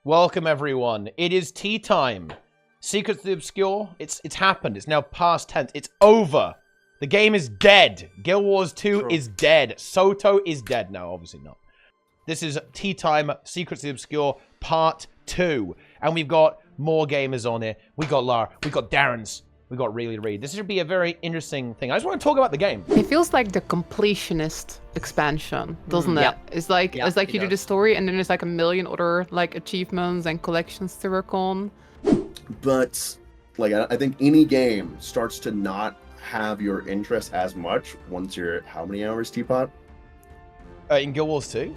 Welcome everyone. It is tea time. Secrets of the Obscure. It's happened. It's now past tense. It's over. The game is dead. Guild Wars 2 is dead. Soto is dead. No, obviously not. This is tea time. Secrets of the Obscure Part 2. And we've got more gamers on here. We got Lara. We got Darens. We got ReelyReed. This should be a very interesting thing. I just want to talk about the game. It feels like the completionist expansion, doesn't it? It's like you do the story and then there's like a million other like achievements and collections to work on. But like I think any game starts to not have your interest as much once you're at how many hours, Teapot? In Guild Wars 2?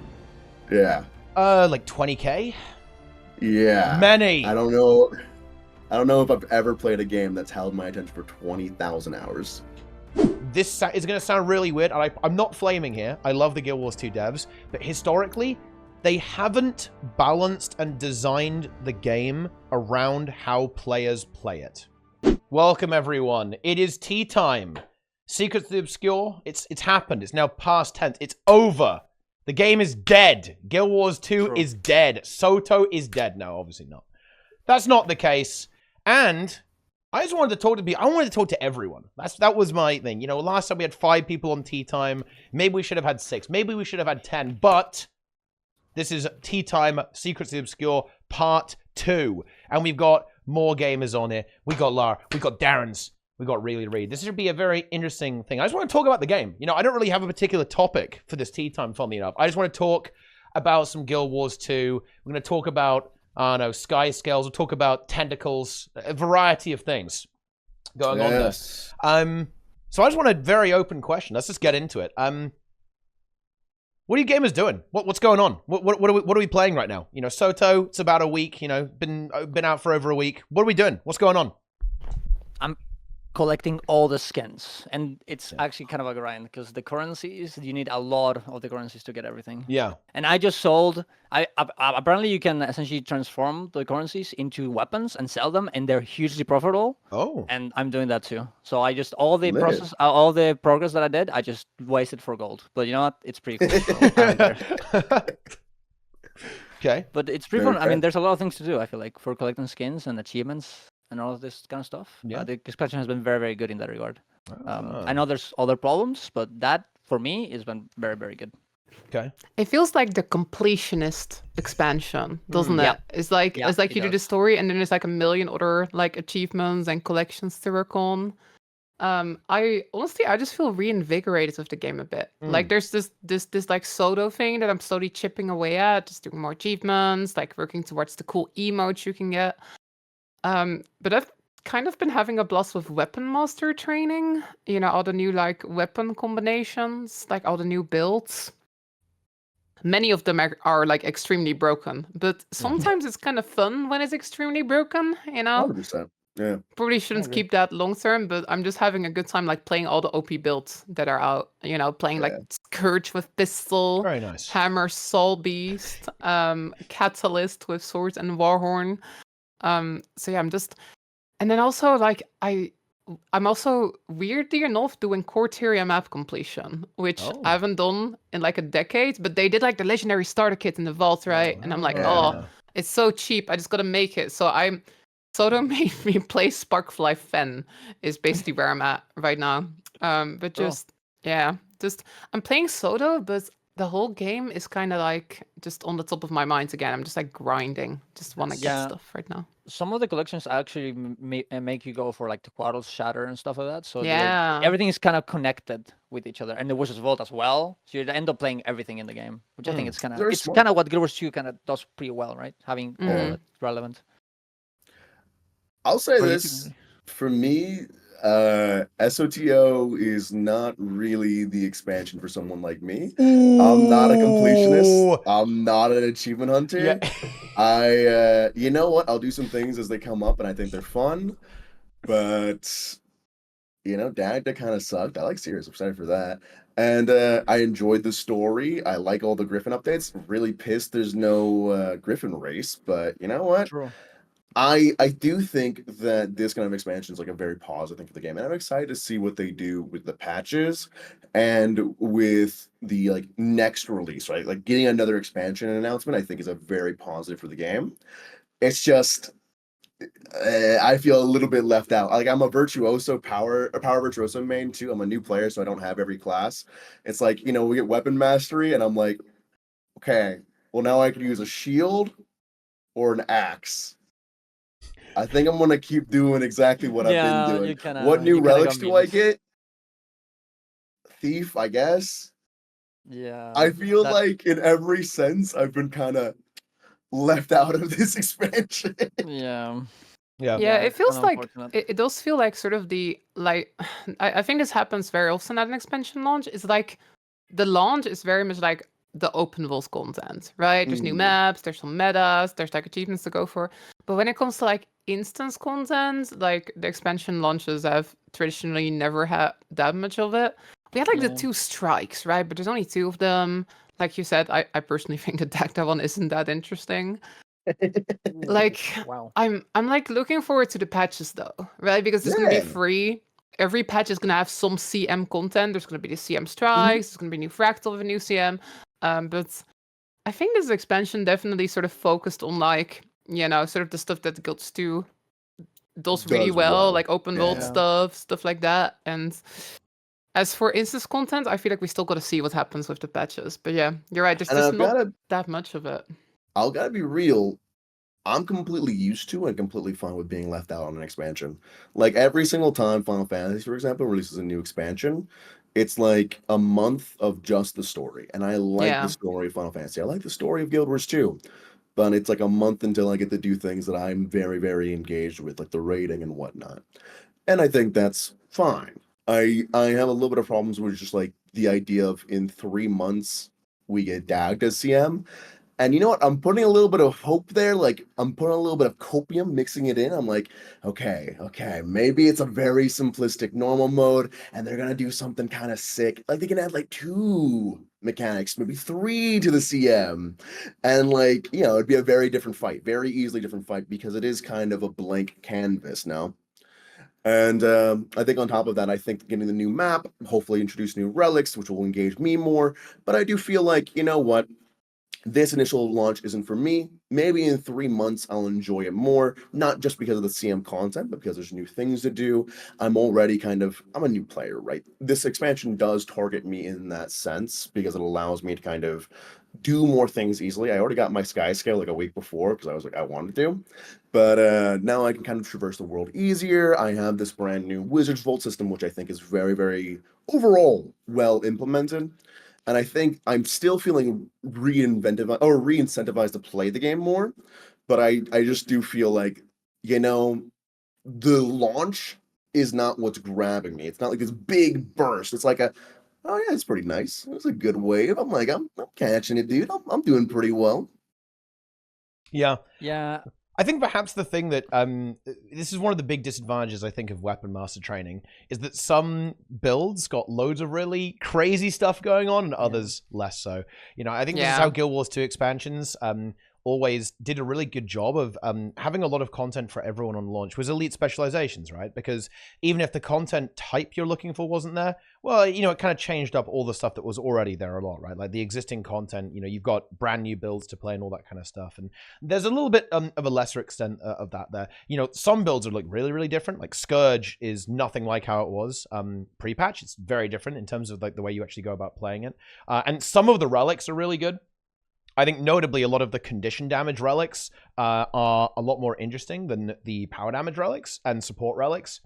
Yeah. Like 20k? Yeah. Many. I don't know if I've ever played a game that's held my attention for 20,000 hours. This is going to sound really weird, and I'm not flaming here. I love the Guild Wars 2 devs, but historically, they haven't balanced and designed the game around how players play it. Welcome, everyone. It is tea time. Secrets of the Obscure. It's happened. It's now past tense. It's over. The game is dead. Guild Wars 2 is dead. Soto is dead. No, obviously not. That's not the case. And I just wanted to talk to people. I wanted to talk to everyone. That was my thing. You know, last time we had 5 people on tea time. Maybe we should have had 6. Maybe we should have had 10. But this is tea time, Secrets of the Obscure Part 2. And we've got more gamers on here. We got Lara. We got Darens. We got ReelyReed. This should be a very interesting thing. I just want to talk about the game. You know, I don't really have a particular topic for this tea time, funnily enough. I just want to talk about some Guild Wars 2. We're going to talk about sky scales. We'll talk about tentacles, a variety of things going on there. So I just want a very open question. Let's just get into it. What are you gamers doing? What's going on? What are we playing right now? You know, Soto, it's about a week. You know, been out for over a week. What are we doing? What's going on? I'm collecting all the skins, and it's actually kind of a grind because the currencies, you need a lot of the currencies to get everything. Yeah. And I just sold. Apparently you can essentially transform the currencies into weapons and sell them, and they're hugely profitable. Oh. And I'm doing that too. So I just all the progress that I did, I just wasted for gold. But you know what? It's pretty cool. So I'm there. Okay. But it's pretty fun. I mean, there's a lot of things to do. I feel like for collecting skins and achievements and all of this kind of stuff. Yeah. The expansion has been very, very good in that regard. I know there's other problems, but that, for me, has been very, very good. Okay. It feels like the completionist expansion, doesn't it? It's like you do the story and then there's like a million other like achievements and collections to work on. I just feel reinvigorated with the game a bit. Like there's this like Soto thing that I'm slowly chipping away at, just doing more achievements, like working towards the cool emotes you can get. But I've kind of been having a blast with Weaponmaster training. You know, all the new like weapon combinations, like all the new builds. Many of them are like extremely broken, but sometimes it's kind of fun when it's extremely broken, you know? 100%. Yeah. Probably shouldn't keep that long term, but I'm just having a good time like playing all the OP builds that are out, you know, playing like Scourge with pistol, Very nice. Hammer, Soul Beast, Catalyst with Swords and Warhorn. So yeah, and then also like I'm also weirdly enough doing Corteria map completion, which I haven't done in like a decade, but they did like the legendary starter kit in the vault, right? And I'm like, oh, it's so cheap. I just gotta make it. So Soto made me play Sparkfly Fen is basically where I'm at right now. But I'm playing Soto, but the whole game is kind of like just on the top of my mind again. I'm just like grinding, just want to get stuff right now. Some of the collections actually make you go for like the Quartles Shatter and stuff like that. So yeah, everything is kind of connected with each other, and the Wizard's Vault as well. So you end up playing everything in the game, which I think it's kind of what Guild Wars 2 kind of does pretty well, right? Having all of it relevant. I'll say this for me. SOTO is not really the expansion for someone like me. I'm not a completionist. I'm not an achievement hunter. Yeah. You know what? I'll do some things as they come up, and I think they're fun. But you know, Dagda kind of sucked. I like Sirius. I'm excited for that. And I enjoyed the story. I like all the Griffin updates. Really pissed there's no Griffin race, but you know what? True. I do think that this kind of expansion is like a very positive thing for the game, and I'm excited to see what they do with the patches and with the like next release, right? Like getting another expansion announcement, I think is a very positive for the game. It's just I feel a little bit left out. Like I'm a power virtuoso main too. I'm a new player, so I don't have every class. It's like, you know, we get weapon mastery, and I'm like, okay, well now I can use a shield or an axe. I think I'm gonna keep doing exactly what I've been doing. What new relics do I get? Thief, I guess. Yeah. I feel like in every sense I've been kind of left out of this expansion. Yeah. Yeah, it feels like it does feel like sort of the like I think this happens very often at an expansion launch. It's like the launch is very much like the open world content, right? There's new maps, there's some metas, there's like achievements to go for. But when it comes to like instance content, like the expansion launches have traditionally never had that much of it. We had like the 2 strikes, right? But there's only 2 of them. Like you said, I personally think the Dagda one isn't that interesting. Like, wow. I'm like looking forward to the patches though, right? Because it's gonna be free. Every patch is gonna have some CM content. There's gonna be the CM strikes. There's gonna be new fractal of a new CM. But I think this expansion definitely sort of focused on like, you know, sort of the stuff that Guilds 2 does really well, like open world stuff like that. And as for instance content, I feel like we still gotta see what happens with the patches. But yeah, you're right. There's just not that much of it. I'll gotta be real. I'm completely used to and completely fine with being left out on an expansion. Like every single time Final Fantasy, for example, releases a new expansion, it's like a month of just the story. And I like the story of Final Fantasy. I like the story of Guild Wars 2. But it's like a month until I get to do things that I'm very, very engaged with, like the raiding and whatnot. And I think that's fine. I have a little bit of problems with just like the idea of in 3 months we get Dagged as CM. And you know what? I'm putting a little bit of hope there. Like I'm putting a little bit of copium, mixing it in. I'm like, okay, maybe it's a very simplistic normal mode, and they're gonna do something kind of sick. Like they can add like 2 mechanics, maybe 3 to the CM, and like you know, it'd be a very different fight, very easily different fight because it is kind of a blank canvas now. And I think on top of that, I think getting the new map, hopefully introduce new relics, which will engage me more. But I do feel like, you know what? This initial launch isn't for me. Maybe in 3 months I'll enjoy it more, not just because of the CM content, but because there's new things to do. I'm a new player, right? This expansion does target me in that sense because it allows me to kind of do more things easily. I already got my sky scale like a week before because I was like, I wanted to. But now I can kind of traverse the world easier. I have this brand new Wizard's Vault system, which I think is very, very overall well implemented. And I think I'm still feeling re-incentivized to play the game more. But I just do feel like, you know, the launch is not what's grabbing me. It's not like this big burst. It's like oh yeah, it's pretty nice. It was a good wave. I'm like, I'm catching it, dude. I'm doing pretty well. Yeah. Yeah. I think perhaps the thing that this is one of the big disadvantages I think of Weaponmaster training is that some builds got loads of really crazy stuff going on and others less so. You know, I think this is how Guild Wars 2 expansions always did a really good job of having a lot of content for everyone on launch was elite specializations, right? Because even if the content type you're looking for wasn't there, well, you know, it kind of changed up all the stuff that was already there a lot, right? Like the existing content, you know, you've got brand new builds to play and all that kind of stuff. And there's a little bit of a lesser extent of that there. You know, some builds are like really, really different. Like Scourge is nothing like how it was pre-patch. It's very different in terms of like the way you actually go about playing it. And some of the relics are really good. I think notably a lot of the condition damage relics are a lot more interesting than the power damage relics and support relics,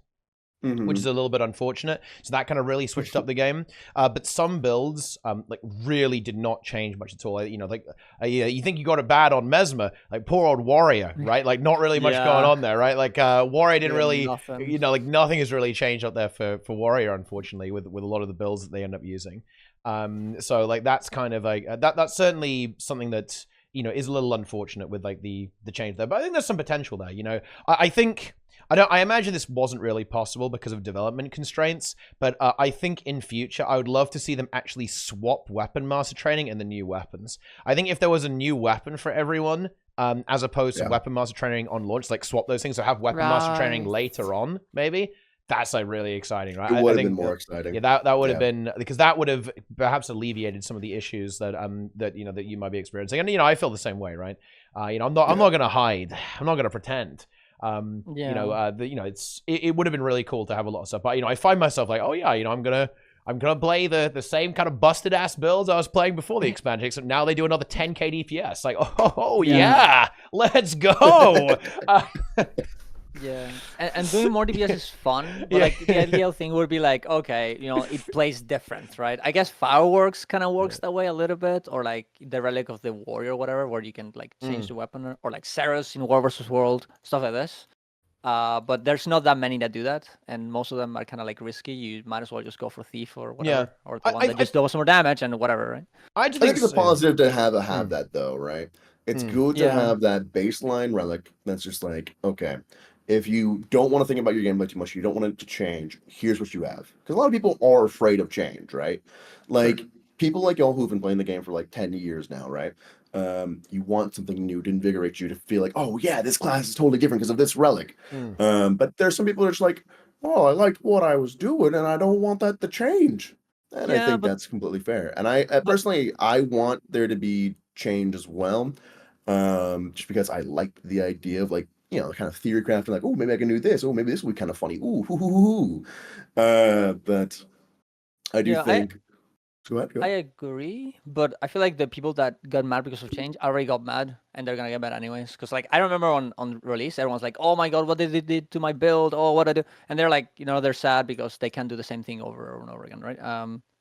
which is a little bit unfortunate. So that kind of really switched up the game. But some builds like really did not change much at all. You know, like you think you got it bad on Mesmer, like poor old Warrior, right? Like not really much going on there, right? Like Warrior didn't really, you know, like nothing has really changed up there for Warrior, unfortunately, with a lot of the builds that they end up using. So like that's kind of like that's certainly something that, you know, is a little unfortunate with like the change there, but I think there's some potential there. You know, I imagine this wasn't really possible because of development constraints, but I think in future I would love to see them actually swap Weapon Master training and the new weapons. I think if there was a new weapon for everyone, as opposed to Weaponmaster training on launch. Like swap those things, so have Weaponmaster training later on, maybe. That's like really exciting, right? It would have been more exciting. Yeah, that would have been, because that would have perhaps alleviated some of the issues that that you might be experiencing. And I feel the same way, right? I'm not gonna hide. I'm not gonna pretend. It would have been really cool to have a lot of stuff. But I find myself like, oh yeah, I'm gonna play the same kind of busted ass builds I was playing before the expansion, except now they do another 10k DPS. Like, yeah, let's go. Yeah, and doing more DPS is fun, but like the ideal thing would be like, okay, it plays different, right? I guess Fireworks kind of works that way a little bit, or like the Relic of the Warrior, or whatever, where you can like change the weapon, or like Ceres in War vs. World, stuff like this. But there's not that many that do that, and most of them are kind of like risky. You might as well just go for Thief or whatever, or the one that just does more damage and whatever, right? I think it's a positive to have that though, right? It's good to have that baseline relic that's just like, okay, if you don't want to think about your gameplay too much, you don't want it to change, here's what you have. Because a lot of people are afraid of change, right? Like, people like y'all who've been playing the game for like 10 years now, right? You want something new to invigorate you, to feel like, oh yeah, this class is totally different because of this relic. But there's some people that are just like, oh, I liked what I was doing and I don't want that to change. And I think that's completely fair. And I personally, I want there to be change as well. Just because I like the idea of like, kind of theory crafting, like, oh, maybe I can do this. Oh, maybe this would be kind of funny. Ooh, hoo, hoo, hoo. But I do think. Go ahead. I agree, but I feel like the people that got mad because of change already got mad, and they're gonna get mad anyways. Because like I remember on release, everyone's like, "Oh my god, what did they did to my build? Oh, what I do?" And they're like, they're sad because they can't do the same thing over and over again, right?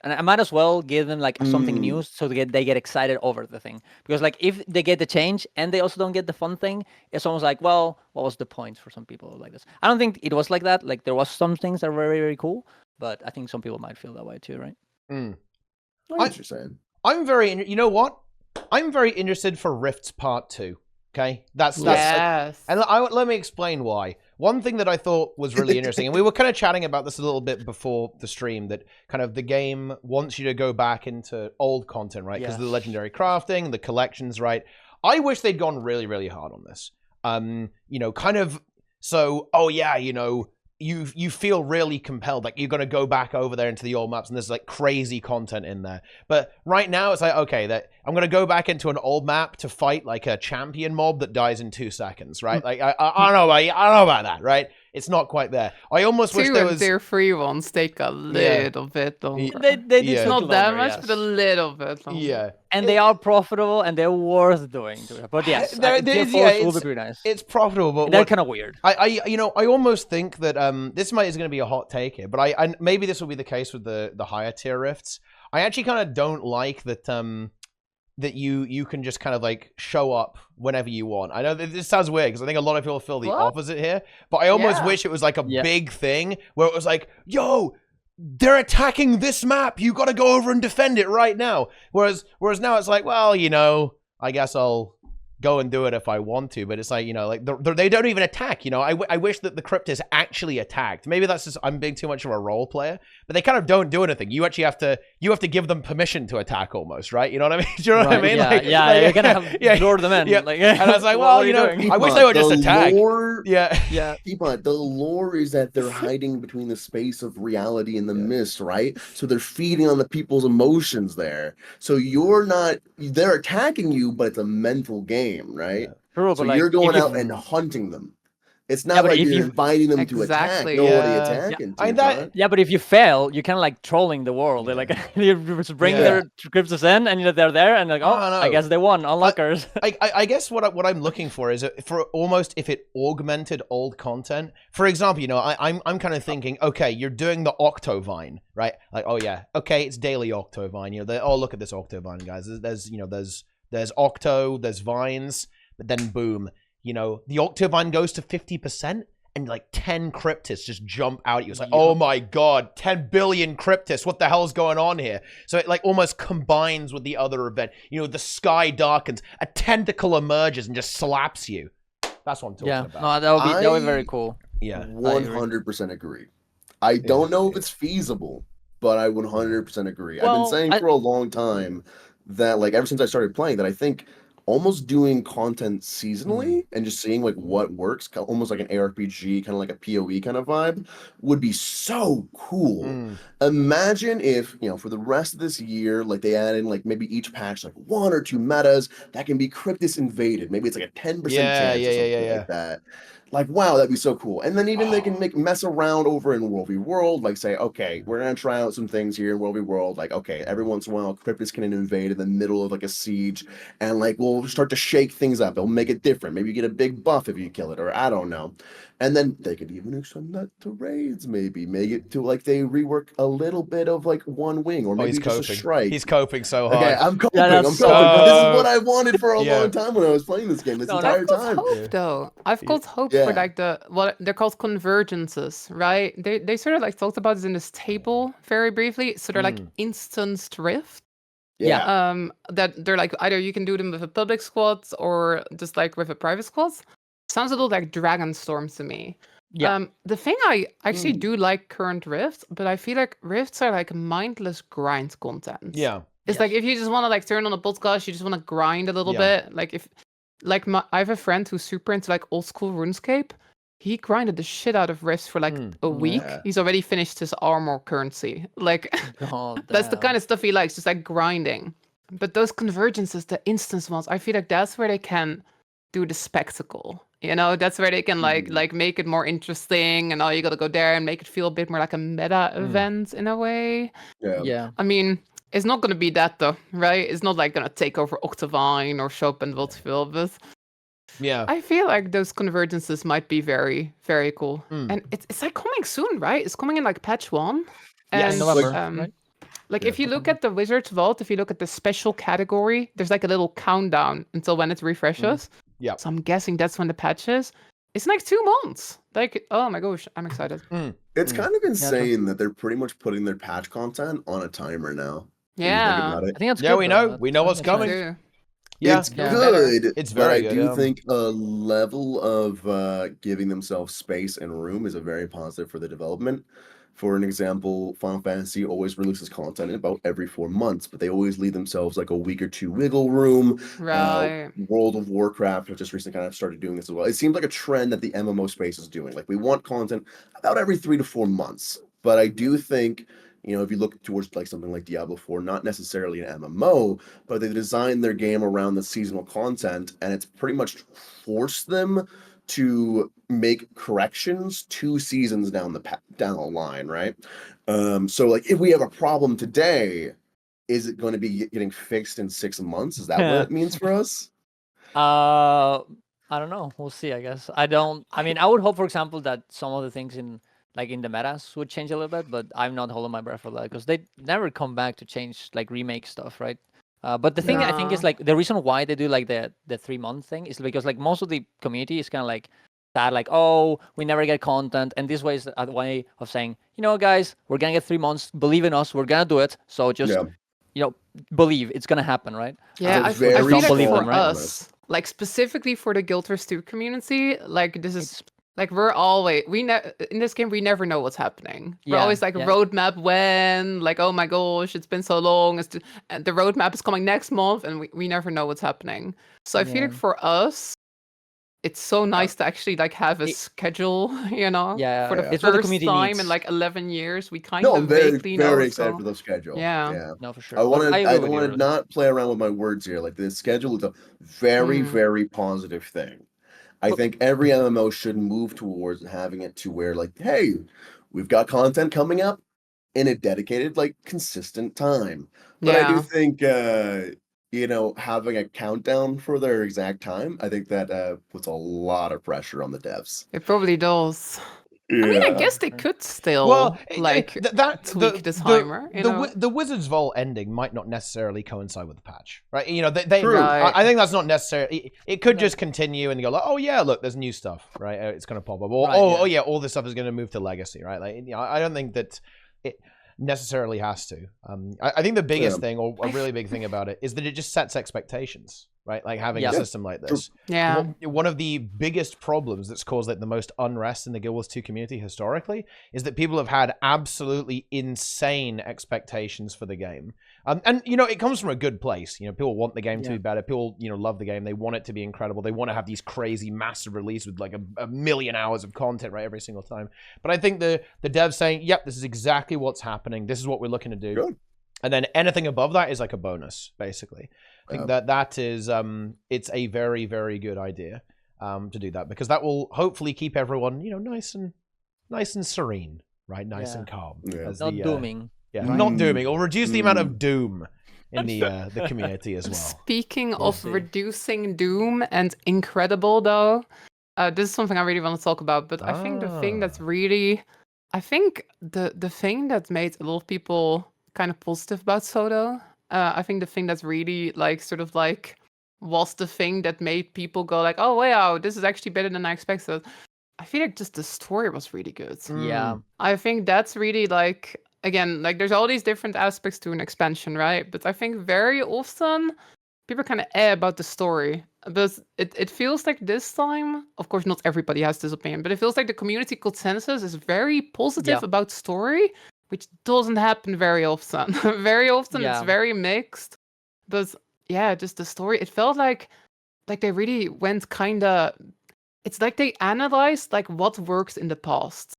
And I might as well give them like something new, so they get excited over the thing. Because like if they get the change and they also don't get the fun thing, it's almost like, well, what was the point for some people like this? I don't think it was like that. Like there was some things that were very, very cool, but I think some people might feel that way too, right? I know what you're saying. I'm very, you know what? I'm very interested for Rifts Part 2. Okay, that's yes. And let me explain why. One thing that I thought was really interesting, and we were kind of chatting about this a little bit before the stream, that kind of the game wants you to go back into old content, right? Because of the legendary crafting, the collections, right? I wish they'd gone really, really hard on this. Kind of so, oh yeah, you feel really compelled, like you're going to go back over there into the old maps and there's like crazy content in there. But right now it's like, okay, that I'm going to go back into an old map to fight like a champion mob that dies in 2 seconds, right? Like I don't know about that, right? It's not quite there. I almost wish there was... their free ones take a little bit longer. They did not that much, but a little bit longer. Yeah. And they are profitable and they're worth doing. But yes, will be pretty nice. It's profitable, but they're kind of weird. I almost think that this is going to be a hot take here, but I maybe this will be the case with the higher tier rifts. I actually kind of don't like that that you can just kind of like show up whenever you want. I know this sounds weird because I think a lot of people feel the opposite here, but I almost wish it was like a big thing where it was like, yo, they're attacking this map. You got to go over and defend it right now. Whereas now it's like, well, I guess I'll go and do it if I want to, but it's like, they don't even attack. I wish that the Cryptis actually attacked. Maybe that's just I'm being too much of a role player, but they kind of don't do anything. You actually have to give them permission to attack almost, right? You know what I mean? Do you know what I mean? Yeah, you're gonna have lure them in. Yeah. And I was like, well, I wish they would just attack. Teapot, the lore is that they're hiding between the space of reality and the mist, right? So they're feeding on the people's emotions there. So they're attacking you, but it's a mental game. Right? True, so you're going out and hunting them. It's not like you're inviting them to attack. Nobody attacking. But if you fail, you're kind of like trolling the world. They're like, you bring their Cryptis in, and they're there, and like, I guess they won. Unlockers. I guess what I'm looking for is for almost if it augmented old content. For example, I'm kind of thinking, okay, you're doing the Octovine, right? Like, oh yeah, okay, it's daily Octovine. Look at this Octovine, guys. There's Octo, there's Vines, but then boom, the Octovine goes to 50% and like 10 Cryptis just jump out at you. It's like, oh my god, 10 billion Cryptis, what the hell's going on here? So it like almost combines with the other event. The sky darkens, a tentacle emerges and just slaps you. That's what I'm talking about. No, that would be very cool. Yeah, 100% agree. I don't know if it's feasible, but I 100% agree. I've been saying for a long time that, like, ever since I started playing, that I think almost doing content seasonally and just seeing like what works, almost like an ARPG, kind of like a PoE kind of vibe, would be so cool. Imagine if, you know, for the rest of this year, like they add in like maybe each patch like 1 or 2 metas that can be Cryptis invaded. Maybe it's like a 10% chance or something like that. Like, wow, that'd be so cool. And then even they can mess around over in World v World, like say, okay, we're gonna try out some things here in World v World. Like, okay, every once in a while, Cryptis can invade in the middle of like a siege, and like we'll start to shake things up. It'll make it different. Maybe you get a big buff if you kill it, or I don't know. And then they could even extend that to raids, maybe make it to like they rework a little bit of like one wing, or maybe just a strike. He's coping so hard. Okay, I'm coping. I'm coping. But this is what I wanted for a long time when I was playing this game. This entire time. Hope, though. I've got hope for like what they're called convergences, right? They sort of like talked about this in this table very briefly. So they're like instanced rift. That they're like either you can do them with a public squad or just like with a private squad. Sounds a little like Dragonstorm to me. The thing I actually do like current rifts, but I feel like rifts are like mindless grind content. It's like if you just want to like turn on a podcast, you just want to grind a little bit. Like if like I have a friend who's super into like old school RuneScape. He grinded the shit out of rifts for like a week. He's already finished his armor currency. Like that's the kind of stuff he likes, just like grinding. But those convergences, the instance ones, I feel like that's where they can do the spectacle. You know, that's where they can like make it more interesting, and all you gotta go there and make it feel a bit more like a meta event in a way. I mean, it's not gonna be that though, right? It's not like gonna take over Octavine or show up in Wolfsville, but I feel like those convergences might be very, very cool. And it's like coming soon, right? It's coming in like patch 1. And November, right? Like if you look at the Wizard's Vault, if you look at the special category, there's like a little countdown until when it refreshes. So I'm guessing that's when the patch is. It's like 2 months. Like, oh my gosh, I'm excited. It's kind of insane that they're pretty much putting their patch content on a timer now. Yeah. I think that's good. We know what's coming. It's good. It's very good. But I do think a level of giving themselves space and room is a very positive for the development. For an example, Final Fantasy always releases content about every 4 months, but they always leave themselves like a week or 2 wiggle room. Right. World of Warcraft has just recently kind of started doing this as well. It seems like a trend that the MMO space is doing. Like we want content about every 3 to 4 months. But I do think, you know, if you look towards like something like Diablo 4, not necessarily an MMO, but they designed their game around the seasonal content, and it's pretty much forced them to make corrections 2 seasons down the line, right? So like if we have a problem today, is it going to be getting fixed in 6 months? Is that what it means for us? I don't know. We'll see, I guess. I mean, I would hope, for example, that some of the things in the metas would change a little bit, but I'm not holding my breath for that because they never come back to change like remake stuff, right? But the thing I think is like the reason why they do like the 3-month thing is because like most of the community is kind of like that, like, oh, we never get content, and this way is a way of saying, you know, guys, we're gonna get 3 months. Believe in us, we're gonna do it. So just you know, believe it's gonna happen, right? Yeah, I feel like for us, like specifically for the Guild Wars 2 community, like this is. Like we're always in this game we never know what's happening. We're always like roadmap when, like, oh my gosh, it's been so long. And the roadmap is coming next month, and we never know what's happening. So I feel like for us, it's so nice to actually like have a schedule, you know. For the first time in like 11 years, we kind of vaguely know. Very excited for the schedule. No, for sure. I want to not play around with my words here. Like the schedule is a very, very positive thing. I think every MMO should move towards having it to where, like, hey, we've got content coming up in a dedicated, like, consistent time. But I do think, you know, having a countdown for their exact time, I think that puts a lot of pressure on the devs. It probably does. I mean, I guess they could still tweak the timer. The Wizard's Vault ending might not necessarily coincide with the patch, right? You know, I think that's not necessary. It could just continue and go like, oh yeah, look, there's new stuff, right? It's going to pop up. Or oh yeah, all this stuff is going to move to Legacy, right? Like, you know, I don't think that it necessarily has to. I think the biggest thing, or a really big thing about it, is that it just sets expectations. Right, like having a system like this. One of the biggest problems that's caused like the most unrest in the Guild Wars 2 community historically is that people have had absolutely insane expectations for the game. And it comes from a good place. People want the game to be better. People, love the game. They want it to be incredible. They want to have these crazy massive release with like a million hours of content, right, every single time. But I think the devs saying, "Yep, this is exactly what's happening. This is what we're looking to do." Good. And then anything above that is like a bonus, basically. I think that is it's a very, very good idea to do that, because that will hopefully keep everyone, nice and serene, right? Nice and calm. Yeah. Not dooming. Yeah, not dooming, or reduce the amount of doom in the community as well. Speaking of reducing doom and incredible, though, this is something I really want to talk about. But I think the thing that's really, I think the thing that made a lot of people kind of positive about Soto, I think the thing that's really like sort of like was the thing that made people go like, oh wow, this is actually better than I expected. I feel like just the story was really good. Yeah. I think that's really like, again, like there's all these different aspects to an expansion, right? But I think very often people kind of about the story. But it feels like this time, of course, not everybody has this opinion, but it feels like the community consensus is very positive about story, which doesn't happen very often. Very often it's very mixed. But yeah, just the story, it felt like they really went kind of, it's like they analyzed like what worked in the past.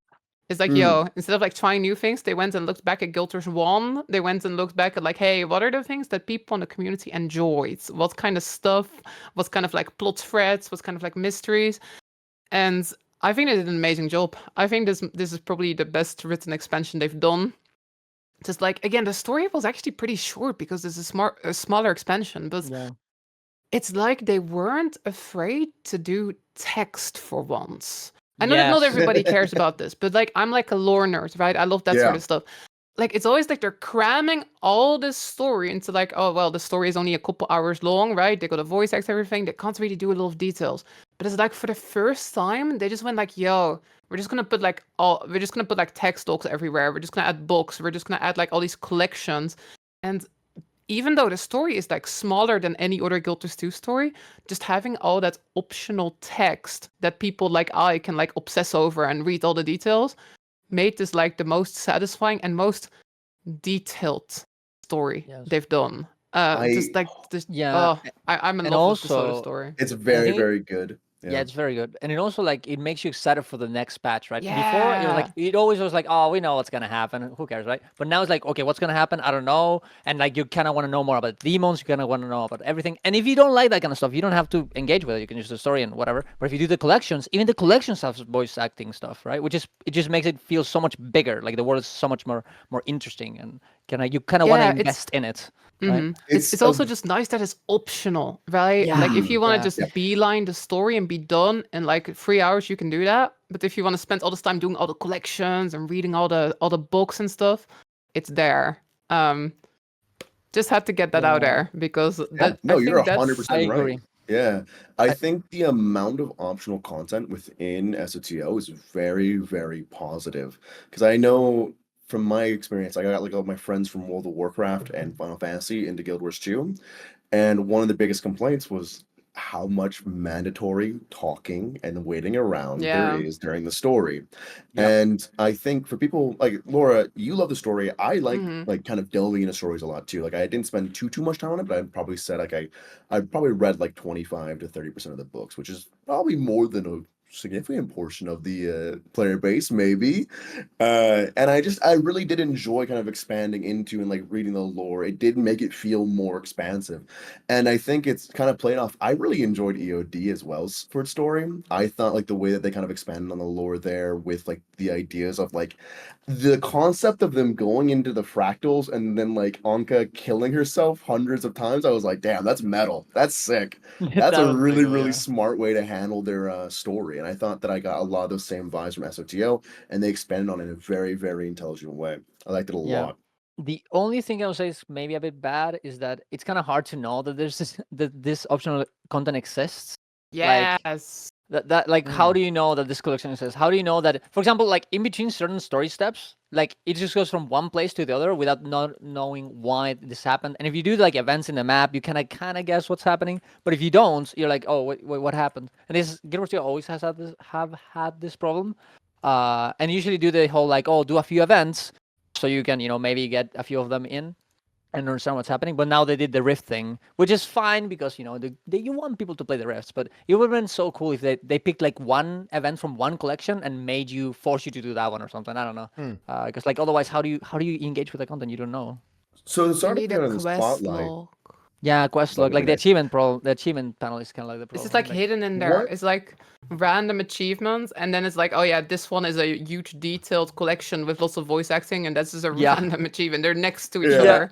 It's like, instead of like trying new things, they went and looked back at Guild Wars 1. They went and looked back at like, hey, what are the things that people in the community enjoyed? What kind of stuff? What kind of like plot threads? What kind of like mysteries? And I think they did an amazing job. I think this is probably the best written expansion they've done. Just like, again, the story was actually pretty short because this is a smaller expansion, but it's like they weren't afraid to do text for once. I know that not everybody cares about this, but like I'm like a lore nerd, right? I love that sort of stuff. Like it's always like they're cramming all this story into like, oh well, the story is only a couple hours long, right? They got a voice act, everything. They can't really do a lot of details. But it's like for the first time, they just went like, yo, we're just gonna put like text docs everywhere. We're just gonna add books. We're just gonna add like all these collections. And even though the story is like smaller than any other Guild Wars 2 story, just having all that optional text that people like I can like obsess over and read all the details made this like the most satisfying and most detailed story they've done. I'm in love with the Soto story. It's very, very good. Yeah, it's very good. And it also like it makes you excited for the next patch, right? Before it always was like, oh, we know what's gonna happen. Who cares, right? But now it's like, okay, what's gonna happen? I don't know. And like you kinda wanna know more about demons, you kinda wanna know about everything. And if you don't like that kind of stuff, you don't have to engage with it. You can use the story and whatever. But if you do the collections, even the collections have voice acting stuff, right? It just makes it feel so much bigger. Like the world is so much more interesting and you kinda wanna invest in it. Right? It's also just nice that it's optional, right? Like if you want to just beeline the story and be done in like 3 hours, you can do that. But if you want to spend all this time doing all the collections and reading all the books and stuff, it's there. Just had to get that out there because you're 100% right. Agree. Yeah, I think the amount of optional content within SOTO is very, very positive because I know. From my experience, I got like all my friends from World of Warcraft and Final Fantasy into Guild Wars 2, and one of the biggest complaints was how much mandatory talking and waiting around there is during the story. And I think for people like Laura, you love the story. I like kind of delving into stories a lot too. Like I didn't spend too much time on it, but I'd probably said like I probably read like 25 to 30% of the books, which is probably more than a significant portion of the player base, maybe. And I really did enjoy kind of expanding into and like reading the lore. It did make it feel more expansive. And I think it's kind of played off. I really enjoyed EOD as well for its story. I thought like the way that they kind of expanded on the lore there with like the ideas of like the concept of them going into the fractals and then like Anka killing herself hundreds of times. I was like, damn, that's metal. That's sick. That's a really, really smart way to handle their story. And I thought that I got a lot of those same vibes from SOTO, and they expanded on it in a very, very intelligent way. I liked it a lot. The only thing I would say is maybe a bit bad is that it's kind of hard to know that this optional content exists. Yes. That like how do you know that this collection exists? How do you know that, for example, like in between certain story steps, like it just goes from one place to the other without not knowing why this happened? And if you do like events in the map, you kind of guess what's happening. But if you don't, you're like, oh wait, what happened? And this Guild Wars 2 always have had this problem. And usually do the whole like, oh, do a few events so you can maybe get a few of them in. and understand what's happening. But now they did the Rift thing, which is fine because you know you want people to play the Rifts. But it would have been so cool if they picked like one event from one collection and force you to do that one or something. I don't know, because like otherwise, how do you engage with the content you don't know? So it's starting to get on the spotlight. Yeah, quest log, like the achievement panel is kind of like the problem. It's just like hidden in there. It's like random achievements, and then it's like, oh yeah, this one is a huge detailed collection with lots of voice acting, and this is a random achievement. They're next to each other.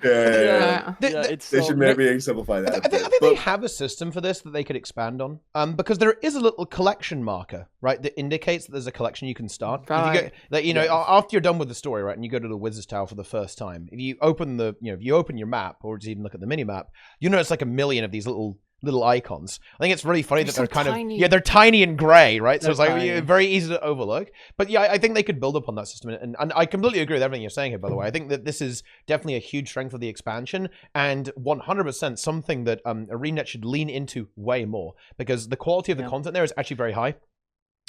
They should maybe simplify that. I think they have a system for this that they could expand on, because there is a little collection marker, right, that indicates that there's a collection you can start. Right. If you go, after you're done with the story, right, and you go to the Wizard's Tower for the first time, if you open your map, or just even look at the mini map, you notice like a million of these little icons. I think it's really funny that they're kind of they're tiny and gray, right? So it's like very easy to overlook. But yeah, I think they could build upon that system, and I completely agree with everything you're saying here. By the way, I think that this is definitely a huge strength of the expansion, and 100% something that ArenaNet should lean into way more, because the quality of the content there is actually very high.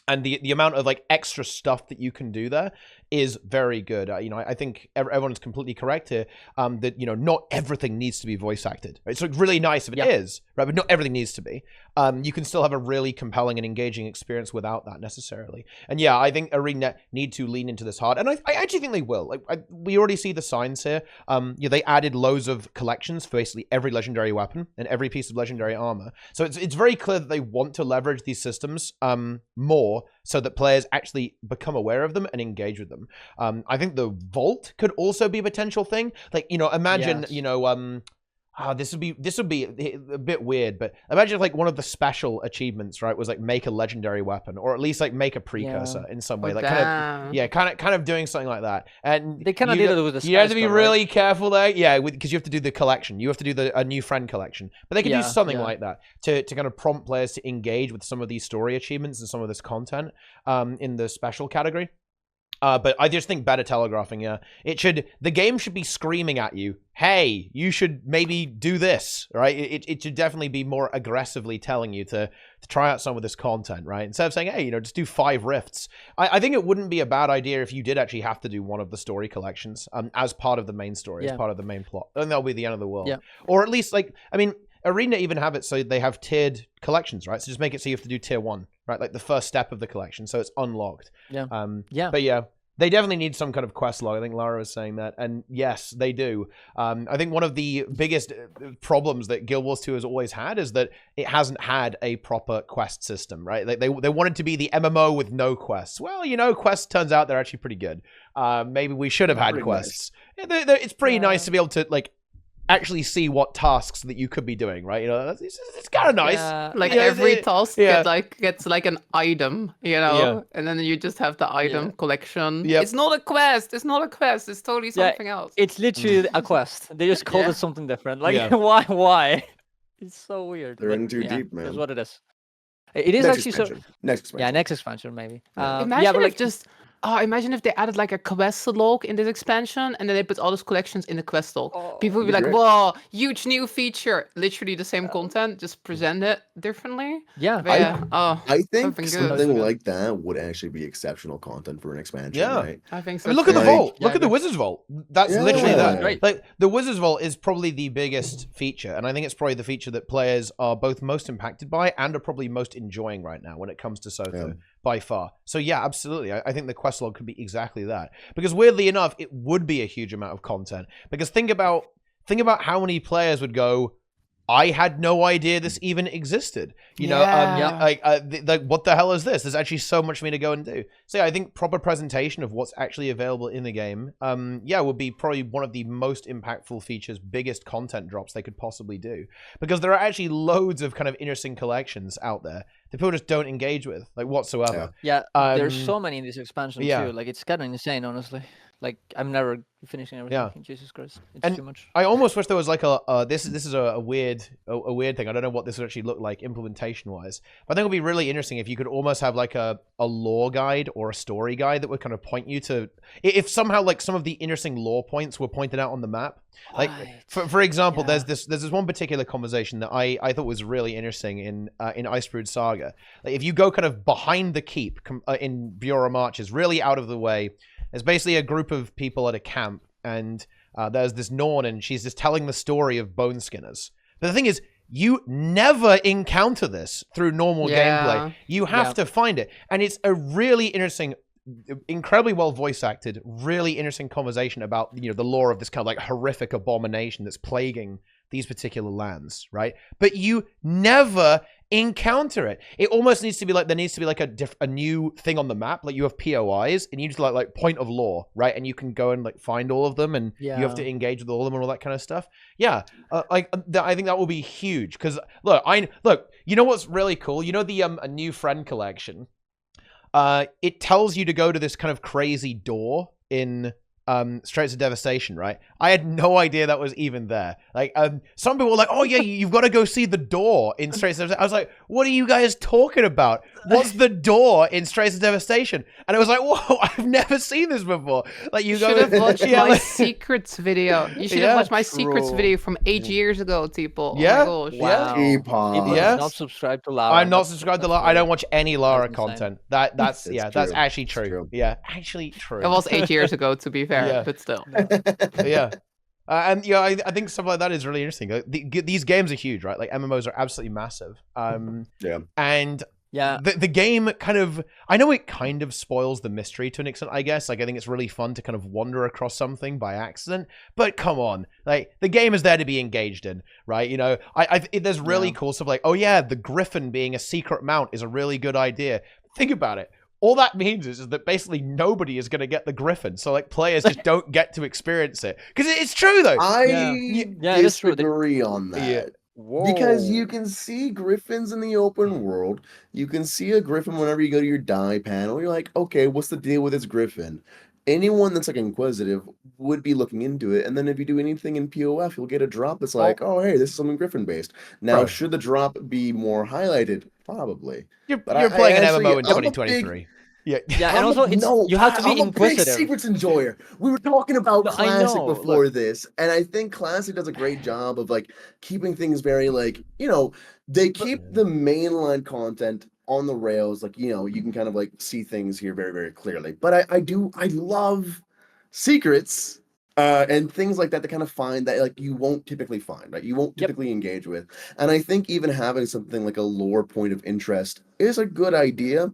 And the amount of like extra stuff that you can do there is very good. I think everyone's completely correct here. That not everything needs to be voice acted. It's like really nice if it is, right? But not everything needs to be. You can still have a really compelling and engaging experience without that necessarily. And yeah, I think ArenaNet need to lean into this hard, and I actually think they will. Like we already see the signs here. They added loads of collections for basically every legendary weapon and every piece of legendary armor. So it's very clear that they want to leverage these systems more, so that players actually become aware of them and engage with them. I think the vault could also be a potential thing. Like, imagine, this would be a bit weird, but imagine if like one of the special achievements, right, was like make a legendary weapon, or at least like make a precursor in some way, like kind of doing something like that. And they kind of did it with the you have to be really careful there, because you have to do the collection, you have to do a new friend collection, but they could do something like that to kind of prompt players to engage with some of these story achievements and some of this content in the special category. But I just think better telegraphing, the game should be screaming at you, hey, you should maybe do this, right? It should definitely be more aggressively telling you to try out some of this content, right? Instead of saying, hey, just do 5 rifts. I think it wouldn't be a bad idea if you did actually have to do one of the story collections as part of the main story, as part of the main plot. And that'll be the end of the world. Yeah. Or at least, Arena even have it so they have tiered collections, right? So just make it so you have to do tier 1, right? Like the first step of the collection, so it's unlocked. Yeah. But yeah, they definitely need some kind of quest log. I think Lara was saying that, and yes, they do. I think one of the biggest problems that Guild Wars 2 has always had is that it hasn't had a proper quest system, right? They wanted to be the MMO with no quests. Well, quests turns out they're actually pretty good. Maybe we should have had quests. Nice. It's pretty nice to be able to actually see what tasks that you could be doing, right? It's kind of nice. Every task gets like an item, and then you just have the item collection. Yep. It's not a quest. It's totally something else. It's literally a quest. They just called it something different. Why? It's so weird. They're in too deep, man. That's what it is. It is next actually expansion. Next expansion. Yeah, next expansion maybe. Imagine if they added like a quest log in this expansion, and then they put all those collections in the quest log. People would be like, whoa, huge new feature. Literally the same content, just present it differently. I think something like that would actually be exceptional content for an expansion. Yeah, right? I think so. Look at the vault. Look at the Wizard's Vault. That's literally that. Right. Like the Wizard's Vault is probably the biggest feature, and I think it's probably the feature that players are both most impacted by and are probably most enjoying right now when it comes to Soto. By far. So yeah, absolutely. I think the quest log could be exactly that. Because weirdly enough, it would be a huge amount of content. Because think about how many players would go, I had no idea this even existed. What the hell is this? There's actually so much for me to go and do. So yeah, I think proper presentation of what's actually available in the game, would be probably one of the most impactful features, biggest content drops they could possibly do. Because there are actually loads of kind of interesting collections out there that people just don't engage with, like whatsoever. Yeah, there's so many in this expansion too. Like it's kind of insane, honestly. Like I'm never finishing everything. Yeah. Jesus Christ, it's too much. I almost wish there was like this is a weird thing. I don't know what this would actually look like implementation wise. But I think it would be really interesting if you could almost have like a lore guide or a story guide that would kind of point you to, if somehow like some of the interesting lore points were pointed out on the map. Like for example, there's this one particular conversation that I thought was really interesting in Icebrood Saga. Like if you go kind of behind the keep in Bureau Marches, really out of the way. There's basically a group of people at a camp, and there's this Norn, and she's just telling the story of Bone Skinners. But the thing is, you never encounter this through normal gameplay. You have to find it. And it's a really interesting, incredibly well voice acted, really interesting conversation about, the lore of this kind of like horrific abomination that's plaguing these particular lands, right? But you never encounter it. It almost needs to be like, there needs to be like a new thing on the map. Like you have POIs and you just like point of lore, right? And you can go and like find all of them, and you have to engage with all of them and all that kind of stuff. Yeah. I think that will be huge. Cause look, you know what's really cool? You know, the, a new friend collection, it tells you to go to this kind of crazy door in, Straits of Devastation, right? I had no idea that was even there. Like, some people were like, "Oh yeah, you've got to go see the door in Straits of Devastation." I was like, "What are you guys talking about? What's the door in Straits of Devastation?" And it was like, "Whoa, I've never seen this before." Like, you should have watched my secrets video. You should have watched my secrets video from 8 years ago, people. Yeah. Oh my gosh. Wow. TeaTime. Yes. Not subscribed to Lara. I'm not subscribed to Lara. I don't watch any Lara content. That's It's that's true. actually It's true. true. Yeah, actually true. It was 8 years ago, to be fair, Yeah. but still. Yeah. And I think stuff like that is really interesting. Like, these games are huge, right? Like MMOs are absolutely massive. Yeah. And Yeah. the game kind of, I know it kind of spoils the mystery to an extent, I guess. Like, I think it's really fun to kind of wander across something by accident. But come on, like, the game is there to be engaged in, right? You know, there's really cool stuff like, oh yeah, the Griffin being a secret mount is a really good idea. Think about it. All that means is that basically nobody is going to get the Griffin. So, like, players just don't get to experience it. Because it's true, though. I disagree on that. Yeah. Because you can see griffins in the open world. You can see a griffin whenever you go to your die panel. You're like, okay, what's the deal with this griffin? Anyone that's like inquisitive would be looking into it. And then if you do anything in POF, you'll get a drop that's like, oh, hey, this is something griffin based. Now, should the drop be more highlighted? Probably. You're playing an MMO in 2023. Yeah, and also you have to be inquisitive. I'm a big secrets enjoyer. We were talking about Classic before this, and I think Classic does a great job of like keeping things very like, they keep the mainline content on the rails, like, you can kind of like see things here very, very clearly. But I love secrets and things like that to kind of find that like you won't typically find, right? You won't typically engage with. And I think even having something like a lore point of interest is a good idea.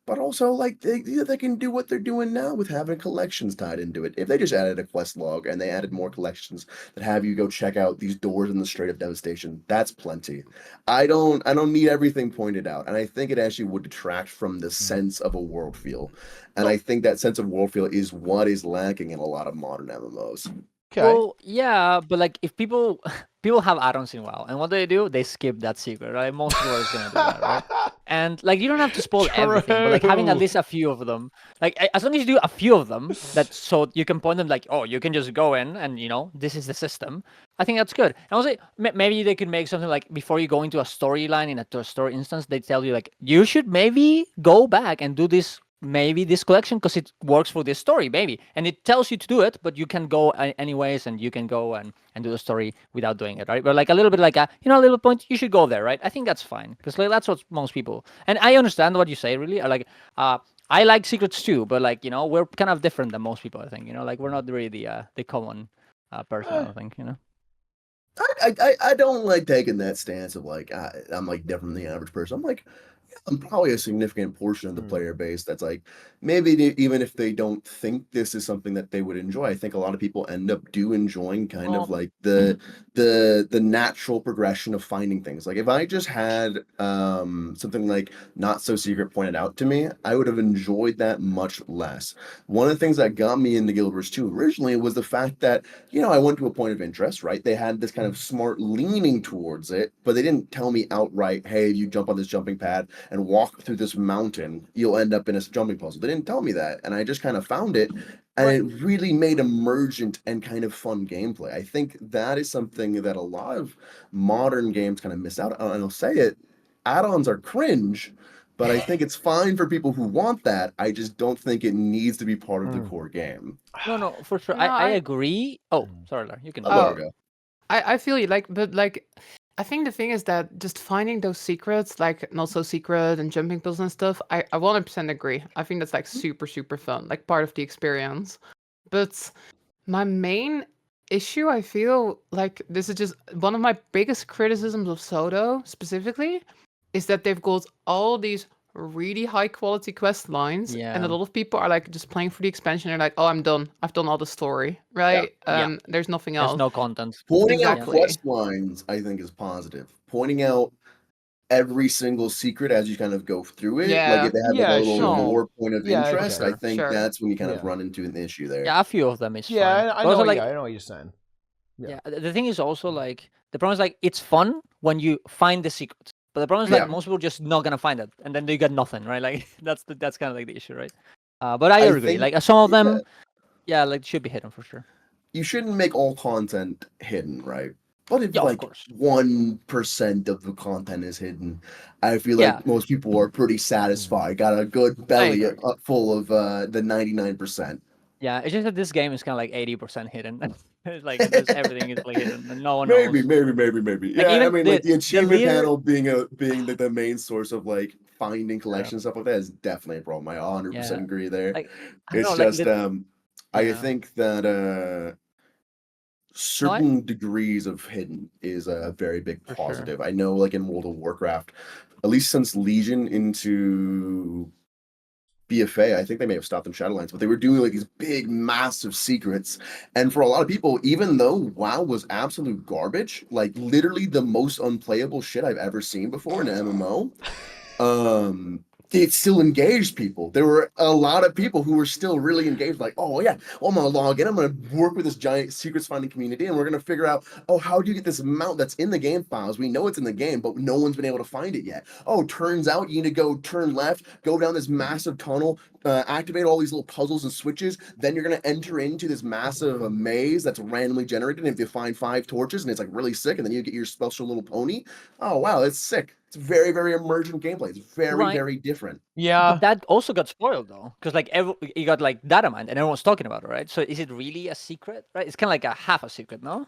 But also, like, they can do what they're doing now with having collections tied into it. If they just added a quest log and they added more collections that have you go check out these doors in the Strait of Devastation, that's plenty. I don't need everything pointed out, and I think it actually would detract from the sense of a world feel. And I think that sense of world feel is what is lacking in a lot of modern MMOs. Okay. Well, yeah, but like if people have add-ons in WoW, and what do? They skip that secret, right? Most people are gonna do that, right? And like you don't have to spoil everything, but like having at least a few of them, like as long as you do a few of them, that so you can point them like, oh, you can just go in and this is the system. I think that's good. And also maybe they could make something like before you go into a storyline in a story instance, they tell you like you should maybe go back and do this. Maybe this collection because it works for this story, maybe, and it tells you to do it, but you can go anyways, and you can go and do the story without doing it, right? But like a little bit like a a little point, you should go there, right? I think that's fine because like that's what most people. And I understand what you say, really. Like, I like secrets too, but like we're kind of different than most people. I think like we're not really the common person. I think I don't like taking that stance of like I'm like different than the average person. I'm like. I'm probably a significant portion of the player base that's like maybe even if they don't think this is something that they would enjoy, I think a lot of people end up enjoying kind of like the natural progression of finding things. Like if I just had something like Not So Secret pointed out to me, I would have enjoyed that much less. One of the things that got me into Guild Wars 2 originally was the fact that I went to a point of interest, right? They had this kind of smart leaning towards it, but they didn't tell me outright, hey, you jump on this jumping pad and walk through this mountain, you'll end up in a jumping puzzle. They didn't tell me that, and I just kind of found it, and it really made emergent and kind of fun gameplay. I think that is something that a lot of modern games kind of miss out on, and I'll say it, add-ons are cringe, but I think it's fine for people who want that. I just don't think it needs to be part of the core game. No, for sure. I agree. Oh, sorry, Lara, you can. Go. I feel you, but I think the thing is that just finding those secrets, like Not So Secret and jumping puzzles and stuff, I 100% agree. I think that's like super, super fun, like part of the experience. But my main issue, I feel like this is just one of my biggest criticisms of Sodo specifically, is that they've got all these really high quality quest lines, and a lot of people are like just playing for the expansion. They're like, "Oh, I'm done. I've done all the story, right? There's nothing else. There's no content." Pointing out Exactly. quest lines, I think, is positive. Pointing out every single secret as you kind of go through it, like if they have like a little more point of interest, I think that's when you kind of run into an issue there. Yeah, a few of them is fine. I know. I know what you're saying. Yeah, the thing is also like the problem is like it's fun when you find the secret, but the problem is like most people just not gonna find it, and then they get nothing, right? Like that's kind of like the issue, right? But I agree. Like some of them, like should be hidden for sure. You shouldn't make all content hidden, right? But if like 1% of the content is hidden, I feel like most people are pretty satisfied. Got a good belly full of the 99%. Yeah, it's just that this game is kind of like 80% hidden. Like everything is like hidden, and no one knows. Maybe. Yeah, I mean, like the achievement panel being the main source of like finding collections stuff like that is definitely a problem. I 100% agree there. Like, it's just I think that certain degrees of hidden is a very big positive. I know, like in World of Warcraft, at least since Legion into BFA, I think they may have stopped them Shadowlands, but they were doing like these big, massive secrets. And for a lot of people, even though WoW was absolute garbage, like literally the most unplayable shit I've ever seen before in an MMO, it still engaged people. There were a lot of people who were still really engaged, like, oh yeah, well, I'm gonna log in, I'm gonna work with this giant secrets finding community, and we're gonna figure out, oh, how do you get this mount that's in the game files? We know it's in the game, but no one's been able to find it yet. Oh, turns out you need to go turn left, go down this massive tunnel, activate all these little puzzles and switches, then you're gonna enter into this massive maze that's randomly generated, and if you find 5 torches, and it's like really sick, and then you get your special little pony, oh wow, it's sick. It's very, very emergent gameplay. It's very, very different. Yeah. But that also got spoiled though, because like you got like data mined and everyone's talking about it, right? So is it really a secret, right? It's kind of like a half a secret, no?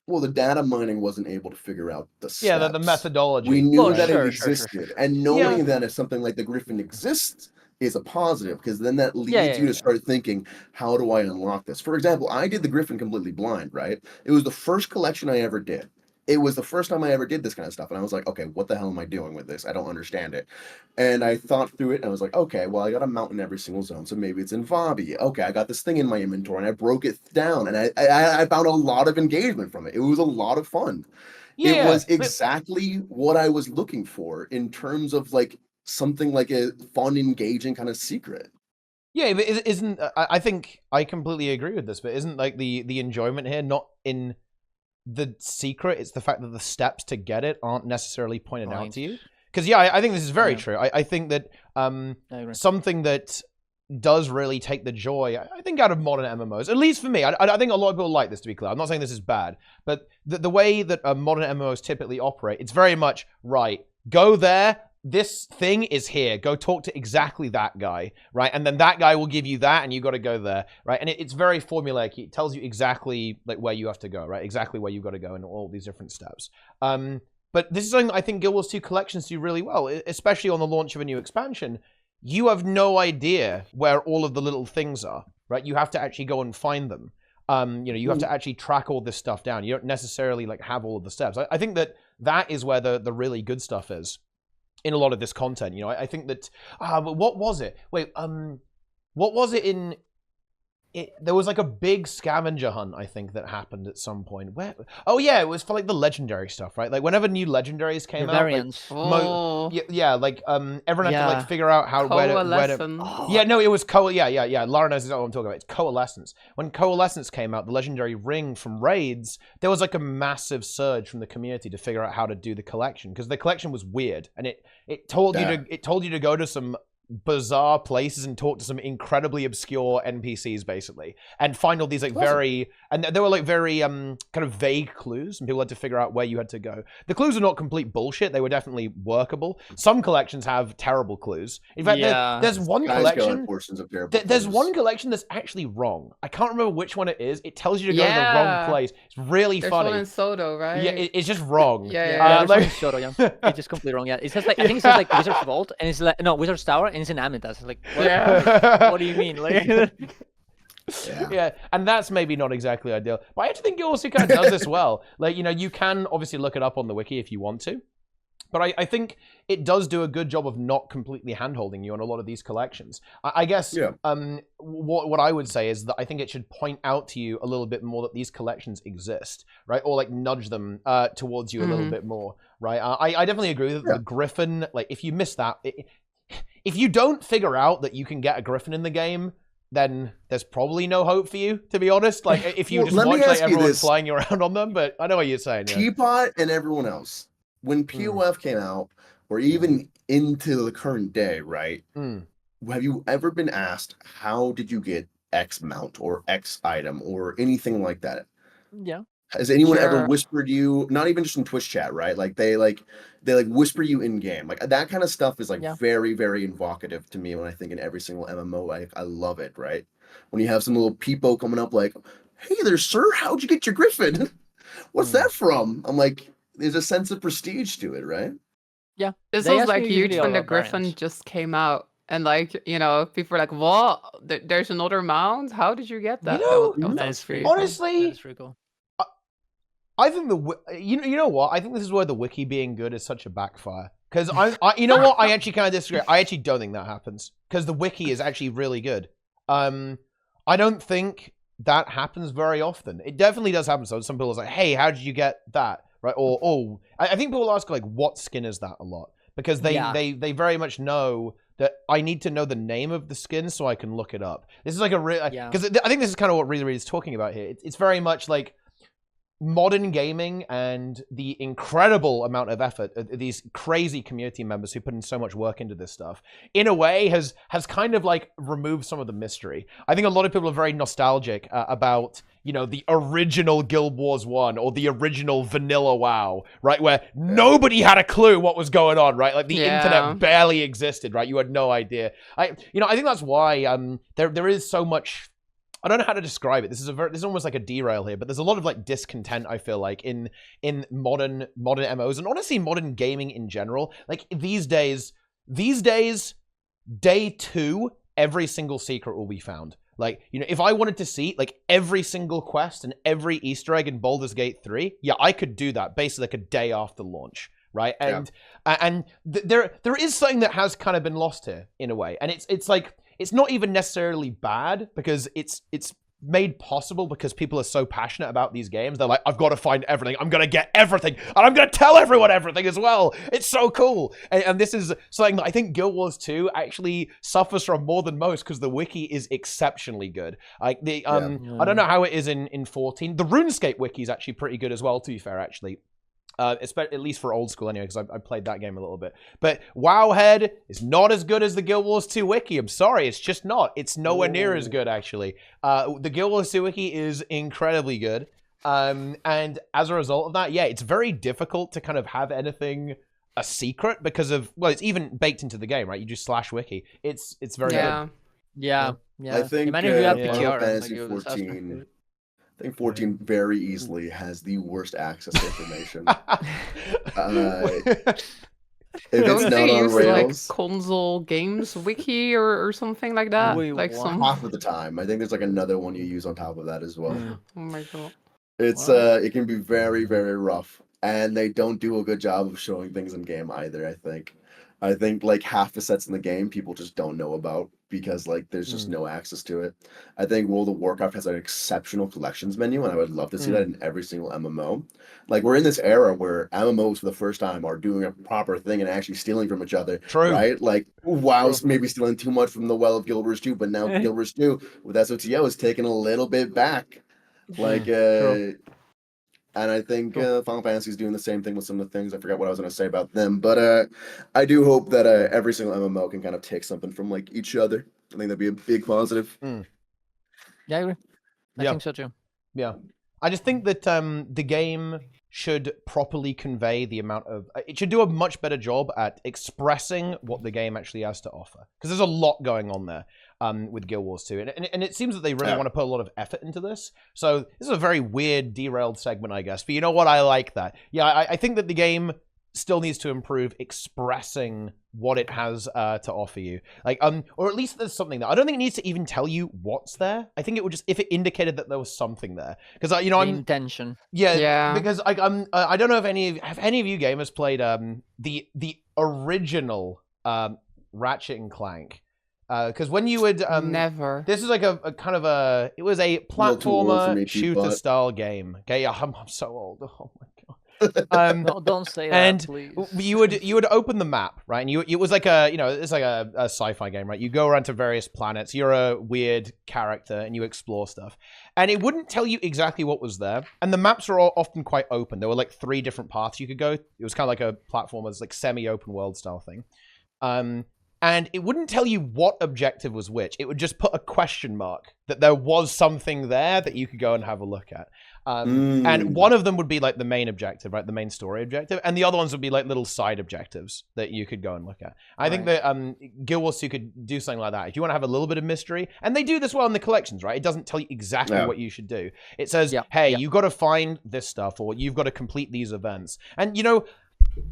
Well, the data mining wasn't able to figure out the steps. Yeah, the methodology. We knew that it existed, and knowing that if something like the Griffin exists is a positive, because then that leads you to start thinking, how do I unlock this? For example, I did the Griffin completely blind, right? It was the first collection I ever did. It was the first time I ever did this kind of stuff. And I was like, okay, what the hell am I doing with this? I don't understand it. And I thought through it and I was like, okay, well, I got a mount in every single zone. So maybe it's in Vabi. Okay, I got this thing in my inventory and I broke it down. And I found a lot of engagement from it. It was a lot of fun. It was exactly what I was looking for in terms of like something like a fun, engaging kind of secret. Yeah, but isn't, I think I completely agree with this, but isn't like the enjoyment here not in the secret, it's the fact that the steps to get it aren't necessarily pointed out to you. Because I think this is very true. I think that something that does really take the joy, I think, out of modern MMOs, at least for me, I think a lot of people like this, to be clear. I'm not saying this is bad, but the way that modern MMOs typically operate, it's very much, right, go there, this thing is here. Go talk to exactly that guy, right? And then that guy will give you that, and you got to go there, right? And it's very formulaic. It tells you exactly like where you have to go, right? Exactly where you got to go in all these different steps. But this is something that I think Guild Wars 2 collections do really well, especially on the launch of a new expansion. You have no idea where all of the little things are, right? You have to actually go and find them. You have to actually track all this stuff down. You don't necessarily like have all of the steps. I think that is where the really good stuff is in a lot of this content. I think that but what was it? Wait, what was it in there was like a big scavenger hunt, I think, that happened at some point. Where? Oh yeah, it was for like the legendary stuff, right? Like whenever new legendaries came out, like, everyone had to like figure out how where to yeah, no, it was Lara knows what I'm talking about. It's coalescence. When coalescence came out, the legendary ring from raids, there was like a massive surge from the community to figure out how to do the collection, because the collection was weird, and it told you to go to some bizarre places and talk to some incredibly obscure NPCs, basically, and find all these like they were like very kind of vague clues, and people had to figure out where you had to go. The clues are not complete bullshit. They were definitely workable. Some collections have terrible clues. In fact, there's one collection. There's one collection that's actually wrong. I can't remember which one it is. It tells you to go to the wrong place. It's really funny. There's one in Sodo, right? Yeah, it's just wrong. There's one in Sodo, it's just completely wrong. Yeah, it says like, I think it says like Wizard's Vault, and it's like, no, Wizard's Tower, and it's in Amitas. Like, what do you mean? Like, Yeah, and that's maybe not exactly ideal. But I actually think Guild Wars 2 kind of does this well. Like, you know, you can obviously look it up on the wiki if you want to. But I think it does do a good job of not completely hand-holding you on a lot of these collections. I guess what I would say is that I think it should point out to you a little bit more that these collections exist, right? Or like nudge them towards you a little bit more, right? I definitely agree that the Griffin, like if you miss that, if you don't figure out that you can get a Griffin in the game, then there's probably no hope for you, to be honest. Like if you just watch like everyone flying you around on them, but I know what you're saying. Teapot and everyone else. When POF came out, or even into the current day, right? Have you ever been asked, how did you get X mount or X item or anything like that? Yeah. Has anyone ever whispered you, not even just in Twitch chat, right? Like they whisper you in game. Like that kind of stuff is like very, very evocative to me when I think in every single MMO. I love it, right? When you have some little peepo coming up like, hey there, sir, how'd you get your Griffin? What's that from? I'm like, there's a sense of prestige to it, right? Yeah. This was like huge when the Griffin just came out. And like, you know, people were like, what? There's another mount? How did you get that? You know, that is free. Honestly, that is pretty cool. I think you know what? I think this is where the wiki being good is such a backfire. Because you know what? I actually kind of disagree. I actually don't think that happens. Because the wiki is actually really good. I don't think that happens very often. It definitely does happen. So some people are like, hey, how did you get that? Right? Or, oh, I think people ask like, what skin is that a lot? Because they very much know that I need to know the name of the skin so I can look it up. This is like a real, because I think this is kind of what ReelyReed is talking about here. It's very much like modern gaming and the incredible amount of effort these crazy community members who put in so much work into this stuff in a way has kind of like removed some of the mystery. I think a lot of people are very nostalgic about, you know, the original Guild Wars 1 or the original vanilla WoW, right? Where nobody had a clue what was going on, right? Like the internet barely existed, right? You had no idea. I think that's why there is so much. I don't know how to describe it. This is almost like a derail here, but there's a lot of like discontent, I feel like, in modern MMOs and honestly modern gaming in general. Like these days, day 2, every single secret will be found. Like, you know, if I wanted to see like every single quest and every Easter egg in Baldur's Gate 3, yeah, I could do that basically like a day after launch, right? And there is something that has kind of been lost here in a way, and it's like, it's not even necessarily bad because it's made possible because people are so passionate about these games. They're like, I've got to find everything. I'm going to get everything. And I'm going to tell everyone everything as well. It's so cool. And this is something that I think Guild Wars 2 actually suffers from more than most because the wiki is exceptionally good. Like I don't know how it is in 14. The RuneScape wiki is actually pretty good as well, to be fair, actually. At least for old school anyway, because I played that game a little bit. But Wowhead is not as good as the Guild Wars 2 wiki. I'm sorry, it's just not. It's nowhere near as good, actually. The Guild Wars 2 wiki is incredibly good. And as a result of that, yeah, it's very difficult to kind of have anything a secret because of, well, it's even baked into the game, right? You just /wiki. It's very good. Yeah. I think PTR, Fantasy 14... I think 14 very easily has the worst access to information. If Don't it's they not on use Rails, like console games wiki or something like that? Like some half of the time. I think there's like another one you use on top of that as well. Oh my god. It's it can be very, very rough. And they don't do a good job of showing things in game either, I think. I think like half the sets in the game people just don't know about because like there's just no access to it. I think World of Warcraft has an exceptional collections menu, and I would love to see that in every single MMO. Like we're in this era where MMOs for the first time are doing a proper thing and actually stealing from each other. True. Right? Like WoW's maybe stealing too much from the well of Guild Wars 2, but now Guild Wars 2 with SOTO is taking a little bit back. Like and I think Final Fantasy is doing the same thing with some of the things. I forgot what I was going to say about them. But I do hope that every single MMO can kind of take something from like each other. I think that'd be a big positive. Yeah, I agree. I think so too. Yeah. I just think that the game should properly convey the amount of... It should do a much better job at expressing what the game actually has to offer. Because there's a lot going on there with Guild Wars 2. And it seems that they really want to put a lot of effort into this. So this is a very weird, derailed segment, I guess. But you know what? I like that. Yeah, I think that the game still needs to improve expressing what it has to offer you. Like, or at least there's something there. I don't think it needs to even tell you what's there. I think it would just, if it indicated that there was something there. Because, you know, the intention. Yeah. Because I don't know if any of you gamers played the original Ratchet and Clank. Because when you would never. This is like a kind of a, it was a platformer shooter style game. Okay, I'm so old. Oh my god. No, don't say that, and please. you would open the map, right? And it was like a, you know, it's like a sci-fi game, right? You go around to various planets. You're a weird character and you explore stuff. And it wouldn't tell you exactly what was there. And the maps are all often quite open. There were like 3 different paths you could go. It was kind of like a platformer's like semi-open world style thing. And it wouldn't tell you what objective was which. It would just put a question mark that there was something there that you could go and have a look at. And one of them would be like the main objective, right? The main story objective. And the other ones would be like little side objectives that you could go and look at. I think that Guild Wars 2 could do something like that. If you want to have a little bit of mystery, and they do this well in the collections, right? It doesn't tell you exactly what you should do. It says, hey, you've got to find this stuff, or you've got to complete these events. And, you know,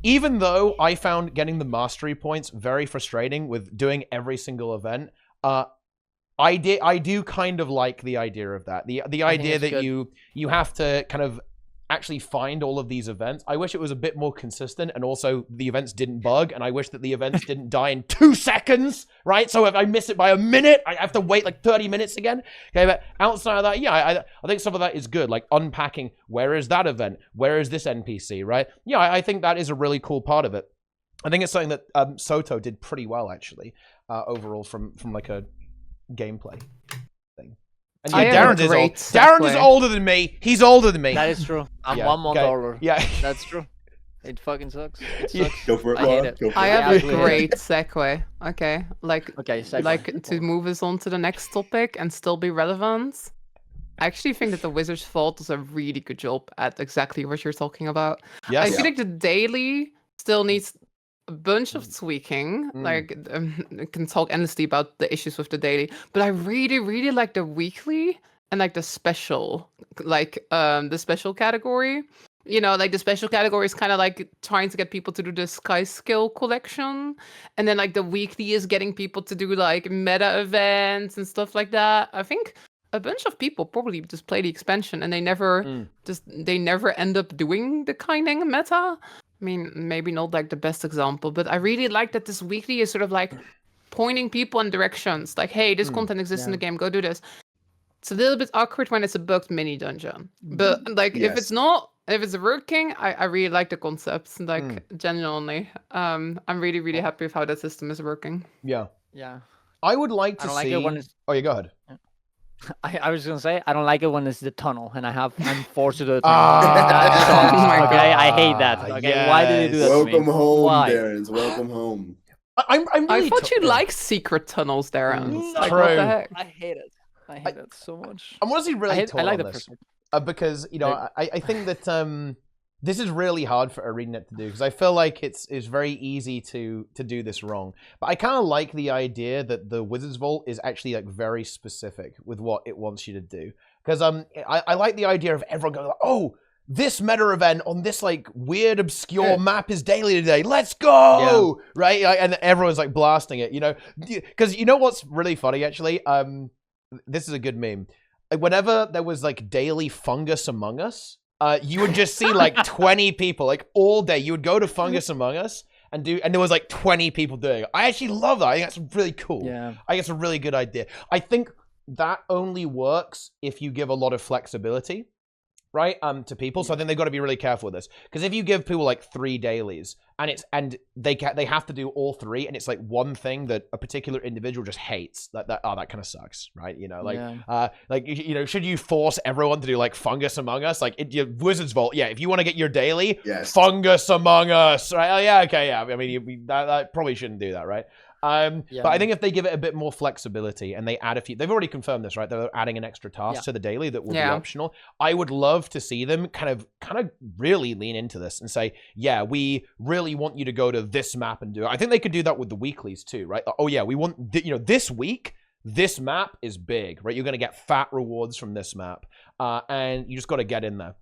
even though I found getting the mastery points very frustrating with doing every single event, I do kind of like the idea of that. The idea that you have to kind of actually find all of these events. I wish it was a bit more consistent, and also the events didn't bug, and I wish that the events didn't die in 2 seconds, right? So if I miss it by a minute, I have to wait like 30 minutes again. Okay, but outside of that, yeah, I think some of that is good, like unpacking where is that event, where is this NPC, right? Yeah, I think that is a really cool part of it. I think it's something that Soto did pretty well, actually, overall from like a gameplay thing. And yeah, Darren is older than me. He's older than me. That is true. I'm 1 month older. Yeah. That's true. It fucking sucks. It sucks. Go for it, I hate it. I have a great segue. Okay. Segue. Like to move us on to the next topic and still be relevant. I actually think that the Wizard's Vault does a really good job at exactly what you're talking about. Yes. I feel like the daily still needs a bunch of tweaking. Like, I can talk endlessly about the issues with the daily, but I really, really like the weekly and like the special, like the special category. You know, like the special category is kind of like trying to get people to do the Sky Skill collection, and then like the weekly is getting people to do like meta events and stuff like that. I think a bunch of people probably just play the expansion and they never they never end up doing the Kaining meta. I mean, maybe not like the best example, but I really like that this weekly is sort of like pointing people in directions. Like, hey, this content exists in the game, go do this. It's a little bit awkward when it's a bugged mini dungeon. But like if it's not, if it's working, I really like the concept. Like genuinely. I'm really, really happy with how that system is working. Yeah. Yeah. I would like to see... Like it when it's... Oh, yeah, go ahead. I was gonna say I don't like it when it's the tunnel and I'm forced to do the tunnel. Okay, I hate that. Okay, yes. Why did they do that? Welcome to me? home, Why? Darens. Welcome home. I thought you liked secret tunnels, Darren. Like, True. what the heck? I hate it. I hate it so much. I'm honestly really torn I like on this because you know I think that this is really hard for ArenaNet to do because I feel like it's very easy to do this wrong. But I kind of like the idea that the Wizard's Vault is actually like very specific with what it wants you to do. Because I like the idea of everyone going, like, oh, this meta event on this like weird obscure map is daily today. Let's go, right? And everyone's like blasting it, you know? Because you know what's really funny actually? This is a good meme. Whenever there was like daily Fungus Among Us. You would just see like 20 people like all day. You would go to Fungus Among Us and there was like 20 people doing it. I actually love that. I think that's really cool. Yeah. I think it's a really good idea. I think that only works if you give a lot of flexibility, right? To people. So I think they've got to be really careful with this. Because if you give people like 3 dailies and they have to do all 3 and it's like one thing that a particular individual just hates, that kind of sucks, right? You know, like you know, should you force everyone to do like Fungus Among Us? Like your Wizard's Vault, if you want to get your daily, Fungus Among Us, right? Yeah, okay, yeah. I mean, that probably shouldn't do that, right? But I think if they give it a bit more flexibility and they add a few, they've already confirmed this, right? They're adding an extra task to the daily that will be optional. I would love to see them kind of really lean into this and say, yeah, we really want you to go to this map and do it. I think they could do that with the weeklies too, right? Oh yeah, we want, you know, this week, this map is big, right? You're going to get fat rewards from this map. And you just got to get in there.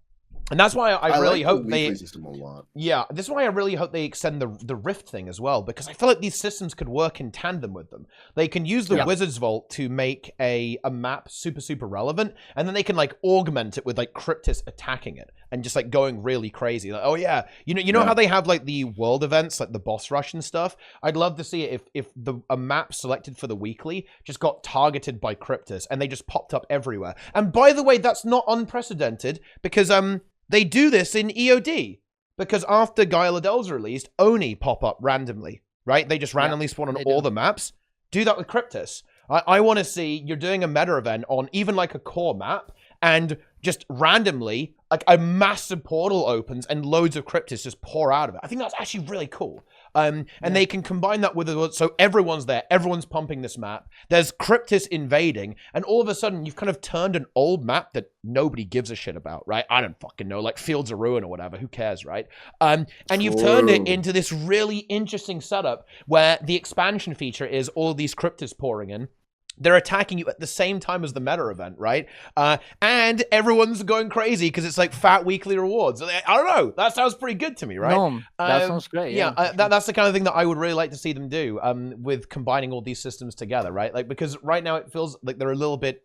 And that's why I really like hope the weekly system a lot. Yeah, this is why I really hope they extend the Rift thing as well, because I feel like these systems could work in tandem with them. They can use the Wizard's Vault to make a map super relevant, and then they can like augment it with like Cryptis attacking it and just like going really crazy. Like, oh yeah, you know how they have like the world events, like the boss rush and stuff. I'd love to see it if a map selected for the weekly just got targeted by Cryptis and they just popped up everywhere. And by the way, that's not unprecedented because they do this in EOD, because after Gaia Del's released, Oni pop up randomly, right? They just randomly spawn on all the maps. Do that with Cryptis. I want to see you're doing a meta event on even like a core map, and just randomly, like a massive portal opens and loads of Cryptis just pour out of it. I think that's actually really cool. And they can combine that with so everyone's there, everyone's pumping this map. There's Cryptis invading, and all of a sudden you've kind of turned an old map that nobody gives a shit about, right? I don't fucking know, like Fields of Ruin or whatever. Who cares, right? And you've turned it into this really interesting setup where the expansion feature is all these Cryptis pouring in. They're attacking you at the same time as the meta event, right? And everyone's going crazy because it's like fat weekly rewards. I don't know. That sounds pretty good to me, right? No, that sounds great. Yeah, that's the kind of thing that I would really like to see them do with combining all these systems together, right? Like, because right now it feels like they're a little bit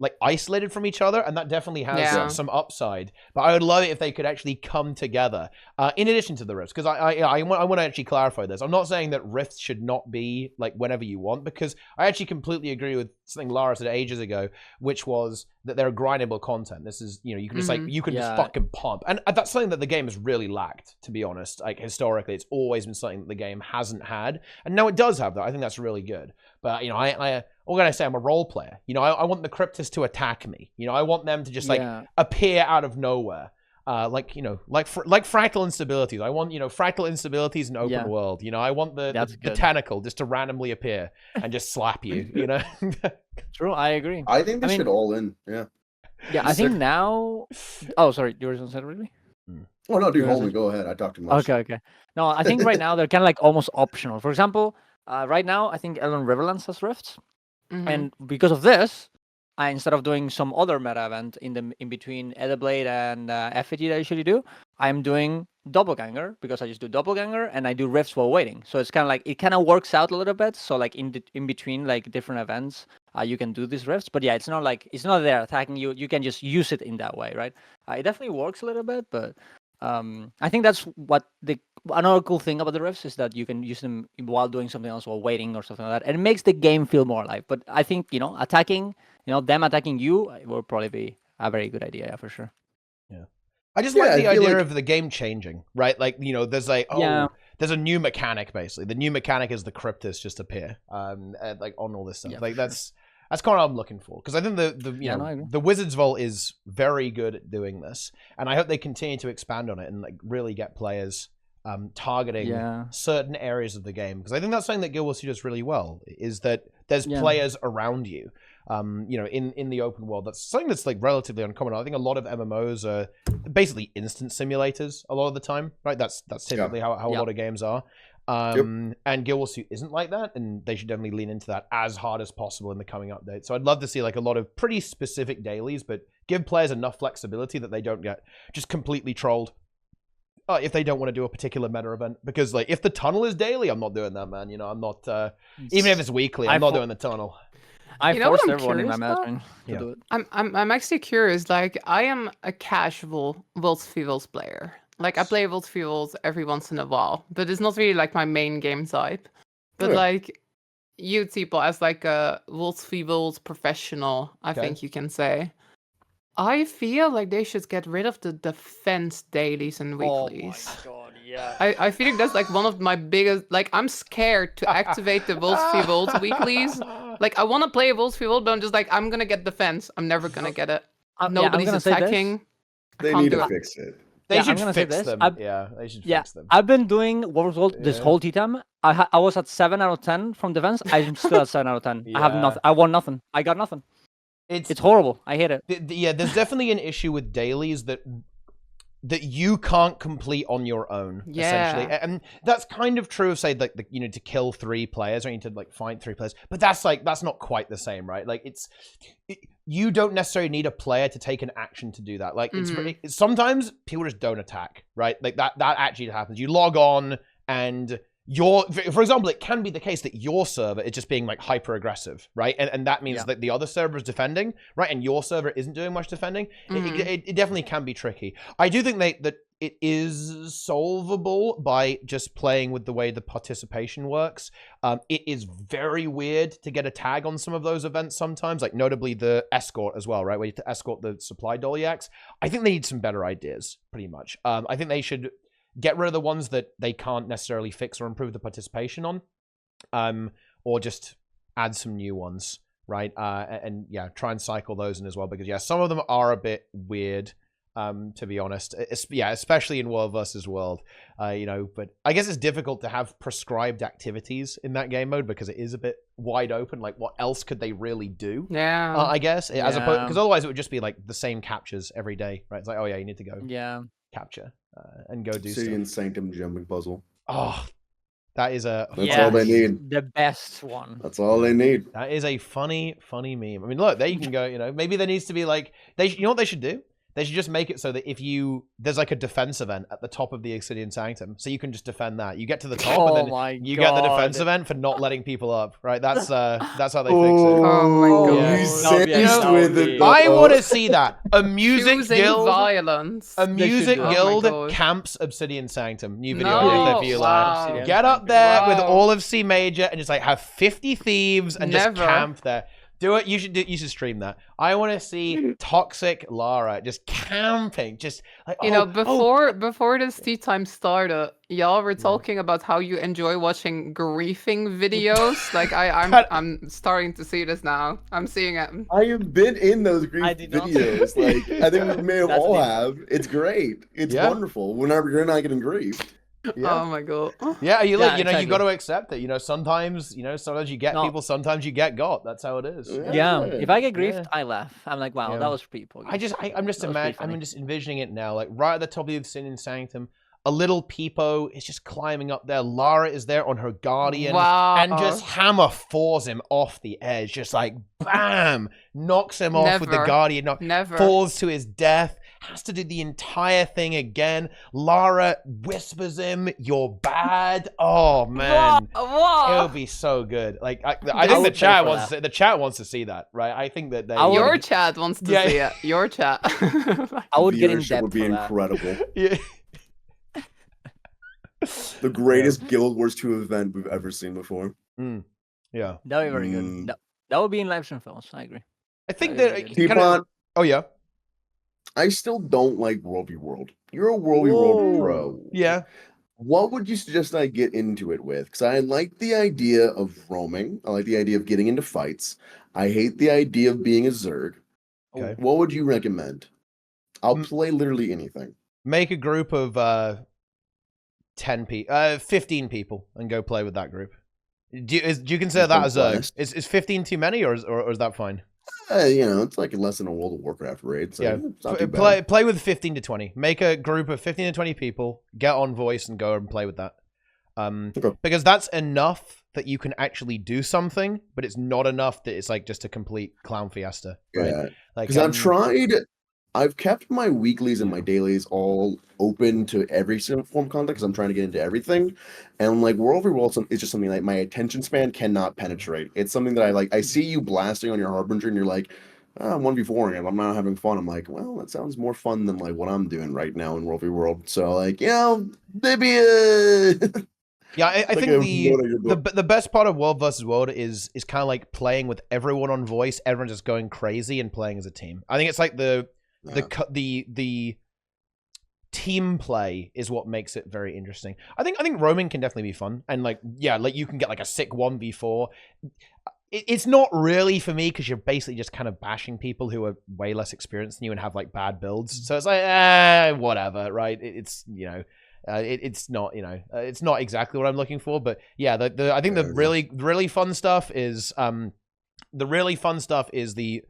like isolated from each other, and that definitely has some upside. But I would love it if they could actually come together in addition to the rifts, because I want to actually clarify this. I'm not saying that rifts should not be like whenever you want, because I actually completely agree with something Lara said ages ago, which was that they're grindable content. This is, you know, you can just like just fucking pump, and that's something that the game has really lacked, to be honest. Like historically, it's always been something that the game hasn't had, and now it does have that. I think that's really good. But you know, what can I say? I'm a role player. You know, I want the Cryptis to attack me. You know, I want them to just like appear out of nowhere. Like, you know, like fractal instabilities. I want, you know, fractal instabilities in open world. You know, I want the tentacle just to randomly appear and just slap you, you know? True, I agree. I think they should all in, yeah. Yeah, I think now... Oh, sorry, you were going to say Reely? Oh, no, dude, hold me. Go ahead. I talked too much. Okay. No, I think right now they're kind of like almost optional. For example, right now, I think Ellen Riverlands has rifts. And because of this, instead of doing some other meta event in between Etherblade and FAT that I usually do, I'm doing Doppelganger, because I just do Doppelganger and I do rifts while waiting. So it's kind of like, it kind of works out a little bit. So like in between like different events, you can do these rifts. But yeah, it's not there attacking you. You can just use it in that way, right? It definitely works a little bit, but I think that's what another cool thing about the rifts is that you can use them while doing something else, while waiting or something like that. And it makes the game feel more alive. But I think, you know, them attacking you will probably be a very good idea, for sure. Yeah. I just like the idea of the game changing, right? Like, you know, there's like, there's a new mechanic, basically. The new mechanic is the Cryptis just appear, like on all this stuff. Yeah, like that's kind of what I'm looking for, because I think the Wizard's Vault is very good at doing this, and I hope they continue to expand on it and like really get players targeting certain areas of the game, because I think that's something that Guild Wars 2 does really well, is that there's players around you, you know, in the open world. That's something that's like relatively uncommon. I think a lot of MMOs are basically instant simulators a lot of the time, right? That's typically how a lot of games are. And Guild Wars 2 isn't like that, and they should definitely lean into that as hard as possible in the coming update. So I'd love to see like a lot of pretty specific dailies, but give players enough flexibility that they don't get just completely trolled if they don't want to do a particular meta event. Because like if the tunnel is daily, I'm not doing that, man. You know, I'm not even if it's weekly, I'm not doing the tunnel. I forced everyone in my meta to do it. I'm actually curious. Like, I am a casual Wolves Feebles player. Like, I play Wolves Feebles every once in a while, but it's not really like my main game type. But like, you, Teapot, as like a Wolves Feebles professional, I think you can say, I feel like they should get rid of the defense dailies and weeklies. Oh my god, yeah. I feel like that's like one of my biggest, like, I'm scared to activate the Wolves Feebles weeklies. Like, I want to play a Wolves Feebles, but I'm just like, I'm going to get defense. I'm never going to get it. Nobody's attacking. They need to fix it. They should fix them. They should fix them. I've been doing Wolves Vault this whole TeaTime. I was at 7 out of 10 from defense. I'm still at 7 out of 10. I have nothing. I won nothing. I got nothing. It's horrible. I hate it. There's definitely an issue with dailies that that you can't complete on your own, essentially. And that's kind of true of, say, like, you need to kill 3 players, or you need to, like, find 3 players. But that's not quite the same, right? Like, you don't necessarily need a player to take an action to do that. Like, it's sometimes people just don't attack, right? Like, that actually happens. You log on, and for example, it can be the case that your server is just being, like, hyper aggressive, right? And that means that the other server is defending, right? And your server isn't doing much defending. It definitely can be tricky. I do think that it is solvable by just playing with the way the participation works. It is very weird to get a tag on some of those events sometimes, like notably the escort as well, right? Where you have to escort the supply Doliacs. I think they need some better ideas, pretty much. I think they should get rid of the ones that they can't necessarily fix or improve the participation on, or just add some new ones, right? And yeah, try and cycle those in as well, because yeah, some of them are a bit weird, to be honest. Yeah, especially in World versus World, you know. But I guess it's difficult to have prescribed activities in that game mode because it is a bit wide open. Like, what else could they really do? Yeah, I guess as opposed, because otherwise it would just be like the same captures every day, right? It's like, oh yeah, you need to go capture and go do City stuff. and Sanctum jumping puzzle. Oh, that is That's all they need. The best one. That's all they need. That is a funny meme. I mean, look, there you can go. You know, maybe there needs to be like you know what they should do? They should just make it so that there's like a defense event at the top of the Obsidian Sanctum, so you can just defend that. You get to the top, and then you get the defense event for not letting people up. Right? That's how they fix it. Oh my god! I want to see that. A music guild violence. A music guild camps Obsidian Sanctum. New video if you like. Get up there with all of C major and just like have 50 thieves and just camp there. Do it. You should stream that. I want to see toxic Lara just camping, just like before this TeaTime started, y'all were talking about how you enjoy watching griefing videos. Like I'm starting to see this now. I'm seeing it. I have been in those grief videos. Like I think we may have all have. It's great. It's wonderful. Whenever you're not getting griefed. Yeah. Oh my god. Yeah, you got to accept it. Sometimes you get people, sometimes you get got. That's how it is. Yeah. If I get griefed, I laugh. I'm like, wow, that was pretty poor. I'm just envisioning it now, like right at the top of the Obsidian Sanctum. A little Peepo is just climbing up there. Lara is there on her Guardian. Wow. And just hammer falls him off the edge. Just like, bam! Knocks him off with the Guardian. Falls to his death. Has to do the entire thing again. Lara whispers him, "You're bad." Oh man, it'll be so good. Like I think the chat wants to see that, right? I think that your chat wants to see it. Your chat. I would get in depth. Would be incredible. Yeah. The greatest Guild Wars 2 event we've ever seen before. Yeah, that would be very good. That would be in live stream films. I agree. I think that oh yeah. I still don't like World v World. You're a World v World pro. Yeah. What would you suggest I get into it with? Because I like the idea of roaming. I like the idea of getting into fights. I hate the idea of being a Zerg. Okay. What would you recommend? I'll play literally anything. Make a group of 15 people and go play with that group. Do you consider that as Zerg? Is 15 too many, or is that fine? It's like less than a World of Warcraft raid. So it's not too bad. Play with 15 to 20. Make a group of 15 to 20 people. Get on voice and go and play with that. Because that's enough that you can actually do something, but it's not enough that it's like just a complete clown fiesta. Right? Yeah. Because I've kept my weeklies and my dailies all open to every form of content because I'm trying to get into everything. And like World v World is just something like my attention span cannot penetrate. It's something that I see you blasting on your Harbinger and you're like, I'm 1v4 and I'm not having fun. I'm like, well, that sounds more fun than like what I'm doing right now in World v World. So like, maybe yeah, I think the best part of World versus World is kind of like playing with everyone on voice, everyone just going crazy and playing as a team. I think it's like the team play is what makes it very interesting. I think roaming can definitely be fun, and like you can get like a sick 1v4. It's not really for me because you're basically just kind of bashing people who are way less experienced than you and have like bad builds. So it's like whatever, right? It's it's not it's not exactly what I'm looking for, but yeah, I think the really fun stuff is the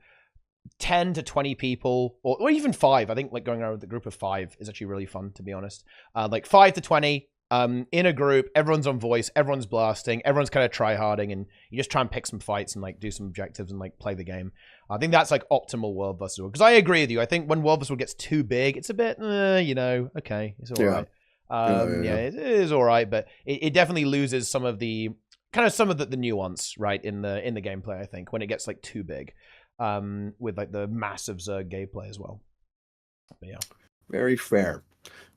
10 to 20 people, or even 5. I think like going around with a group of 5 is actually really fun, to be honest. Like 5 to 20 in a group, everyone's on voice, everyone's blasting, everyone's kind of try-harding, and you just try and pick some fights and like do some objectives and like play the game. I think that's like optimal World vs. World. Because I agree with you. I think when World vs. World gets too big, it's a bit, you know, okay, it's all right. Yeah, it is all right, but it definitely loses some of the the nuance, right, in the gameplay. I think when it gets like too big, with like the massive Zerg gameplay as well. But yeah, very fair.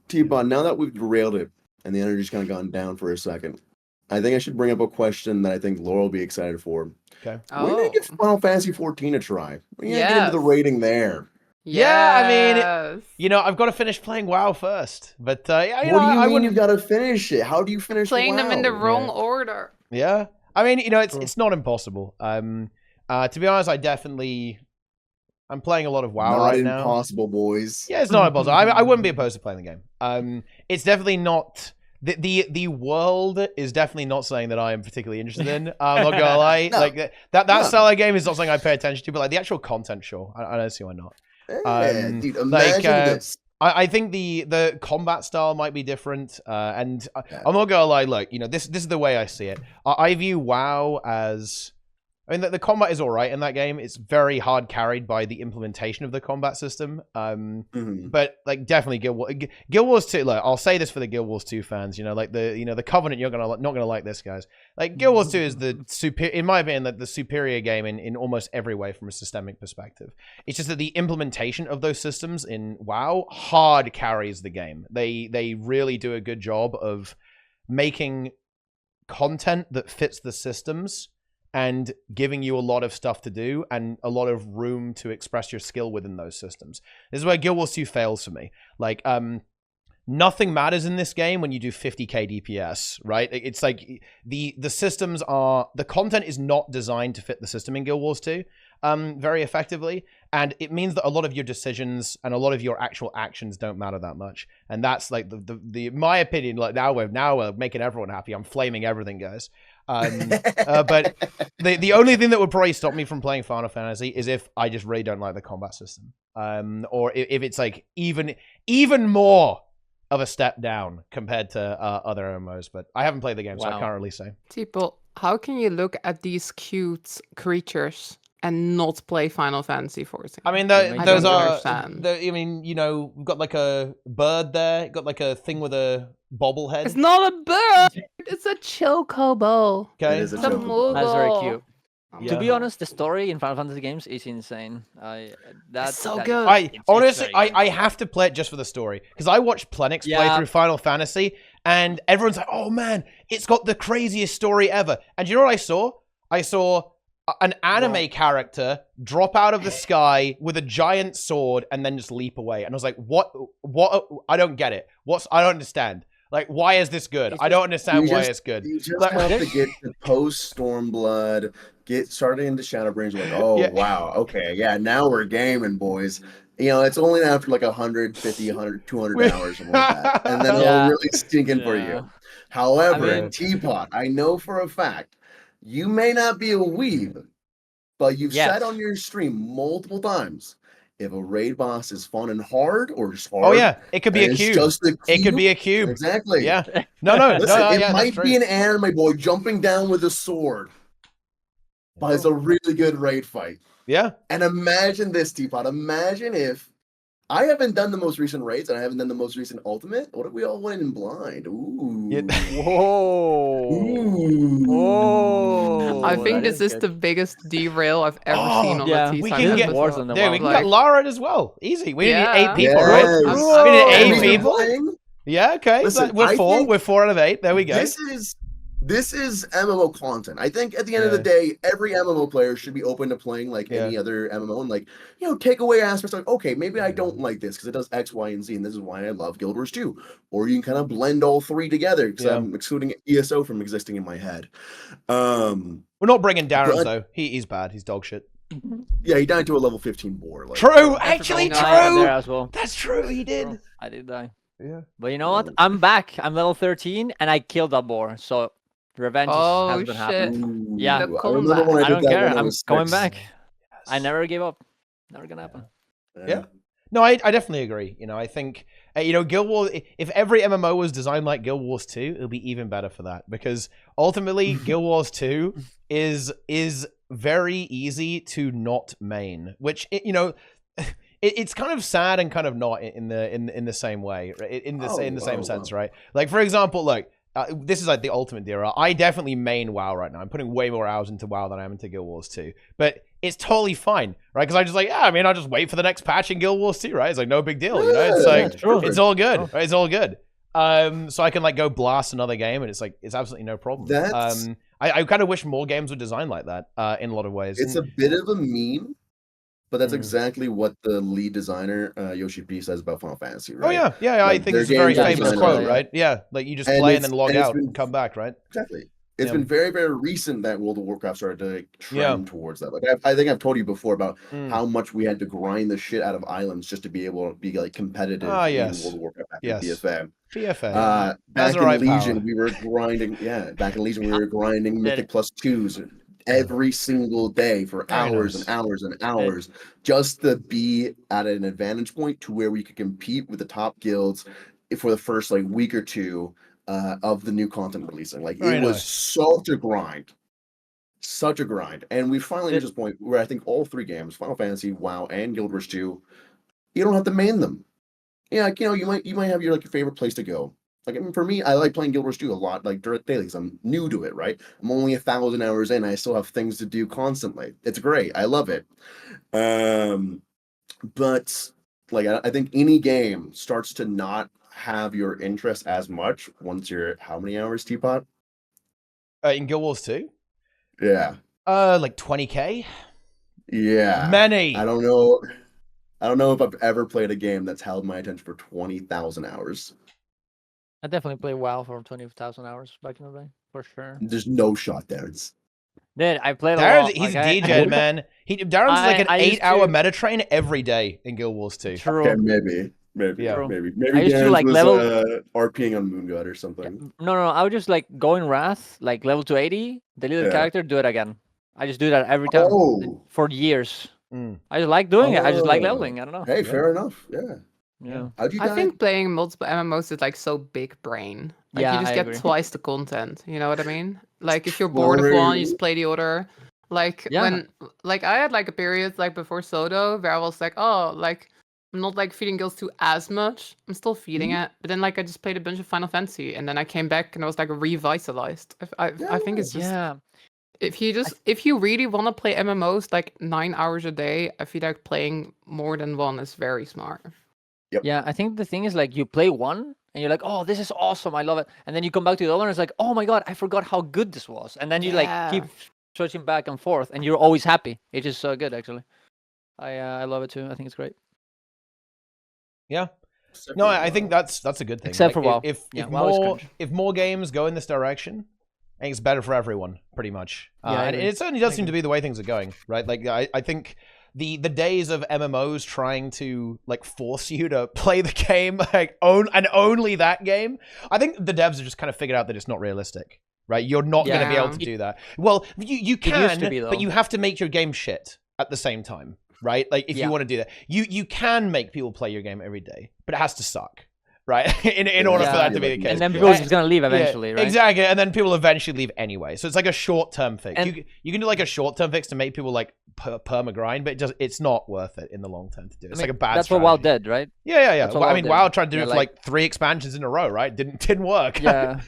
Teapot, now that we've derailed it and the energy's kind of gone down for a second, I think I should bring up a question that I think Laura will be excited for. Okay. We're gonna give Final Fantasy 14 a try. We're gonna get into the rating there. Yeah, I mean, you know, I've got to finish playing WoW first, but what do you mean you've got to finish it? How do you finish playing WoW? them in the wrong order? Yeah, I mean, you know, it's not impossible. To be honest, I'm playing a lot of WoW right now. Not impossible, boys. Yeah, it's not impossible. I wouldn't be opposed to playing the game. It's definitely not. The world is definitely not something that I am particularly interested in. I'm not gonna lie. No. Like that style of game is not something I pay attention to. But like the actual content, sure, I don't see why not. Dude, imagine this. I think the combat style might be different, and I'm not gonna lie. Look, you know, this is the way I see it. I view WoW as, I mean, the combat is all right in that game. It's very hard carried by the implementation of the combat system. But like definitely Guild Wars 2. Like, I'll say this for the Guild Wars 2 fans. You know, like the Covenant. You're not gonna like this, guys. Like Guild Wars 2 is in my opinion, like the superior game in almost every way from a systemic perspective. It's just that the implementation of those systems in WoW hard carries the game. They really do a good job of making content that fits the systems and giving you a lot of stuff to do and a lot of room to express your skill within those systems. This is where Guild Wars 2 fails for me. Like, nothing matters in this game when you do 50k DPS, right? It's like the systems are, the content is not designed to fit the system in Guild Wars 2 very effectively, and it means that a lot of your decisions and a lot of your actual actions don't matter that much. And that's like the my opinion. Like now we're making everyone happy. I'm flaming everything, guys. But the only thing that would probably stop me from playing Final Fantasy is if I just really don't like the combat system, or if it's like even more of a step down compared to other MMOs. But I haven't played the game, so I can't really say. People, how can you look at these cute creatures and not play Final Fantasy 14? I mean, those are. I mean, you know, we've got like a bird there. Got like a thing with a bobblehead. It's not a bird. It's a chocobo. Okay, it is a chocobo. That's very cute. Yeah. To be honest, the story in Final Fantasy games is insane. That's so good. I have to play it just for the story, because I watched Plenix play through Final Fantasy, and everyone's like, "Oh man, it's got the craziest story ever." And you know what I saw? I saw an anime character drop out of the sky with a giant sword and then just leap away, and I was like, "What? I don't get it. I don't understand." Like, why is this good? I don't understand why it's good. You just have to get to post Stormblood, get started into Shadowbringers, like, oh, wow, okay, yeah, now we're gaming, boys. You know, it's only after like 150, 100, 200 hours, something like that. And then it'll really sink in for you. However, Teapot, I know for a fact, you may not be a weeb, but you've said on your stream multiple times, if a raid boss is fun and hard, or just hard. Oh yeah, it could be a cube. It could be a cube. Exactly. Yeah. No. Listen, it might be an anime boy jumping down with a sword, but it's a really good raid fight. Yeah. And imagine this, Teapot. Imagine if I haven't done the most recent raids and I haven't done the most recent ultimate. What if we all went in blind? Ooh. Yeah. Whoa. Ooh. Whoa. I think this is the biggest derail I've ever seen on the TeaTime. We can get wars on the we can get Lara as well. Easy. We need 8 people, Yes. right? We need 8 people. Playing? Yeah, okay. Listen, we're 4. We're 4 out of 8. There we go. This is MMO content. I think at the end of the day, every MMO player should be open to playing like any other MMO and like, you know, take away aspects like, okay, maybe I don't like this because it does X, Y, and Z, and this is why I love Guild Wars 2. Or you can kind of blend all 3 together because I'm excluding ESO from existing in my head. We're not bringing Darren though. He's bad. He's dog shit. Yeah, he died to a level 15 boar. Like, true, actually true. There as well. That's true. He did. I did die. Yeah. But you know what? I'm back. I'm level 13 and I killed that boar. So revenge has been happening. Ooh, Yeah. I don't care. I'm going back. I never gave up. Never gonna happen. Yeah. No, I definitely agree. You know, I think, Guild Wars, if every MMO was designed like Guild Wars 2, it'll be even better for that. Because ultimately, Guild Wars 2 is very easy to not main. Which, it's kind of sad and kind of not in the same way, in the same sense, right? Like, for example, look, this is like the ultimate DRL. I definitely main WoW right now. I'm putting way more hours into WoW than I am into Guild Wars 2. But it's totally fine, right? Because I just I'll just wait for the next patch in Guild Wars 2, right? It's like no big deal, It's like, it's all good, right? It's all good. So I can go blast another game, and it's absolutely no problem. I kind of wish more games were designed like that in a lot of ways. It's a bit of a meme, but that's exactly what the lead designer, Yoshi P, says about Final Fantasy, right? Oh, yeah. I think it's a very famous quote, right? Yeah, like you just play and then log out and come back, right? Exactly. It's been very, very recent that World of Warcraft started to trend towards that. Like I think I've told you before about how much we had to grind the shit out of islands just to be able to be competitive in World of Warcraft after BFA. BFA. Back in Legion, we were grinding. Yeah, back in Legion, we were grinding Mythic +2s every single day for hours and hours and hours, just to be at an advantage point to where we could compete with the top guilds for the first week or two of the new content releasing. It was such a grind. And we finally reached this point where I think all three games, Final Fantasy, WoW, and Guild Wars 2, you don't have to main them. Yeah, you might have your favorite place to go. For me, I like playing Guild Wars 2 a lot, daily, because I'm new to it, right? I'm only 1,000 hours in. I still have things to do constantly. It's great. I love it. But I think any game starts to not have your interest as much once you're how many hours, Teapot? In Guild Wars 2? Yeah. 20K? Yeah. Many. I don't know if I've ever played a game that's held my attention for 20,000 hours. I definitely played WoW for 20,000 hours back in the day, for sure. There's no shot there. Dude, I played a lot. He's DJ, man. Darren's an 8-hour meta train every day in Guild Wars 2. True. Okay, maybe. Maybe I used to level RPing on Moon God or something. No, I would just go in Wrath, level to 80, delete the character, do it again. I just do that every time for years. I just like doing it. I just like leveling. I don't know. Hey, fair enough. Yeah. I think playing multiple MMOs is so big brain. You just get twice the content. You know what I mean? If you're bored of one, you just play the other. When I had a period before Sodo where I was I'm not feeding Guilds 2 as much. I'm still feeding it, but then I just played a bunch of Final Fantasy, and then I came back and I was revitalized. I think it's just if you really want to play MMOs 9 hours a day, I feel playing more than one is very smart. Yep. Yeah, I think the thing is you play one and you're like, oh, this is awesome, I love it, and then you come back to the other one and it's like, oh my god, I forgot how good this was, and then you keep switching back and forth, and you're always happy. It's just so good, actually. I love it too. I think it's great. Yeah. No, I think that's a good thing. Except for WoW. If more games go in this direction, I think it's better for everyone, pretty much. And it certainly does seem to be the way things are going, right? I think the days of MMOs trying to force you to play the game and only that game, I think the devs have just kind of figured out that it's not realistic, right? You're not going to be able to do that. Well, you can, but you have to make your game shit at the same time. Right? If you want to do that, you can make people play your game every day, but it has to suck, right? in order for that to be the case. And then people are just going to leave eventually, right? Exactly. And then people eventually leave anyway. So it's a short-term fix. You can do a short-term fix to make people perma-grind, but it's not worth it in the long term to do. It's a bad That's strategy. what WoW did, right? Yeah. WoW tried to do it for 3 expansions in a row, right? Didn't work. Yeah.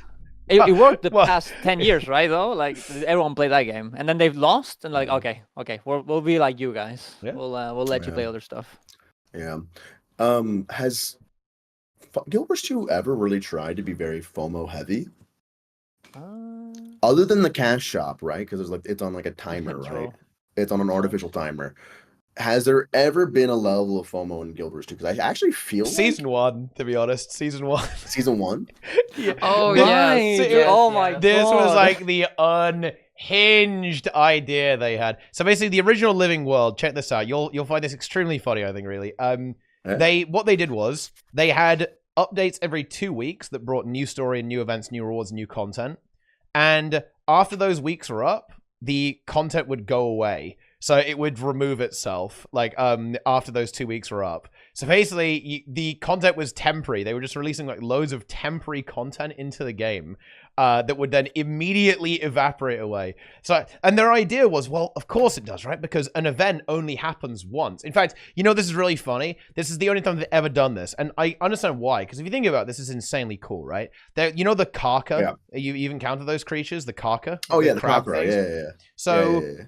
It worked the past 10 years, right? Though, everyone played that game, and then they've lost, and okay, we'll be like you guys. Yeah. We'll let you play other stuff. Yeah. Has Guild Wars 2 ever really tried to be very FOMO heavy? Other than the cash shop, right? Because it's on a timer, right? It's on an artificial timer. Has there ever been a level of FOMO in Guild Wars 2? Because I actually feel Season 1, to be honest. Season 1. Season 1? Yeah. Oh, yeah. Oh, my God. This was the unhinged idea they had. So basically, the original Living World, check this out. You'll find this extremely funny, I think, really. What they did was, they had updates every 2 weeks that brought new story, new events, new rewards, new content. And after those weeks were up, the content would go away. So it would remove itself, like, after those 2 weeks were up. So basically, the content was temporary. They were just releasing, like, loads of temporary content into the game that would then immediately evaporate away. So, and their idea was, well, of course it does, right? Because an event only happens once. In fact, you know, this is really funny. This is the only time they've ever done this. And I understand why, because if you think about it, this is insanely cool, right? You know the Karka? Yeah. You've encountered those creatures, the Karka? Oh, yeah, the crab Karka, yeah. So... Yeah.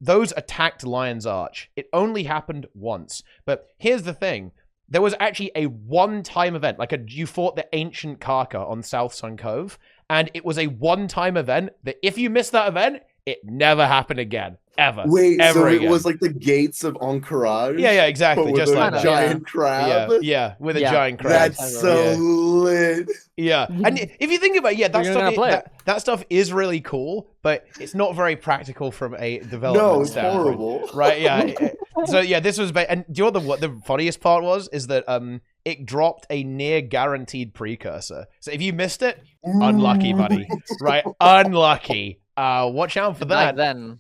Those attacked Lion's Arch. It only happened once. But here's the thing. There was actually a one-time event. Like, you fought the ancient Karka on South Sun Cove. And it was a one-time event that if you missed that event, it never happened again. Ever. Wait, ever so it again. Was like the gates of Encourage? Yeah, exactly. Just like a giant crab? Yeah, with a giant crab. That's so lit. Yeah, and if you think about it, that stuff is really cool, but it's not very practical from a development standpoint. Horrible. Right, yeah. So, yeah, this was... And do you know what the funniest part was? Is that it dropped a near-guaranteed precursor. So if you missed it, unlucky, buddy. Right, unlucky. Watch out for that. Back then...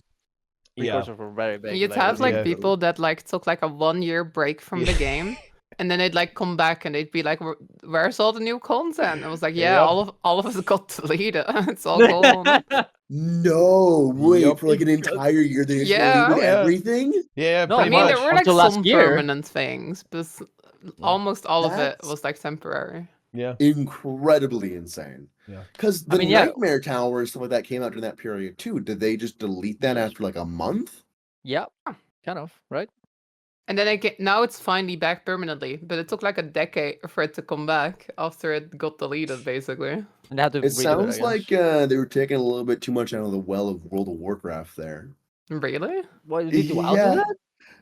Precursors were very big. You'd have like people that like took like a 1-year break from the game, and then they'd like come back and they'd be like, "Where's all the new content?" I was like, "Yeah, all of us got deleted. It's all gone." No, wait, for like an entire year they deleted everything? Yeah, no, I mean there were like some permanent things, but almost all of it was like temporary. Yeah, incredibly insane. Yeah, because the Nightmare Tower and stuff like that came out during that period too. Did they just delete that after like a month? Yeah, kind of, right? And then now it's finally back permanently, but it took like a decade for it to come back after it got deleted, basically. And had to it sounds like they were taking a little bit too much out of the well of World of Warcraft there. Really? Why did you do that?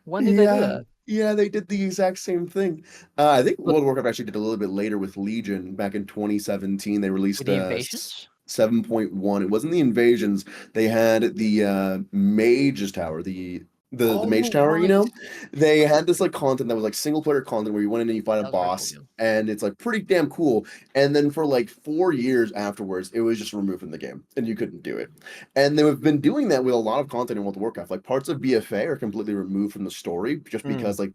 When did they do that? Yeah, they did the exact same thing. I think World of Warcraft actually did a little bit later with Legion. Back in 2017, they released the Invasions? 7.1. It wasn't the Invasions. They had the Mage's Tower, the Mage Tower, you know? They had this like content that was like single player content where you went in and you fight a boss, cool, and it's like pretty damn cool. And then for like 4 years afterwards, it was just removed from the game and you couldn't do it. And they've been doing that with a lot of content in World of Warcraft. Like parts of BFA are completely removed from the story just because like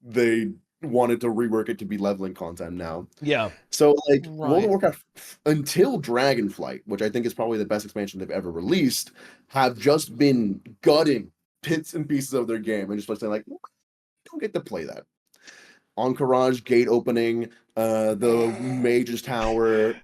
they wanted to rework it to be leveling content now. Yeah. So like World of Warcraft until Dragonflight, which I think is probably the best expansion they've ever released, have just been gutting bits and pieces of their game and just like saying like, don't get to play that. Encourage gate opening, the Mage's Tower,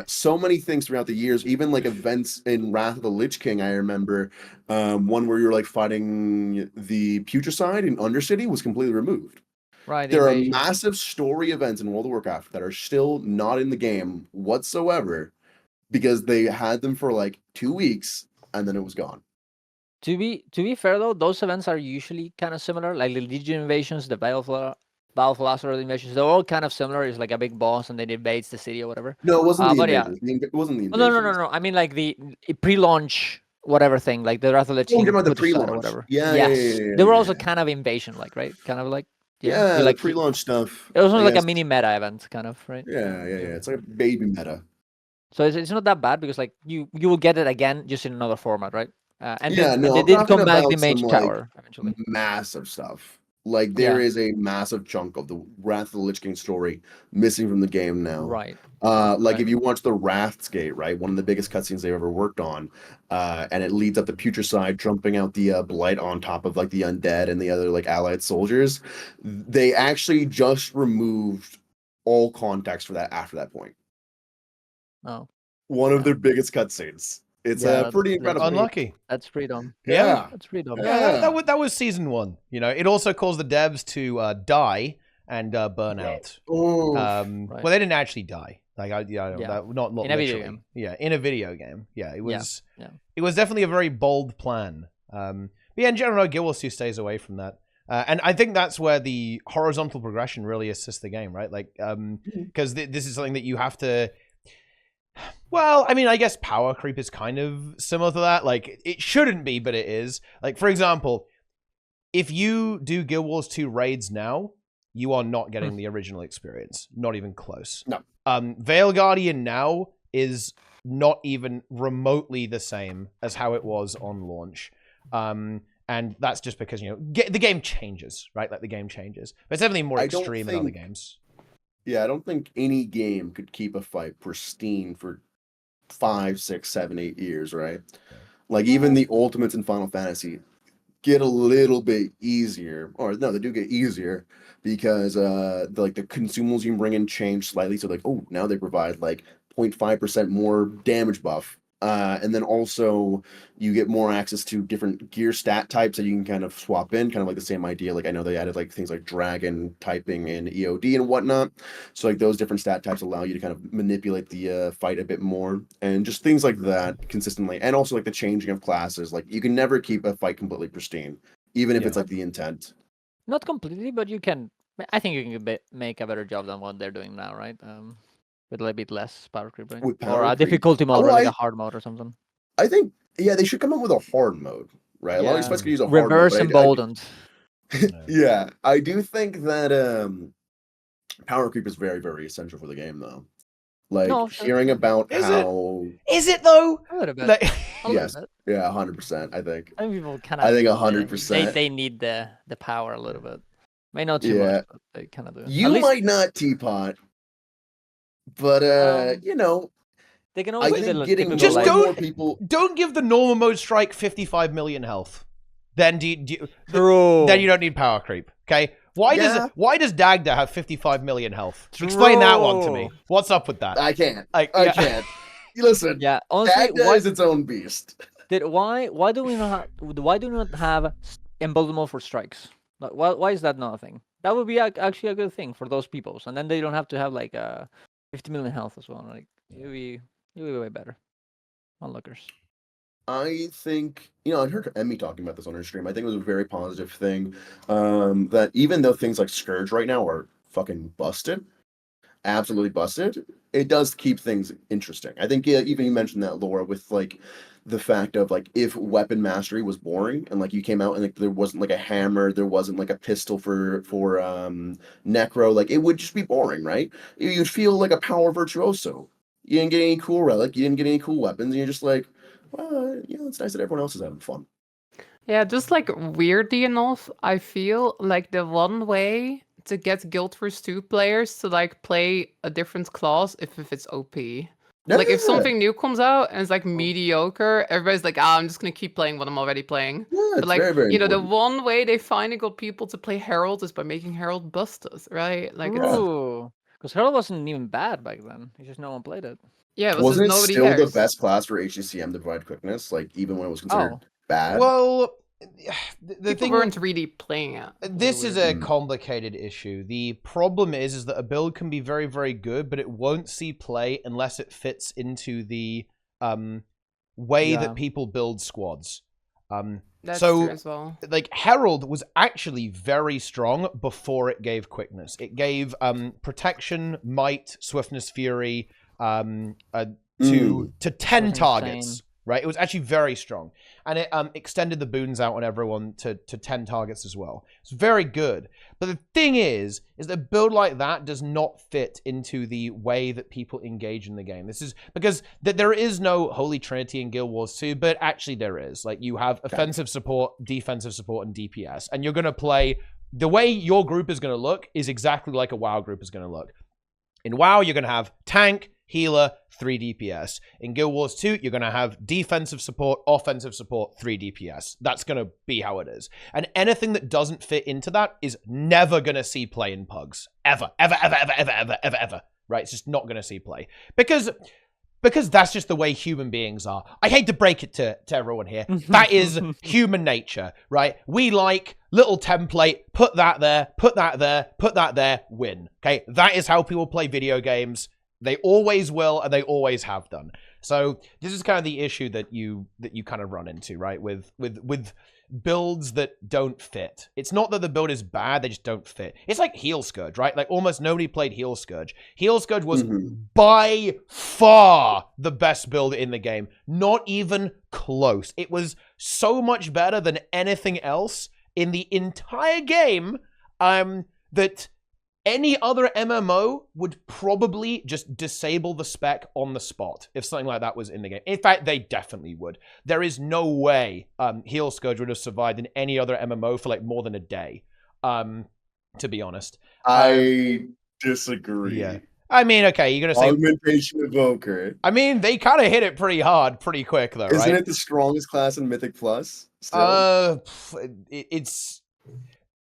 so many things throughout the years, even like events in Wrath of the Lich King. I remember one where you're like fighting the Putricide in Undercity was completely removed. Right. There are massive story events in World of Warcraft that are still not in the game whatsoever because they had them for like 2 weeks and then it was gone. To be fair though, those events are usually kind of similar, like the Legion invasions, the Battle invasions. They're all kind of similar. It's like a big boss and then invades the city or whatever. No, it wasn't the invasions. It wasn't the invasions. No. I mean like the pre-launch whatever thing, like the Wrath of the Lich King about the pre-launch or whatever. Yeah. They were also kind of invasion, like right, kind of like like pre-launch stuff. It was like a mini meta event, kind of right. Yeah. It's like a baby meta. So it's not that bad because like you will get it again just in another format, right? And they did come back the Mage Tower eventually. Massive stuff. Like there is a massive chunk of the Wrath of the Lich King story missing from the game now. Right. If you watch the Wrath's Gate, right, one of the biggest cutscenes they've ever worked on, and it leads up to Putricide jumping out the blight on top of like the undead and the other like allied soldiers. They actually just removed all context for that after that point. Oh. One of their biggest cutscenes. It's pretty incredible. Unlucky. That's pretty dumb. Yeah. That's pretty dumb. Yeah, that was season 1. You know, it also caused the devs to die and burn out. Well, they didn't actually die. Like, not in a video game. Yeah, in a video game. Yeah, it was. It was definitely a very bold plan. But yeah, in general, Guild Wars 2 stays away from that. And I think that's where the horizontal progression really assists the game, right? Like, because this is something that you have to. Well, I mean, I guess power creep is kind of similar to that. Like, it shouldn't be, but it is. Like, for example, if you do Guild Wars 2 raids now, you are not getting the original experience. Not even close. No. Veil Guardian now is not even remotely the same as how it was on launch. And And that's just because, you know, the game changes, right? Like, the game changes. But it's definitely more extreme than other games. Yeah, I don't think any game could keep a fight pristine for 5, 6, 7, 8 years, right? Like, even the ultimates in Final Fantasy get a little bit easier, or no, they do get easier because the consumables you can bring in change slightly. So like, oh, now they provide like 0.5% more damage buff. And then also you get more access to different gear stat types that you can kind of swap in, kind of like the same idea. Like, I know they added like things like dragon typing and EOD and whatnot. So like those different stat types allow you to kind of manipulate the fight a bit more, and just things like that consistently. And also like the changing of classes. Like, you can never keep a fight completely pristine, even if it's like the intent. Not completely, but you can. I think you can make a better job than what they're doing now, right? With a little bit less power creep, right? Or a difficulty mode, or like a hard mode or something. I think, yeah, they should come up with a hard mode, right? A lot of these fights could use a hard mode. Reverse emboldened. Yeah, I do think that power creep is very, very essential for the game, though. Like, hearing about how... Is it, though? A little bit. Like... Yes. Yeah, 100%, I think. I think people kind of... I think 100%. They need the power a little bit. May not too much, but they kind of do. You might not, Teapot. But, you know... They can always just don't give the normal mode strike 55 million health. Then then you don't need power creep. Okay? Why does Dagda have 55 million health? Explain that one to me. What's up with that? I can't. I can't. Listen. Yeah, honestly, Dagda is its own beast. Why do we not have emboldened mode for strikes? Like, why is that not a thing? That would be actually a good thing for those peoples, and then they don't have to have like 50 million health as well. Like, it would be way better. Onlookers. I think, you know, I heard Emmy talking about this on her stream. I think it was a very positive thing. That even though things like Scourge right now are fucking busted, absolutely busted, it does keep things interesting. I think even you mentioned that, Laura, with like the fact of like, if weapon mastery was boring and like you came out and like there wasn't like a hammer, there wasn't like a pistol for Necro, like it would just be boring, right? You'd feel like a power virtuoso. You didn't get any cool relic, you didn't get any cool weapons, and you're just like, well, you know, it's nice that everyone else is having fun. Yeah, just like weirdly enough, I feel like the one way to get Guild Wars 2 players to like play a different class if it's OP. Like if something new comes out and it's like mediocre, everybody's like, I'm just gonna keep playing what I'm already playing. Yeah, but like, very, very the important. one way they finally got people to play Herald is by making Herald busted, right? Like, because Herald wasn't even bad back then. It's just no one played it. Yeah, wasn't it nobody still cares. the best class for HCCM to provide quickness? Like, even when it was considered bad? Well, the People weren't really playing it. This is a complicated issue. The problem is that a build can be very, very good, but it won't see play unless it fits into the way that people build squads. That's true as well. Like, Herald was actually very strong before it gave quickness. It gave protection, might, swiftness, fury, to 10 targets, right? It was actually very strong. And it extended the boons out on everyone to 10 targets as well. It's very good. But the thing is that a build like that does not fit into the way that people engage in the game. This is because there is no Holy Trinity in Guild Wars 2, but actually there is. Like, you have offensive support, defensive support, and DPS. And you're going to play... The way your group is going to look is exactly like a WoW group is going to look. In WoW, you're going to have tank, healer, 3 DPS. In Guild Wars 2, you're going to have defensive support, offensive support, 3 DPS. That's going to be how it is. And anything that doesn't fit into that is never going to see play in Pugs. Ever. Ever, ever, ever, ever, ever, ever, ever. Right? It's just not going to see play. Because that's just the way human beings are. I hate to break it to everyone here. That is human nature, right? We like little template, put that there, put that there, put that there, win. Okay? That is how people play video games. They always will, and they always have done. So this is kind of the issue that you kind of run into, right? With builds that don't fit. It's not that the build is bad, they just don't fit. It's like Heal Scourge, right? Like, almost nobody played Heal Scourge. Heal Scourge was by far the best build in the game. Not even close. It was so much better than anything else in the entire game that Any other MMO would probably just disable the spec on the spot if something like that was in the game. In fact, they definitely would. There is no way Heal Scourge would have survived in any other MMO for like more than a day, to be honest. I disagree. Yeah. I mean, okay, you're going to say... Augmentation Evoker. I mean, they kind of hit it pretty hard, pretty quick, though, right? Isn't it the strongest class in Mythic Plus? Still? It's...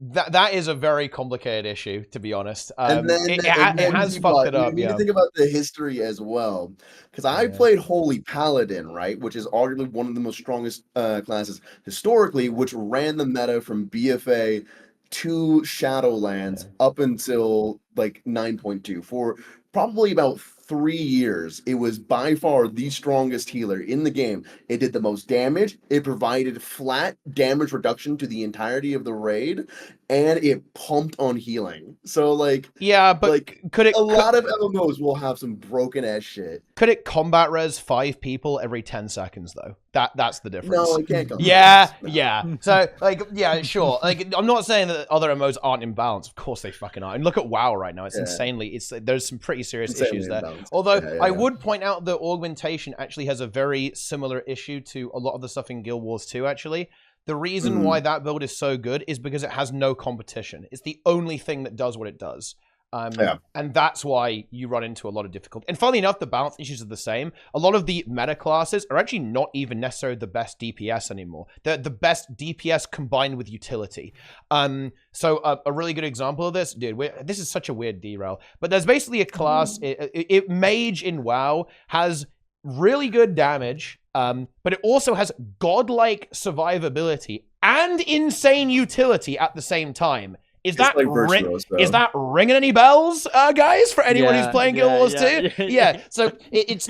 That is a very complicated issue, to be honest. And then it has fucked it up, You need to think about the history as well. Because I played Holy Paladin, right? Which is arguably one of the most strongest classes historically, which ran the meta from BFA to Shadowlands up until like 9.2 for probably about 3 years. It was by far the strongest healer in the game. It did the most damage. It provided flat damage reduction to the entirety of the raid, and it pumped on healing. So like, yeah, but like, could it? A lot of MMOs will have some broken ass shit. Could it combat res 5 people every 10 seconds though? That's the difference. No, it can't. Yeah. So like, yeah, sure. Like, I'm not saying that other MMOs aren't in balance. Of course they fucking are. And look at WoW right now. It's insanely. There's some pretty serious issues there. Although I would point out that augmentation actually has a very similar issue to a lot of the stuff in Guild Wars 2. Actually, the reason why that build is so good is because it has no competition. It's the only thing that does what it does. And that's why you run into a lot of difficulty. And funnily enough, the balance issues are the same. A lot of the meta classes are actually not even necessarily the best DPS anymore. They're the best DPS combined with utility. So a really good example of this, dude, this is such a weird derail, but there's basically a class, Mage in WoW has really good damage, but it also has godlike survivability and insane utility at the same time. Is that ringing any bells, guys, for anyone who's playing Guild Wars 2? Yeah. So it's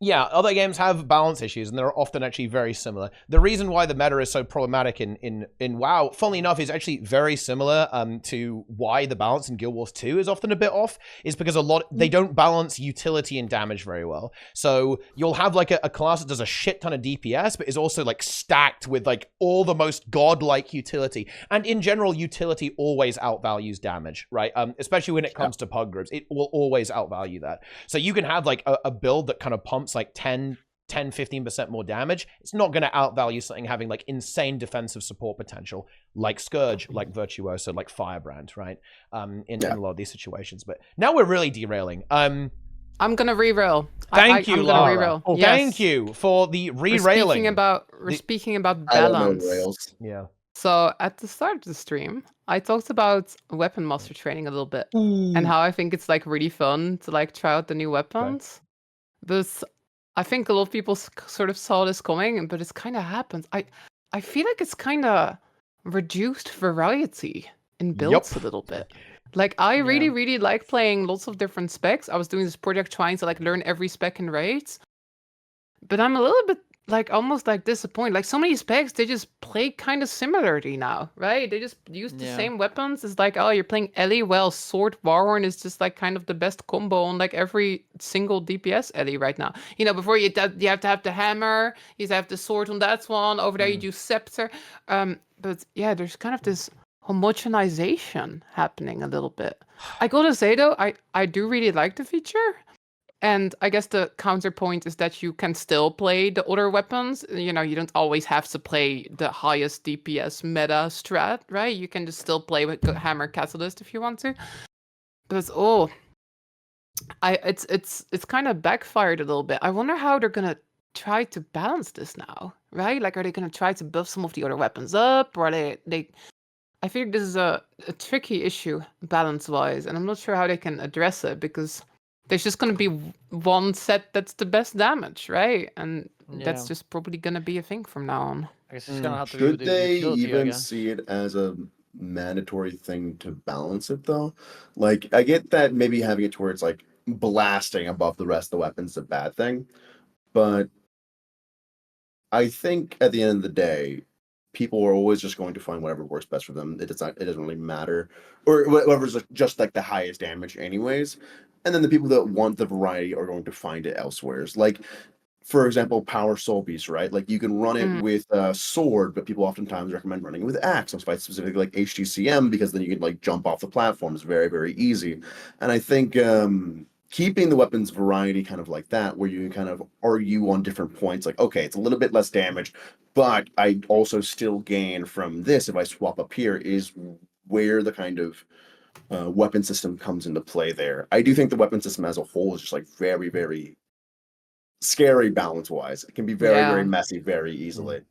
yeah, other games have balance issues, and they're often actually very similar. The reason why the meta is so problematic in WoW, funnily enough, is actually very similar to why the balance in Guild Wars 2 is often a bit off, is because they don't balance utility and damage very well. So you'll have like a class that does a shit ton of DPS, but is also like stacked with like all the most godlike utility. And in general, utility always outvalues damage, right? Especially when it comes to pug groups, it will always outvalue that. So you can have like a build that kind of pumps like 10-15% more damage. It's not going to outvalue something having like insane defensive support potential, like Scourge, like Virtuoso, like Firebrand, right? In a lot of these situations. But now we're really derailing. I'm gonna re-rail. Thank you, Lara. Re-rail. Yes. Thank you for the re-railing. We're speaking about balance. Yeah. So at the start of the stream, I talked about Weaponmaster training a little bit and how I think it's like really fun to like try out the new weapons. But I think a lot of people sort of saw this coming, but it's kind of happened. I feel like it's kind of reduced variety in builds a little bit. Like I really like playing lots of different specs. I was doing this project trying to like learn every spec in raids, but I'm a little bit like almost like disappointed. Like so many specs, they just play kind of similarly now, right? They just use the same weapons. It's like, oh, you're playing Ellie. Well, Sword Warhorn is just like kind of the best combo on like every single DPS Ellie right now. You know, before you have to have the hammer, you have the sword on that one. Over there, you do scepter. But yeah, there's kind of this homogenization happening a little bit. I gotta say though, I do really like the feature. And I guess the counterpoint is that you can still play the other weapons. You know, you don't always have to play the highest DPS meta strat, right? You can just still play with Hammer Catalyst if you want to. But it's kind of backfired a little bit. I wonder how they're gonna try to balance this now, right? Like, are they gonna try to buff some of the other weapons up, or are they? I think this is a tricky issue balance-wise, and I'm not sure how they can address it because there's just going to be one set that's the best damage, right? And that's just probably going to be a thing from now on. I guess it's going to have to Should they even see it as a mandatory thing to balance it, though? Like, I get that maybe having it to where it's like blasting above the rest of the weapons is a bad thing, but I think at the end of the day, people are always just going to find whatever works best for them. It doesn't really matter, or whatever's just like the highest damage, anyways. And then the people that want the variety are going to find it elsewhere. Like, for example, Power Soul Beast, right? Like you can run it with sword, but people oftentimes recommend running it with axe. On fights specifically like HTCM, because then you can like jump off the platform. It's very, very easy. And I think keeping the weapons variety kind of like that, where you can kind of argue on different points, like, okay, it's a little bit less damage, but I also still gain from this if I swap up here, is where the kind of weapon system comes into play there. I do think the weapon system as a whole is just like very, very scary balance wise. It can be very, very messy very easily.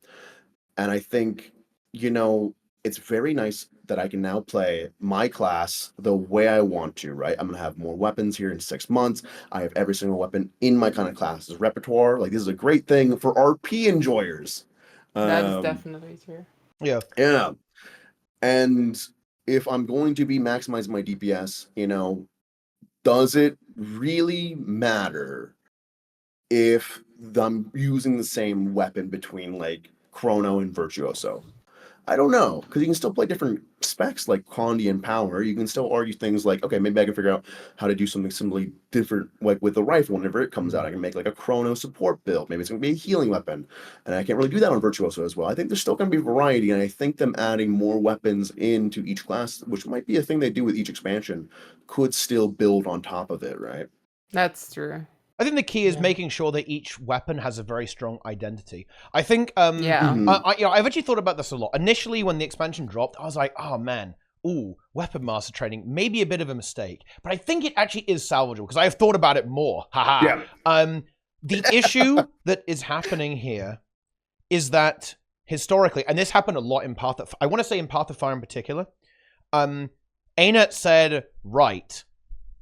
And I think, you know, it's very nice that I can now play my class the way I want to, right? I'm going to have more weapons here in 6 months. I have every single weapon in my kind of class's repertoire. Like, this is a great thing for RP enjoyers. That is definitely true. Yeah. Yeah. And if I'm going to be maximizing my DPS, you know, does it really matter if I'm using the same weapon between like Chrono and Virtuoso? I don't know, because you can still play different specs like Condi and Power. You can still argue things like, okay, maybe I can figure out how to do something similarly different, like with the rifle. Whenever it comes out, I can make like a Chrono support build. Maybe it's going to be a healing weapon, and I can't really do that on Virtuoso as well. I think there's still going to be variety, and I think them adding more weapons into each class, which might be a thing they do with each expansion, could still build on top of it, right? That's true. I think the key is making sure that each weapon has a very strong identity. I think, I've actually thought about this a lot. Initially, when the expansion dropped, I was like, oh man, Weaponmaster training, maybe a bit of a mistake. But I think it actually is salvageable, because I have thought about it more. Haha. Yeah. The issue that is happening here is that historically, and this happened a lot in Path of, I want to say in Path of Fire in particular, ArenaNet said, right,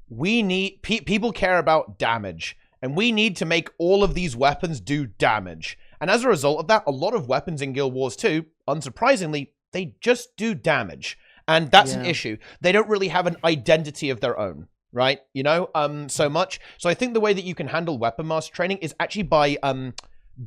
we need, people care about damage. And we need to make all of these weapons do damage. And as a result of that, a lot of weapons in Guild Wars 2, unsurprisingly, they just do damage. And that's an issue. They don't really have an identity of their own, right? You know, so much. So I think the way that you can handle Weaponmaster training is actually by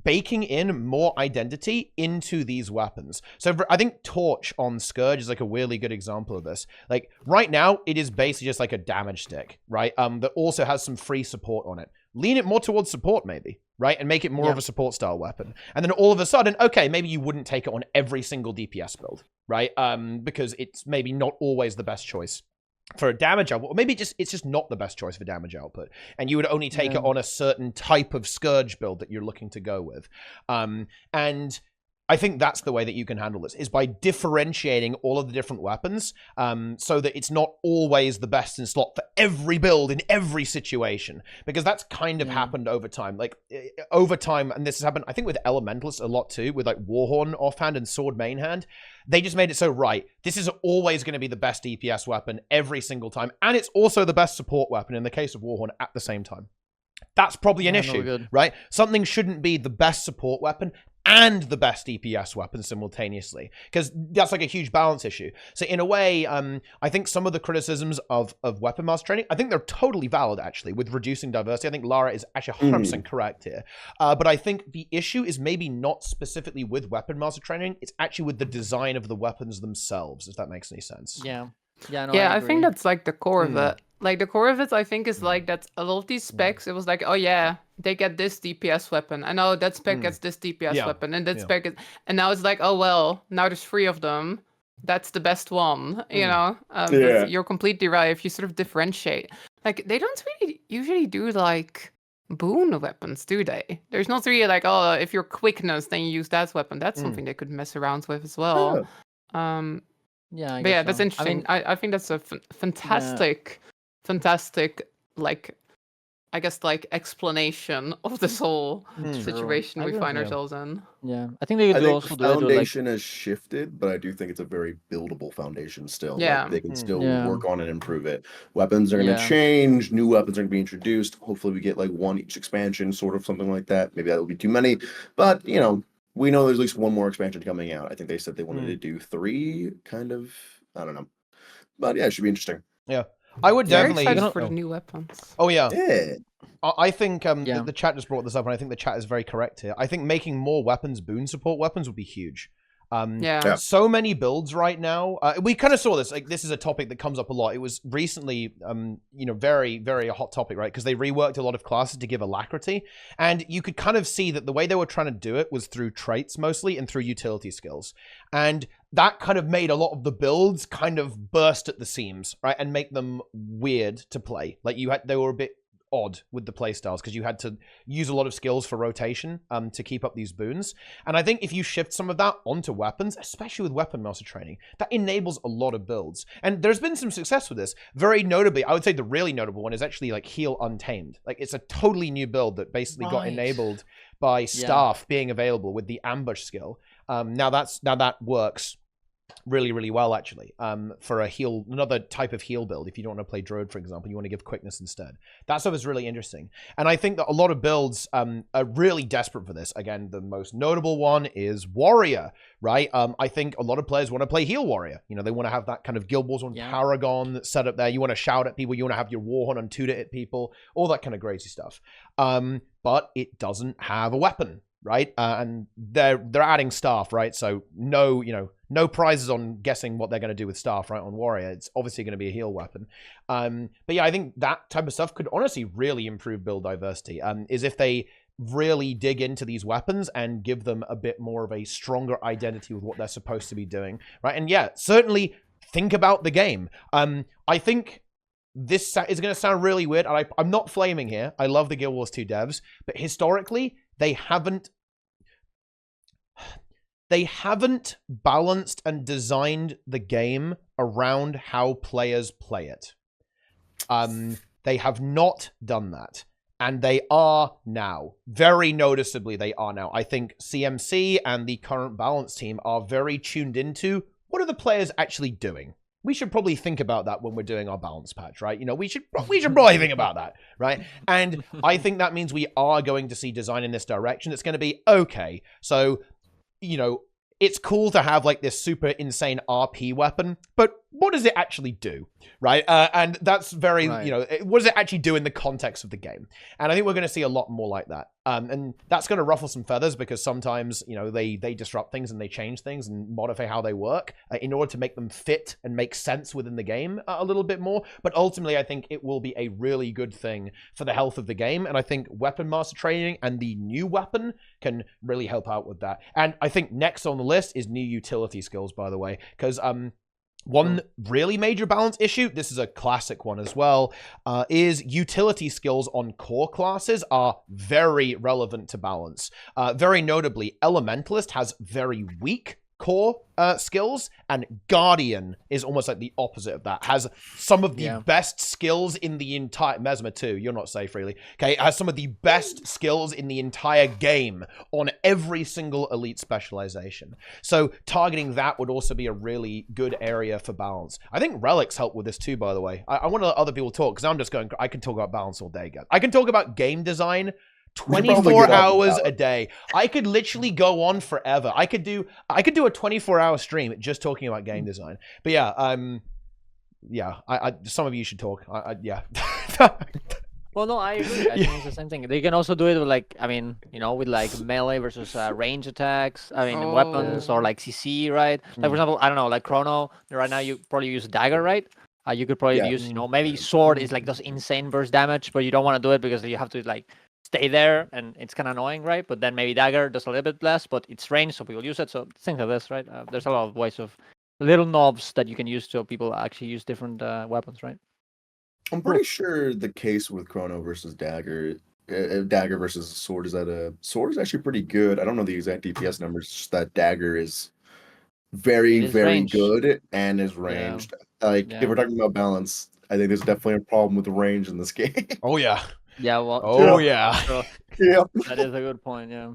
baking in more identity into these weapons. So I think Torch on Scourge is like a really good example of this. Like right now, it is basically just like a damage stick, right? That also has some free support on it. Lean it more towards support maybe, right? And make it more of a support style weapon. And then all of a sudden, okay, maybe you wouldn't take it on every single DPS build, right? Because it's maybe not always the best choice for a damage output, or maybe it's just not the best choice for damage output, and you would only take it on a certain type of Scourge build that you're looking to go with. And I think that's the way that you can handle this, is by differentiating all of the different weapons, so that it's not always the best in slot for every build in every situation, because that's kind of happened over time. Like over time, and this has happened, I think, with Elementalists a lot too, with like Warhorn offhand and Sword mainhand. They just made it so, right, this is always going to be the best DPS weapon every single time, and it's also the best support weapon in the case of Warhorn at the same time. That's probably an issue, right? Something shouldn't be the best support weapon and the best DPS weapon simultaneously, because that's like a huge balance issue. So in a way, I think some of the criticisms of Weaponmaster training, I think they're totally valid, actually, with reducing diversity. I think Lara is actually 100% correct here. But I think the issue is maybe not specifically with Weaponmaster training, it's actually with the design of the weapons themselves, if that makes any sense. Yeah, no, I think that's like the core of it. Like, the core of it, I think, is like that a lot of these specs, it was like, oh yeah, they get this DPS weapon. I know that spec gets this DPS weapon, and that spec is... And now it's like, oh well, now there's 3 of them. That's the best one, you know? You're completely right if you sort of differentiate. Like, they don't really usually do, like, boon weapons, do they? There's not really like, oh, if you're quickness, then you use that weapon. That's something they could mess around with as well. But yeah, that's interesting. I think that's a fantastic... like, I guess, like, explanation of this whole situation we find ourselves in. Yeah, I think they could also do it. The foundation has shifted, but I do think it's a very buildable foundation still. Yeah, like, they can still work on and improve it. Weapons are going to change. New weapons are going to be introduced. Hopefully, we get like one each expansion, sort of something like that. Maybe that will be too many, but you know, we know there's at least one more expansion coming out. I think they said they wanted to do 3, kind of. I don't know, but yeah, it should be interesting. Yeah. I would definitely for the new weapons. Oh yeah. I think the chat just brought this up, and I think the chat is very correct here. I think making more weapons boon support weapons would be huge. So many builds right now. We kind of saw this. Like, this is a topic that comes up a lot. It was recently, very, very a hot topic, right? Because they reworked a lot of classes to give alacrity, and you could kind of see that the way they were trying to do it was through traits mostly and through utility skills, and that kind of made a lot of the builds kind of burst at the seams, right, and make them weird to play. Like they were a bit odd with the playstyles because you had to use a lot of skills for rotation to keep up these boons. And I think if you shift some of that onto weapons, especially with Weaponmaster training, that enables a lot of builds. And there's been some success with this. Very notably, I would say the really notable one is actually like Heal Untamed. Like, it's a totally new build that basically got enabled by staff being available with the ambush skill. Now that works really, really well, actually, for another type of heal build. If you don't want to play Druid, for example, you want to give quickness instead. That stuff is really interesting. And I think that a lot of builds are really desperate for this. Again, the most notable one is Warrior, right? I think a lot of players want to play Heal Warrior. They want to have that kind of Guild Wars on Paragon set up there. You want to shout at people. You want to have your Warhorn on 2 to hit people. All that kind of crazy stuff. But it doesn't have a weapon, right? And they're adding staff, right? So no prizes on guessing what they're going to do with staff, right? On Warrior, it's obviously going to be a heal weapon. But yeah, I think that type of stuff could honestly really improve build diversity. Is if they really dig into these weapons and give them a bit more of a stronger identity with what they're supposed to be doing, right? And yeah, certainly think about the game. I think this is going to sound really weird. I'm not flaming here. I love the Guild Wars 2 devs, but historically, they haven't balanced and designed the game around how players play it. They have not done that. And they are now. Very noticeably, they are now. I think CMC and the current balance team are very tuned into what are the players actually doing. We should probably think about that when we're doing our balance patch, right? We should probably think about that, right? And I think that means we are going to see design in this direction. It's going to be, okay, so, it's cool to have like this super insane RP weapon, but what does it actually do, right? And that's very, what does it actually do in the context of the game? And I think we're going to see a lot more like that. And that's going to ruffle some feathers because sometimes, they disrupt things and they change things and modify how they work in order to make them fit and make sense within the game a little bit more. But ultimately, I think it will be a really good thing for the health of the game. And I think Weaponmaster training and the new weapon can really help out with that. And I think next on the list is new utility skills, by the way, because one really major balance issue, this is a classic one as well, is utility skills on core classes are very relevant to balance. Very notably, Elementalist has very weak core skills, and Guardian is almost like the opposite of that. Has some of the best skills in the entire... Mesmer too, you're not safe, really. Okay, has some of the best skills in the entire game on every single elite specialization. So targeting that would also be a really good area for balance. I think Relics help with this too, by the way. I want to let other people talk, because I'm just going... I can talk about balance all day, guys. I can talk about game design 24 hours a day. I could literally go on forever. I could do a 24-hour stream just talking about game design. But yeah, some of you should talk. Yeah. Well, no, I agree. I think it's the same thing. They can also do it with with like melee versus range attacks. Weapons or like CC, right? Like for example, I don't know, like Chrono. Right now, you probably use dagger, right? You could probably use, maybe sword is like does insane burst damage, but you don't want to do it because you have to like stay there and it's kind of annoying, right? But then maybe dagger does a little bit less, but it's range, so people use it. So things like this, right? There's a lot of ways of little knobs that you can use so people actually use different weapons, right? I'm pretty sure the case with Chrono versus dagger, dagger versus sword is that sword is actually pretty good. I don't know the exact DPS numbers, just that dagger is very ranged. Good and is ranged. If we're talking about balance, I think there's definitely a problem with the range in this game. Oh yeah. Yeah, well. Oh yeah. So, yeah. That is a good point. Yeah,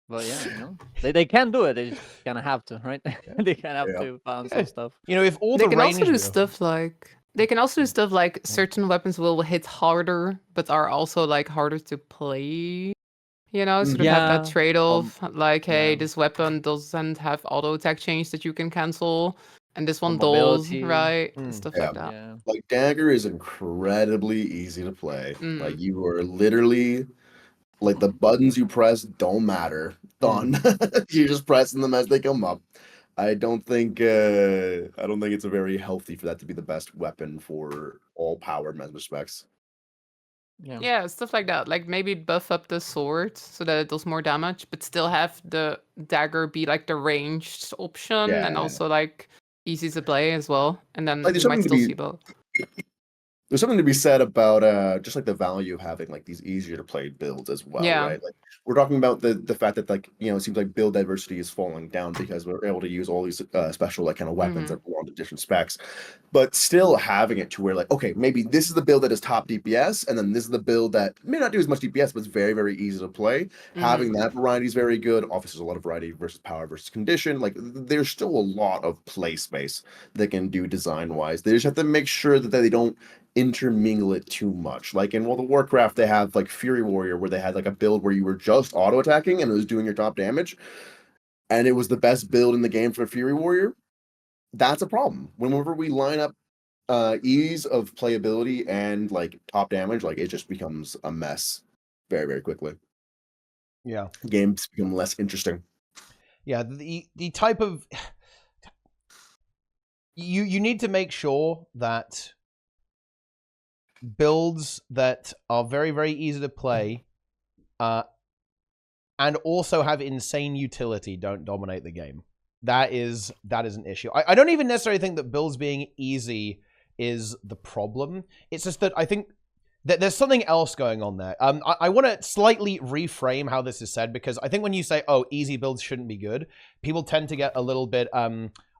but yeah, they can do it. They just kind of have to, right? They kind of have to balance some stuff. If all they the can range also do stuff like certain weapons will hit harder, but are also like harder to play. Sort of have that trade-off. Hey, this weapon doesn't have auto attack change that you can cancel. And this one does, right? Stuff like that. Yeah. Like dagger is incredibly easy to play. Like you are literally like the buttons you press don't matter. Done. You're just pressing them as they come up. I don't think it's a very healthy for that to be the best weapon for all power specs. Yeah, stuff like that. Like maybe buff up the sword so that it does more damage, but still have the dagger be like the ranged option and also like easy to play as well. And then you might still see both. There's something to be said about just like the value of having like these easier to play builds as well, right? Like we're talking about the fact that like it seems like build diversity is falling down because we're able to use all these special like kind of weapons that belong to different specs, but still having it to where like okay, maybe this is the build that is top DPS, and then this is the build that may not do as much DPS, but it's very very easy to play. Having that variety is very good. Obviously, there's a lot of variety versus power versus condition. Like there's still a lot of play space they can do design wise. They just have to make sure that they don't intermingle it too much. Like in World of Warcraft, they have like Fury Warrior, where they had like a build where you were just auto attacking and it was doing your top damage, and it was the best build in the game for Fury Warrior. That's a problem. Whenever we line up ease of playability and like top damage, like it just becomes a mess very very quickly. Yeah, games become less interesting. Yeah, the type of you need to make sure that builds that are very, very easy to play and also have insane utility don't dominate the game. That is an issue. I don't even necessarily think that builds being easy is the problem. It's just that I think that there's something else going on there. I want to slightly reframe how this is said, because I think when you say, oh, easy builds shouldn't be good, people tend to get a little bit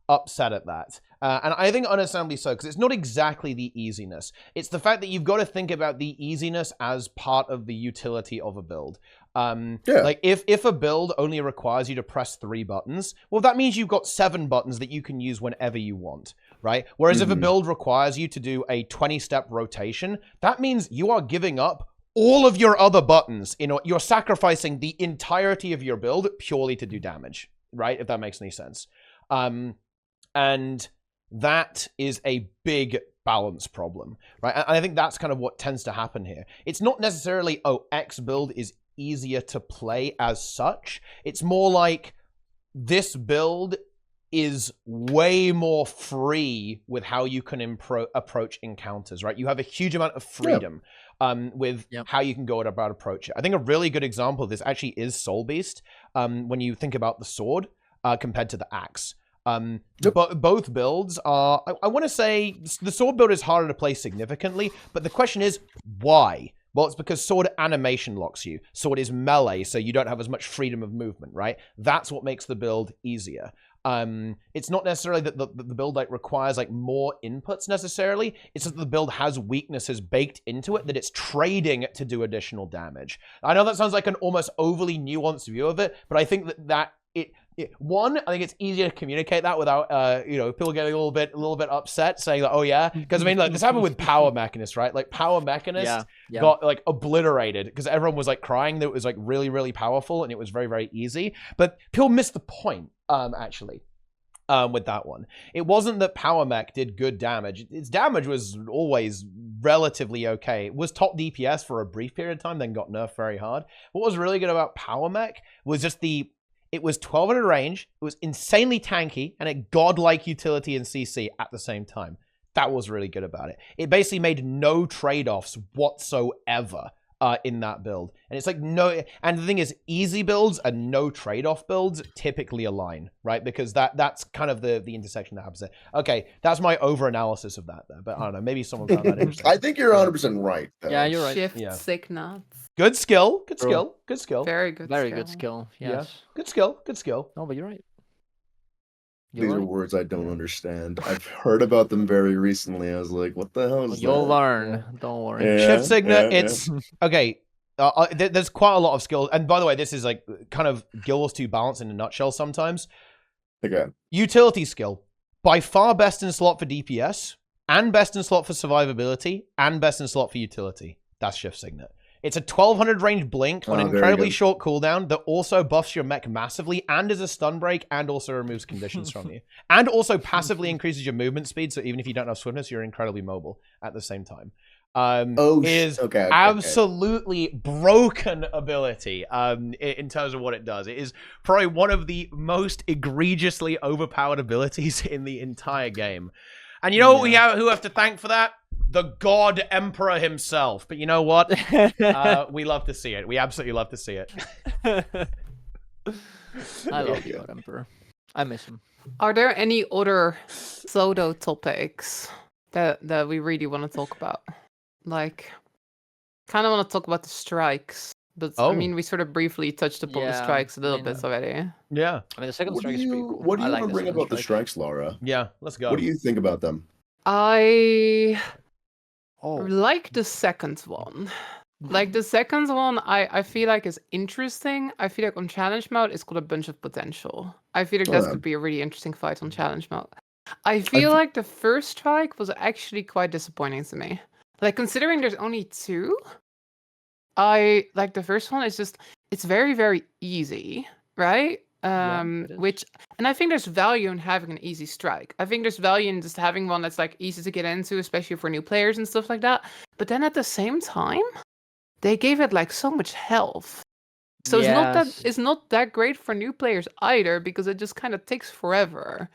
upset at that. And I think understandably so, because it's not exactly the easiness. It's the fact that you've got to think about the easiness as part of the utility of a build. Like if a build only requires you to press 3 buttons, well, that means you've got 7 buttons that you can use whenever you want, right? Whereas if a build requires you to do a 20-step rotation, that means you are giving up all of your other buttons. You're sacrificing the entirety of your build purely to do damage, right? If that makes any sense. And that is a big balance problem, right? And I think that's kind of what tends to happen here. It's not necessarily, oh, X build is easier to play as such. It's more like this build is way more free with how you can approach encounters, right? You have a huge amount of freedom with how you can go about approach it. I think a really good example of this actually is Soul Beast, when you think about the sword compared to the axe. But both builds are, I want to say, the sword build is harder to play significantly, but the question is, why? Well, it's because sword animation locks you. Sword is melee, so you don't have as much freedom of movement, right? That's what makes the build easier. It's not necessarily that the build like requires like more inputs necessarily. It's that the build has weaknesses baked into it that it's trading to do additional damage. I know that sounds like an almost overly nuanced view of it, but I think that one, I think it's easier to communicate that without, people getting a little bit upset, saying that, oh yeah, because I mean, like this happened with Power Mechanist, right? Like Power Mechanist got like obliterated because everyone was like crying that it was like really, really powerful and it was very, very easy. But people missed the point, actually. With that one, it wasn't that Power Mech did good damage. Its damage was always relatively okay. It was top DPS for a brief period of time, then got nerfed very hard. What was really good about Power Mech was just it was 1200 range, it was insanely tanky, and a godlike utility in CC at the same time. That was really good about it. It basically made no trade-offs whatsoever in that build. And it's like and the thing is, easy builds and no trade-off builds typically align, right? Because that's kind of the intersection that happens there. Okay, that's my over-analysis of that, though. But I don't know, maybe someone found that interesting. I think you're 100% right, though. Yeah, you're right. Shift sick nuts. Good skill. Good skill. Good skill. Very good Very skill. good skill. Yes. Yeah. Good skill. Good skill. No, but you're right. These are words I don't understand. I've heard about them very recently. I was like, what the hell is that? You'll learn. Don't worry. Yeah, Shift Signet, it's... Okay, there's quite a lot of skill. And by the way, this is like kind of Guild Wars 2 balance in a nutshell sometimes. Okay. Utility skill. By far best in slot for DPS, and best in slot for survivability, and best in slot for utility. That's Shift Signet. It's a 1200 range blink on an incredibly short cooldown that also buffs your mech massively and is a stun break and also removes conditions from you. And also passively increases your movement speed, so even if you don't have swiftness, you're incredibly mobile at the same time. is absolutely broken ability in terms of what it does. It is probably one of the most egregiously overpowered abilities in the entire game. And you know what who have to thank for that? The God Emperor himself. But you know what? We love to see it. We absolutely love to see it. I love God Emperor. I miss him. Are there any other pseudo topics that we really want to talk about? Like, kind of want to talk about the strikes, but I mean, we sort of briefly touched upon the strikes a little bit already. Yeah. I mean, the second strike is pretty cool. What do you want to bring about the strikes, Lara? Yeah, let's go. What do you think about them? I like the second one. Like the second one, I feel like is interesting. I feel like on challenge mode, it's got a bunch of potential. I feel like that could be a really interesting fight on challenge mode. I feel like the first strike was actually quite disappointing to me. Like, considering there's only 2, I like the first one is just, it's very, very easy, right? Which, and I think there's value in having an easy strike. I think there's value in just having one that's like easy to get into, especially for new players and stuff like that. But then at the same time, they gave it like so much health. So it's not that great for new players either, because it just kind of takes forever.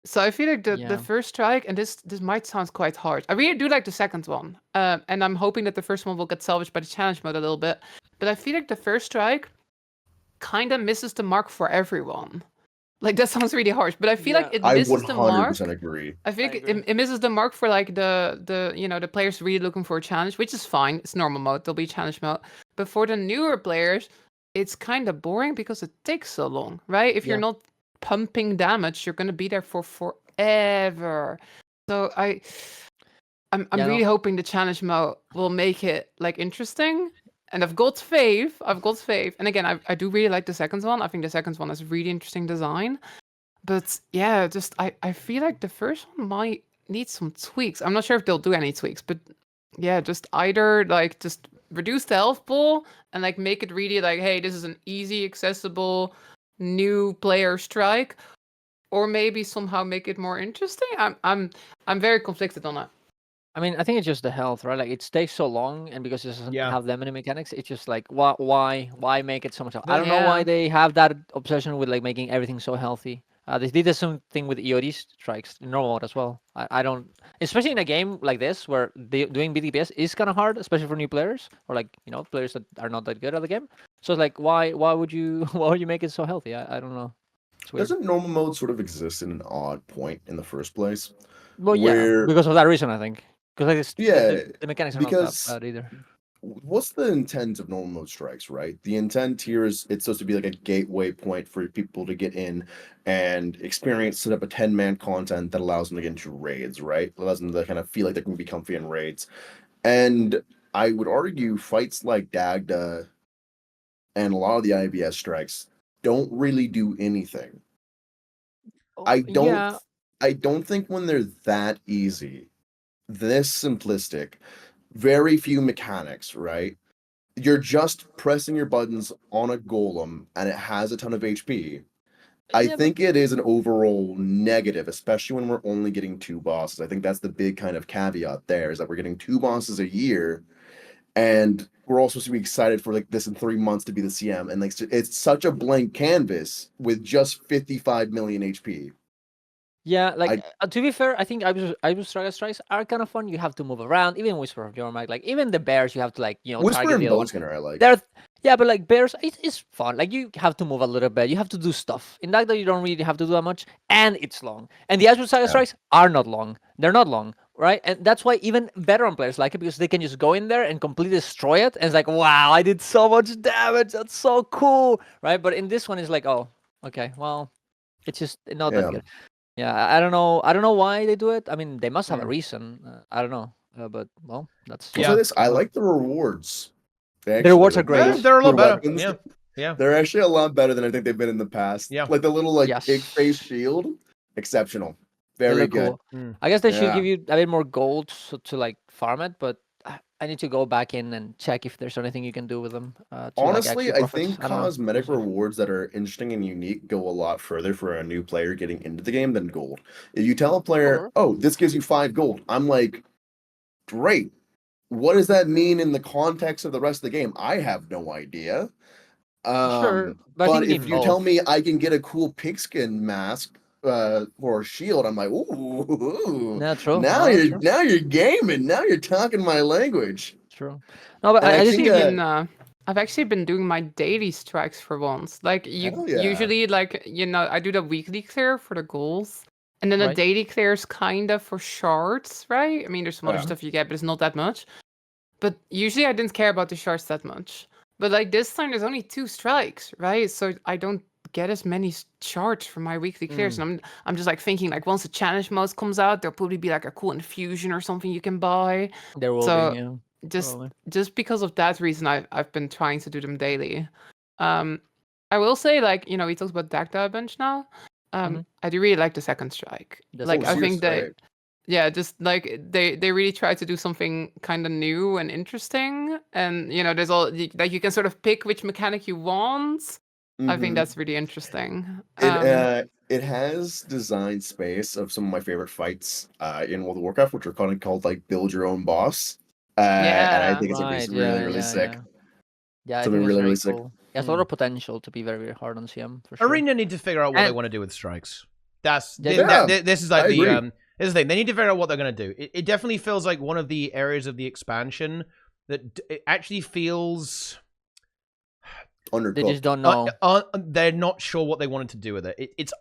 So I feel like the first strike, and this might sound quite harsh. I really do like the second one, and I'm hoping that the first one will get salvaged by the challenge mode a little bit. But I feel like the first strike kind of misses the mark for everyone. Like, that sounds really harsh, but I feel like it misses the mark. I 100% agree. I think it misses the mark for like the players really looking for a challenge, which is fine. It's normal mode. There'll be challenge mode. But for the newer players, it's kind of boring because it takes so long, right? If you're not pumping damage, you're gonna be there for forever. So I'm really hoping the challenge mode will make it like interesting. And I've got faith. And again, I do really like the second one. I think the second one has really interesting design. But yeah, just I feel like the first one might need some tweaks. I'm not sure if they'll do any tweaks, but yeah, just either like just reduce the health pool and like make it really like, hey, this is an easy, accessible new player strike, or maybe somehow make it more interesting. I'm very conflicted on that. I mean, I think it's just the health, right? Like, it takes so long, and because it doesn't have that many mechanics, it's just like, why make it so much health? I don't know why they have that obsession with like making everything so healthy. They did the same thing with EOD strikes in normal mode as well. I don't, especially in a game like this where doing BTPS is kind of hard, especially for new players or like players that are not that good at the game. So it's like, why would you make it so healthy? I don't know. Doesn't normal mode sort of exist in an odd point in the first place? Well, yeah, because of that reason, I think. Because the mechanics are not that bad either. What's the intent of normal mode strikes, right? The intent here is it's supposed to be like a gateway point for people to get in and set up a 10-man content that allows them to get into raids, right? Allows them to kind of feel like they can be comfy in raids. And I would argue fights like Dagda and a lot of the IBS strikes don't really do anything. I don't think when they're that easy, this simplistic, very few mechanics, right? You're just pressing your buttons on a golem and it has a ton of HP. I think it is an overall negative, especially when we're only getting 2 bosses. I think that's the big kind of caveat there, is that we're getting 2 bosses a year, and we're all supposed to be excited for like this in 3 months to be the CM, and like it's such a blank canvas with just 55 million HP. Yeah, like to be fair, I think I was strikes are kind of fun. You have to move around, even Whisper of Jormag. Like, even the bears, you have to like Whisper target the other one. I like. But like bears, it's fun. Like, you have to move a little bit. You have to do stuff. In that, you don't really have to do that much, and it's long. And the actual strikes are not long. They're not long, right? And that's why even veteran players like it, because they can just go in there and completely destroy it. And it's like, wow, I did so much damage. That's so cool, right? But in this one, it's like, oh, okay, well, it's just not that good. Yeah, I don't know why they do it. I mean, they must have a reason. I don't know, but well, that's. I like the rewards. The rewards are great. Yeah, they're a lot better. Yeah, they're actually a lot better than I think they've been in the past. Yeah, like the little big face shield, exceptional, very good. Cool. I guess they should give you a bit more gold to like farm it, but I need to go back in and check if there's anything you can do with them. Honestly, I think cosmetic rewards that are interesting and unique go a lot further for a new player getting into the game than gold. If you tell a player, oh, this gives you 5 gold, I'm like, great. what does that mean in the context of the rest of the game? I have no idea. Sure, but if you tell me I can get a cool pigskin mask for a shield, I'm like, ooh, Natural. now you're gaming. Now you're talking my language. True. No, but I think I've actually been doing my daily strikes for once. Like usually, like I do the weekly clear for the goals, and then the daily clear is kind of for shards, right? I mean, there's some other stuff you get, but it's not that much. But usually, I didn't care about the shards that much. But like this time, there's only 2 strikes, right? So I don't get as many shards for my weekly clears, and I'm just like thinking like once the challenge mode comes out, there'll probably be like a cool infusion or something you can buy. There will be, yeah. Just because of that reason, I've been trying to do them daily. I will say, like, we talked about Dagda a bunch now. I do really like the second strike. Like, I think just like they really try to do something kind of new and interesting. And there's all like you can sort of pick which mechanic you want. I think that's really interesting. It has design space of some of my favorite fights in World of Warcraft, which are kind of called like build your own boss. And I think it's really sick. Yeah, something really sick. Cool. It has a lot of potential to be very, very hard on CM for sure. Arena need to figure out what they want to do with strikes. This is like the this is the thing. They need to figure out what they're going to do. It definitely feels like one of the areas of the expansion that it actually feels undercooked. They just don't know. They're not sure what they wanted to do with it. It's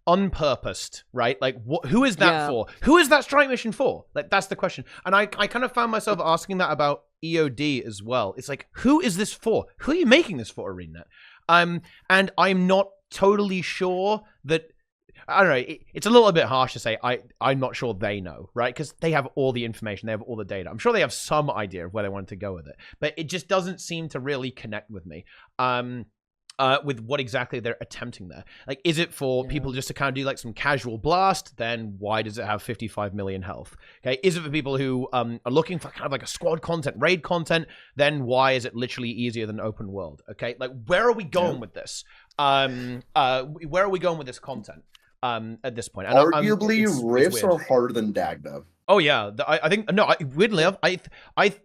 unpurposed, right? Like, who is that for? Who is that strike mission for? Like, that's the question. And I kind of found myself asking that about EOD as well. It's like, who is this for? Who are you making this for, ArenaNet? And I'm not totally sure that. I don't know. It's a little bit harsh to say I'm not sure they know, right? Because they have all the information, they have all the data. I'm sure they have some idea of where they wanted to go with it, but it just doesn't seem to really connect with me. With what exactly they're attempting there. Like, is it for people just to kind of do like some casual blast? Then why does it have 55 million health? Okay, is it for people who are looking for kind of like a squad content, raid content? Then why is it literally easier than open world? Okay, like where are we going with this? Where are we going with this content? At this point, and arguably rifts are harder than Dagda. Oh yeah, I think weirdly enough,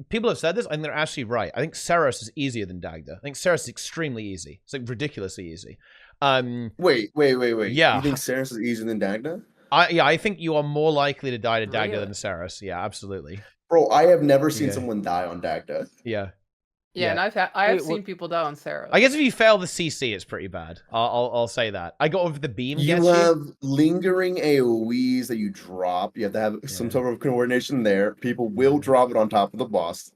people have said this. I think they're actually right. I think Seros is easier than Dagda. I think Seros is extremely easy. It's like ridiculously easy. Wait. Yeah, you think Seros is easier than Dagda? I think you are more likely to die to Dagda than Seros. Yeah, absolutely. Bro, I have never seen someone die on Dagda. Yeah, and I have seen people die on Sarah. I guess if you fail the CC, it's pretty bad. I'll say that. I got over the beam. You have lingering AoEs that you drop. You have to have some sort of coordination there. People will drop it on top of the boss.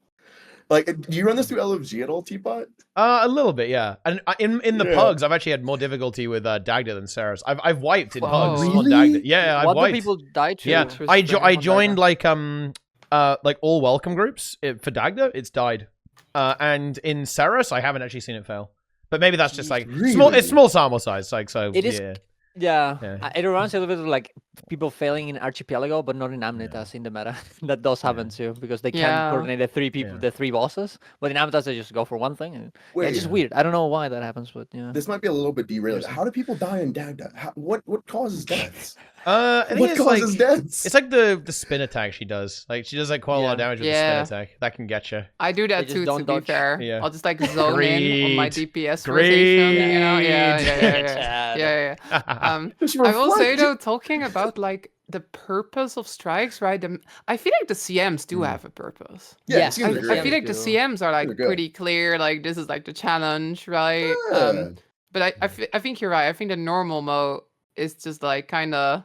Like, do you run this through LFG at all, Teapot? A little bit, yeah. And in the pugs, I've actually had more difficulty with Dagda than Seros. I've wiped in pugs on Dagda. Yeah, I've wiped. What do people die to? Yeah, I joined like all welcome groups for Dagda. It's died. And in Seros, I haven't actually seen it fail. But maybe that's just like small. It's small sample size, like so. It is. Yeah. It reminds me a little bit of like people failing in Archipelago, but not in Amnitas in the meta. That does happen too, because they can't coordinate the three bosses. But in Amnitas, they just go for one thing. And it's just weird. I don't know why that happens, but yeah. This might be a little bit derailed. How do people die in Dagda? What causes deaths? I think what causes deaths? It's like the spin attack she does. Like she does like quite a lot of damage with the spin attack. That can get you. I do that too. To be fair, I'll just like zone in on my DPS rotation. You know? Yeah. I will say though, talking about like the purpose of strikes, right? I feel like the CMs do have a purpose. Yeah, I feel like the CMs are like pretty clear. Like this is like the challenge, right? But I think you're right. I think the normal mode is just like kind of.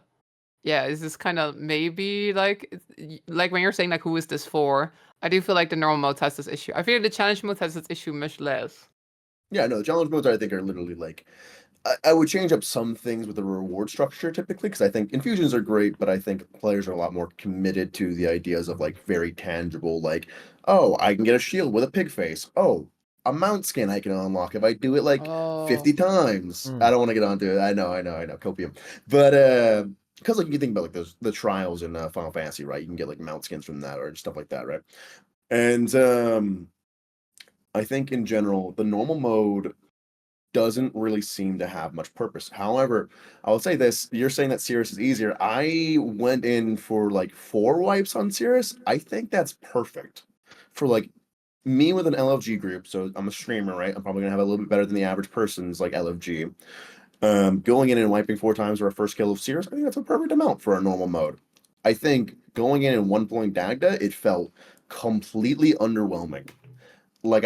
Yeah, is this kind of maybe like when you're saying like who is this for? I do feel like the normal mode has this issue. I feel like the challenge mode has this issue much less. Yeah, no, the challenge modes I think are literally like I would change up some things with the reward structure typically, because I think infusions are great, but I think players are a lot more committed to the ideas of like very tangible, like, oh, I can get a shield with a pig face. Oh, a mount skin I can unlock if I do it like 50 times. I don't want to get onto it. I know, copium. But because like you think about like the trials in Final Fantasy, right? You can get like mount skins from that or stuff like that, right? And I think in general, the normal mode doesn't really seem to have much purpose. However, I will say this: you're saying that Cirrus is easier. I went in for like 4 wipes on Cirrus. I think that's perfect. for like me with an LFG group, so I'm a streamer, right? I'm probably gonna have a little bit better than the average person's like LFG. Going in and wiping 4 times for our first kill of Sears, I think that's a perfect amount for a normal mode. I think going in and 1 point Dagda, it felt completely underwhelming. Like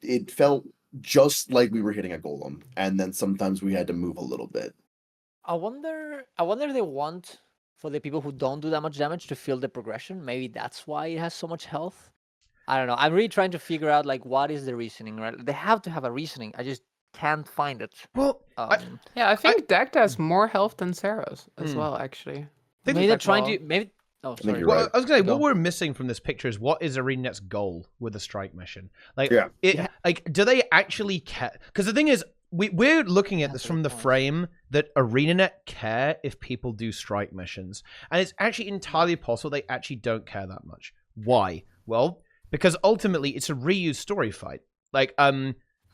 it felt just like we were hitting a golem, and then sometimes we had to move a little bit. I wonder if they want for the people who don't do that much damage to feel the progression. Maybe that's why it has so much health. I don't know. I'm really trying to figure out like what is the reasoning, right? They have to have a reasoning. I just can't find it. Well, I think Dagda has more health than Sarah's as well, actually. Maybe they're trying to maybe. Oh, sorry. you're Well, right. I was gonna say, what we're missing from this picture is what is ArenaNet's goal with the strike mission? Like, like, do they actually care? Because the thing is, we're looking at this from the frame that ArenaNet care if people do strike missions, and it's actually entirely possible they actually don't care that much. Why? Well, because ultimately it's a reused story fight. Like,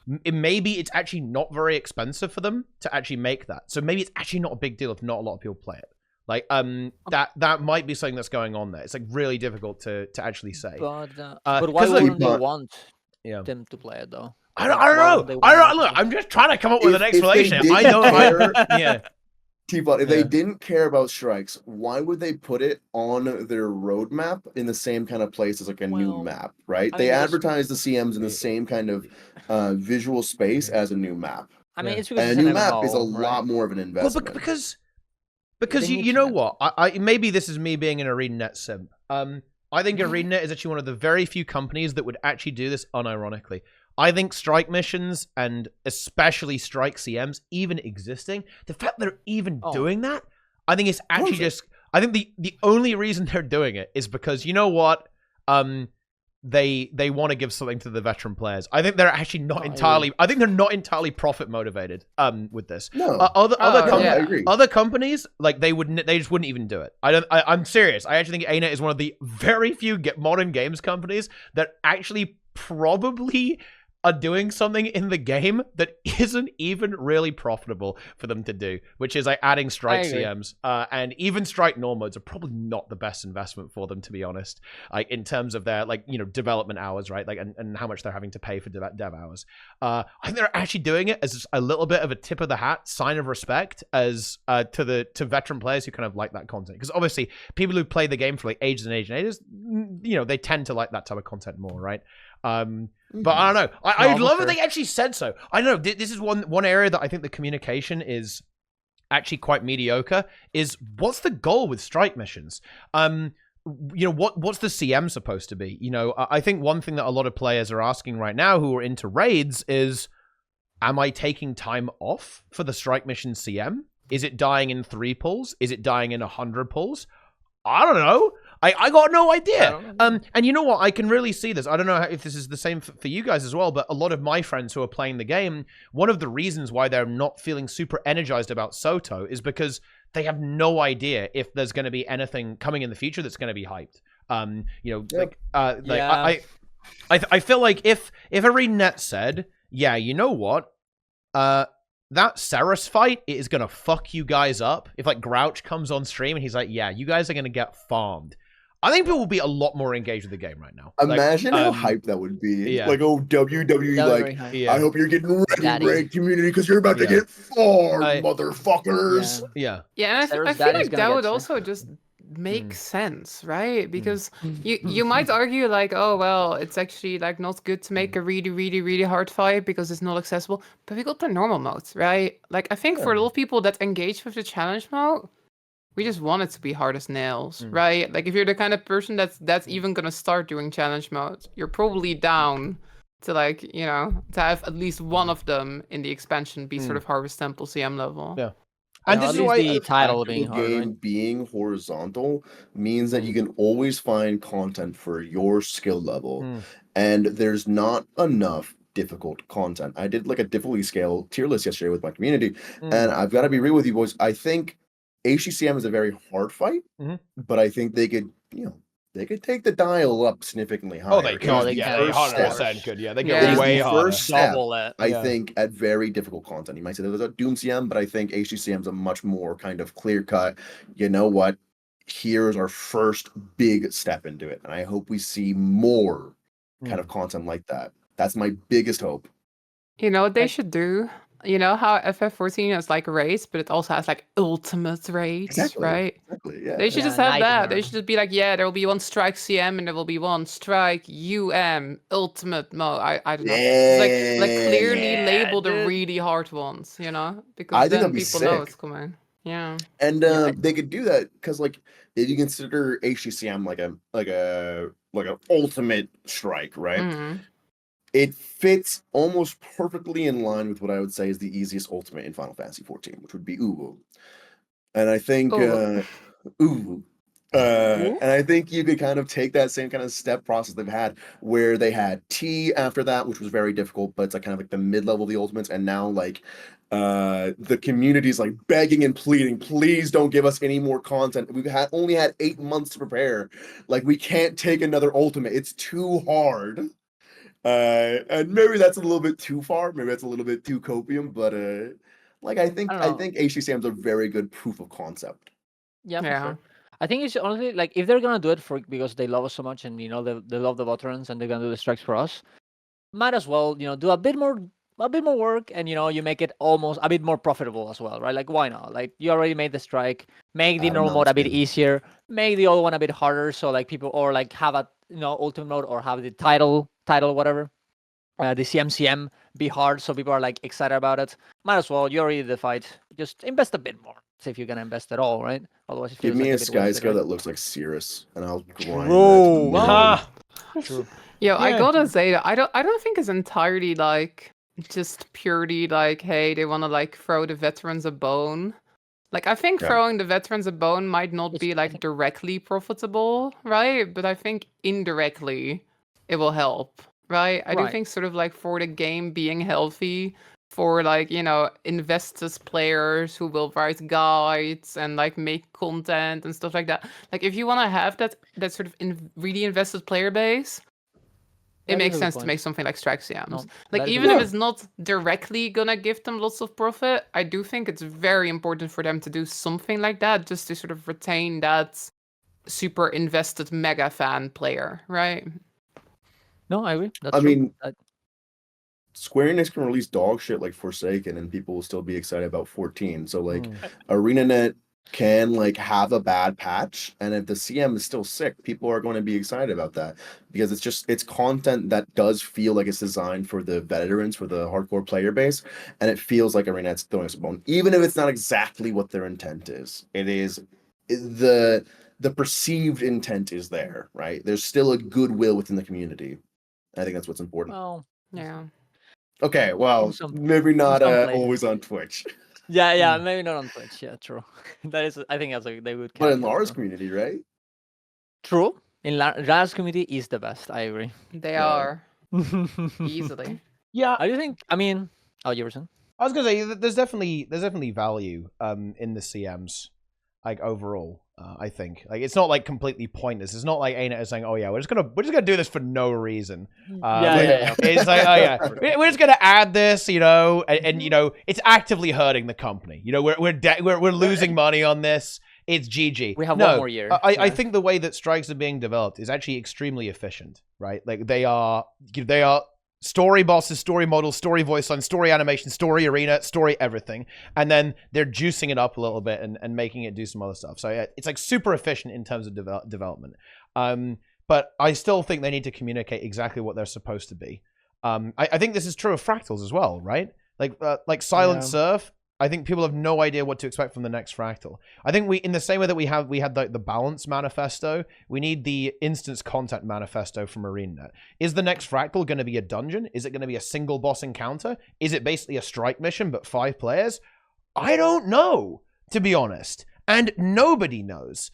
maybe it's actually not very expensive for them to actually make that, so maybe it's actually not a big deal if not a lot of people play it. Like, that might be something that's going on there. It's like really difficult to actually say. But why wouldn't they want them to play it though? I don't know. Look, I'm just trying to come up with an explanation. I don't. Yeah. Teapot, if they didn't care about strikes, why would they put it on their roadmap in the same kind of place as like a new map, right? They advertise the CMs in the same kind of visual space as a new map. I mean, it's because and a new map is a lot more of an investment. Well, because you know what? I maybe this is me being an ArenaNet simp. I think ArenaNet is actually one of the very few companies that would actually do this unironically. I think strike missions, and especially strike CMs, even existing, the fact they're even doing that, I think it's actually just... I think the only reason they're doing it is because, you know what? They want to give something to the veteran players. I think they're actually not entirely... I think they're not entirely profit motivated with this. No. I agree. Other companies, like, they just wouldn't even do it. I'm serious. I actually think ArenaNet is one of the very few modern games companies that actually probably are doing something in the game that isn't even really profitable for them to do, which is like adding strike CMs. And even strike normal modes are probably not the best investment for them, to be honest, like in terms of their, like, you know, development hours, right? Like, and how much they're having to pay for dev hours. I think they're actually doing it as a little bit of a tip of the hat sign of respect as to veteran players who kind of like that content. Because obviously people who play the game for like ages and ages and ages, you know, they tend to like that type of content more, right? But I don't know. I'd love if they actually said so. I don't know. This is one area that I think the communication is actually quite mediocre. Is what's the goal with strike missions? You know, what's the CM supposed to be? You know, I think one thing that a lot of players are asking right now who are into raids is, am I taking time off for the strike mission CM? Is it dying in 3 pulls? Is it dying in 100 pulls? I don't know. I got no idea. And you know what? I can really see this. I don't know if this is the same for you guys as well, but a lot of my friends who are playing the game, one of the reasons why they're not feeling super energized about Soto is because they have no idea if there's going to be anything coming in the future that's going to be hyped. You know, I feel like if ArenaNet said, yeah, you know what? That Ceres fight is going to fuck you guys up. If, like, Grouch comes on stream and he's like, yeah, you guys are going to get farmed. I think people will be a lot more engaged with the game right now. Imagine how hype that would be. Yeah. Like, oh, WWE, like, I hope you're getting ready, raid community, because you're about to get farmed, motherfuckers. Yeah, and I feel like that would also just make sense, right? Because you might argue like, oh, well, it's actually like not good to make a really hard fight because it's not accessible. But we got the normal mode, right? Like, I think for a lot of people that engage with the challenge mode, we just want it to be hard as nails, right? Like, if you're the kind of person that's even gonna start doing challenge mode, you're probably down to, like, you know, to have at least one of them in the expansion be sort of Harvest Temple CM level. Yeah. And this is why the title being hard, game right? being horizontal means that you can always find content for your skill level, and there's not enough difficult content. I did like a difficulty scale tier list yesterday with my community, and I've got to be real with you boys. I think HCCM is a very hard fight, but I think they could, you know, they could take the dial up significantly higher. Oh, they could. Yeah, they 100% could. Yeah, they go way harder. First step, I think, at very difficult content. You might say there's a Doom CM, but I think HCCM is a much more kind of clear-cut, you know what, here's our first big step into it. And I hope we see more kind of content like that. That's my biggest hope. You know what they should do? You know how FF14 has like raids, but it also has like ultimate raids, right? Exactly. Yeah. They should just have that. They should just be like, yeah, there will be one strike CM and there will be one strike ultimate mode. I don't know. It's like clearly label the really hard ones, you know, because then people know it's coming. Yeah. And they could do that because, like, if you consider HCCM like a ultimate strike, right? Mm-hmm. It fits almost perfectly in line with what I would say is the easiest ultimate in Final Fantasy XIV, which would be Uwu. And I think Uwu. And I think you could kind of take that same kind of step process they've had, where they had T after that, which was very difficult, but it's like kind of like the mid-level of the ultimates, and now like the community's like begging and pleading, please don't give us any more content. We've only had 8 months to prepare. Like, we can't take another ultimate. It's too hard. And maybe that's a little bit too far. Maybe that's a little bit too copium, but like I think HCCM's a very good proof of concept. Yeah, for sure. I think it's honestly like if they're gonna do it because they love us so much and they love the veterans and they're gonna do the strikes for us, might as well do a bit more work and you make it almost a bit more profitable as well, right? Like, why not? Like, you already made the strike, make the normal mode a bit easier, make the other one a bit harder, so like people or like have a ultimate mode or have the title whatever, the CMCM be hard, so people are like excited about it. Might as well. You already did the fight. Just invest a bit more. See if you're gonna invest at all, right? Otherwise, it give me like a Skyscale that looks like Cirrus, and I'll grind True. Yo, I gotta say that I don't think it's entirely like just purely like, hey, they want to like throw the veterans a bone. Like, I think throwing the veterans a bone might not be like directly profitable, right? But I think indirectly it will help, right? I do think sort of like for the game being healthy, for like, investors players who will write guides and like make content and stuff like that. Like, if you want to have that sort of really invested player base, it makes sense to make something like strike CMs. Like, even if it's not directly gonna give them lots of profit, I do think it's very important for them to do something like that, just to sort of retain that super invested mega fan player, right? No, I agree. I mean, Square Enix can release dog shit like Forsaken and people will still be excited about 14. So like ArenaNet can like have a bad patch, and if the CM is still sick, people are going to be excited about that because it's content that does feel like it's designed for the veterans, for the hardcore player base, and it feels like ArenaNet's throwing us a bone, even if it's not exactly what their intent is. It is the perceived intent is there, right? There's still a goodwill within the community. I think that's what's important. Well, yeah. Okay, well, maybe not always on Twitch. Yeah, maybe not on Twitch. Yeah, true. That is, I think that's a good. But in Lara's community, right? True. In Lara's community is the best. I agree. They are easily. Yeah. I do think. I mean, you were saying? I was gonna say there's definitely value in the CMs, like overall. I think like it's not like completely pointless. It's not like ArenaNet is saying, "Oh yeah, we're just gonna do this for no reason." It's like, "Oh yeah, we're just gonna add this," and it's actively hurting the company. We're losing money on this. It's GG. We have one more year. I think the way that strikes are being developed is actually extremely efficient, right? Like they are story bosses, story models, story voice line, story animation, story arena, story everything. And then they're juicing it up a little bit and making it do some other stuff. So yeah, it's like super efficient in terms of development. But I still think they need to communicate exactly what they're supposed to be. I think this is true of Fractals as well, right? Like Silent Surf, I think people have no idea what to expect from the next Fractal. I think in the same way that we had the balance manifesto, we need the instance content manifesto from ArenaNet. Is the next Fractal going to be a dungeon? Is it going to be a single boss encounter? Is it basically a strike mission but 5 players? I don't know, to be honest. And nobody knows,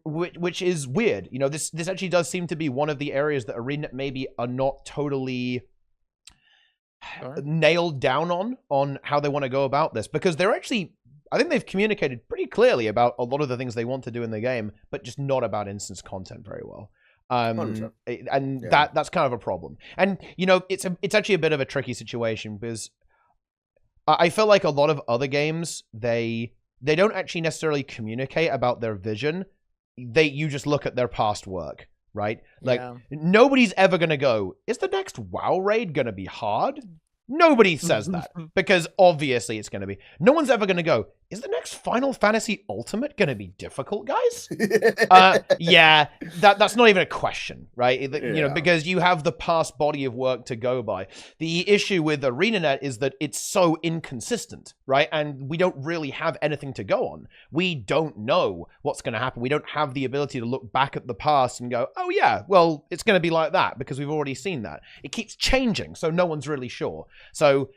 which is weird. This actually does seem to be one of the areas that ArenaNet maybe are not totally nailed down on how they want to go about this, because I think they've communicated pretty clearly about a lot of the things they want to do in the game, but just not about instance content very well. That's kind of a problem. And it's actually a bit of a tricky situation because I feel like a lot of other games they don't actually necessarily communicate about their vision. You just look at their past work. right? Like, nobody's ever going to go, is the next WoW raid going to be hard? Nobody says that, because obviously it's going to be. No one's ever going to go, is the next Final Fantasy Ultimate going to be difficult, guys? Yeah, that's not even a question, right? You know, because you have the past body of work to go by. The issue with ArenaNet is that it's so inconsistent, right? And we don't really have anything to go on. We don't know what's going to happen. We don't have the ability to look back at the past and go, oh yeah, well, it's going to be like that, because we've already seen that. It keeps changing, so no one's really sure. So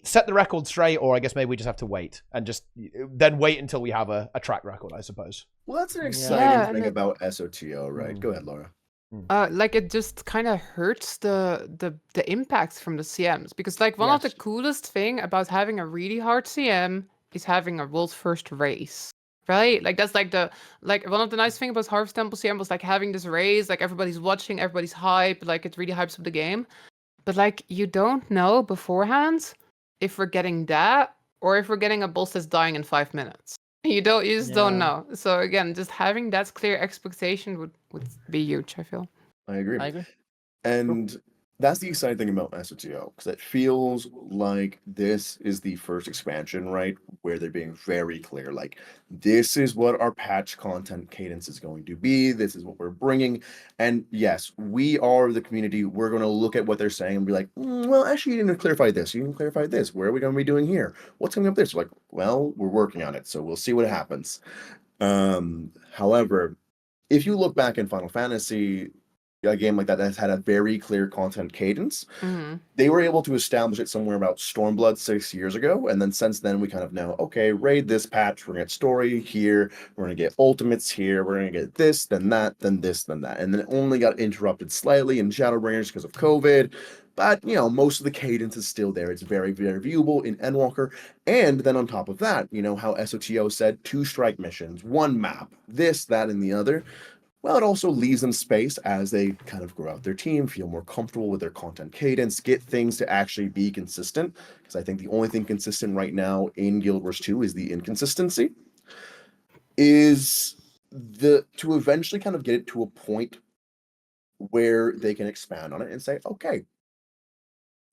set the record straight, or I guess maybe we just have to wait and just then wait until we have a track record, I suppose. Well, that's an exciting thing about SOTO, right? Go ahead, Lara. Like it just kind of hurts the impacts from the CMs, because like one of the coolest thing about having a really hard CM is having a world's first race. Right? Like that's like one of the nice thing about Harvest Temple CM was like having this race, like everybody's watching, everybody's hyped, like it really hypes up the game. But like you don't know beforehand if we're getting that or if we're getting a boss that's dying in 5 minutes. You just don't know. So again, just having that clear expectation would be huge, I feel. I agree. And that's the exciting thing about SOTO, because it feels like this is the first expansion, right, where they're being very clear, like, this is what our patch content cadence is going to be, this is what we're bringing, and yes, we are the community, we're going to look at what they're saying and be like, well, actually, you didn't clarify this, you didn't clarify this, where are we going to be doing here, what's coming up there? So like, well, we're working on it, so we'll see what happens. However, if you look back in Final Fantasy, a game like that has had a very clear content cadence. They were able to establish it somewhere about Stormblood 6 years ago, and then since then we kind of know, okay, raid this patch, we're gonna get story here, we're gonna get ultimates here, we're gonna get this, then that, then this, then that, and then it only got interrupted slightly in Shadowbringers because of COVID. But, you know, most of the cadence is still there. It's very, very viewable in Endwalker. And then on top of that, you know, how SOTO said 2 strike missions, 1 map, this, that, and the other. Well, it also leaves them space as they kind of grow out their team, feel more comfortable with their content cadence, get things to actually be consistent. Because I think the only thing consistent right now in Guild Wars 2 is the inconsistency. To eventually kind of get it to a point where they can expand on it and say, okay,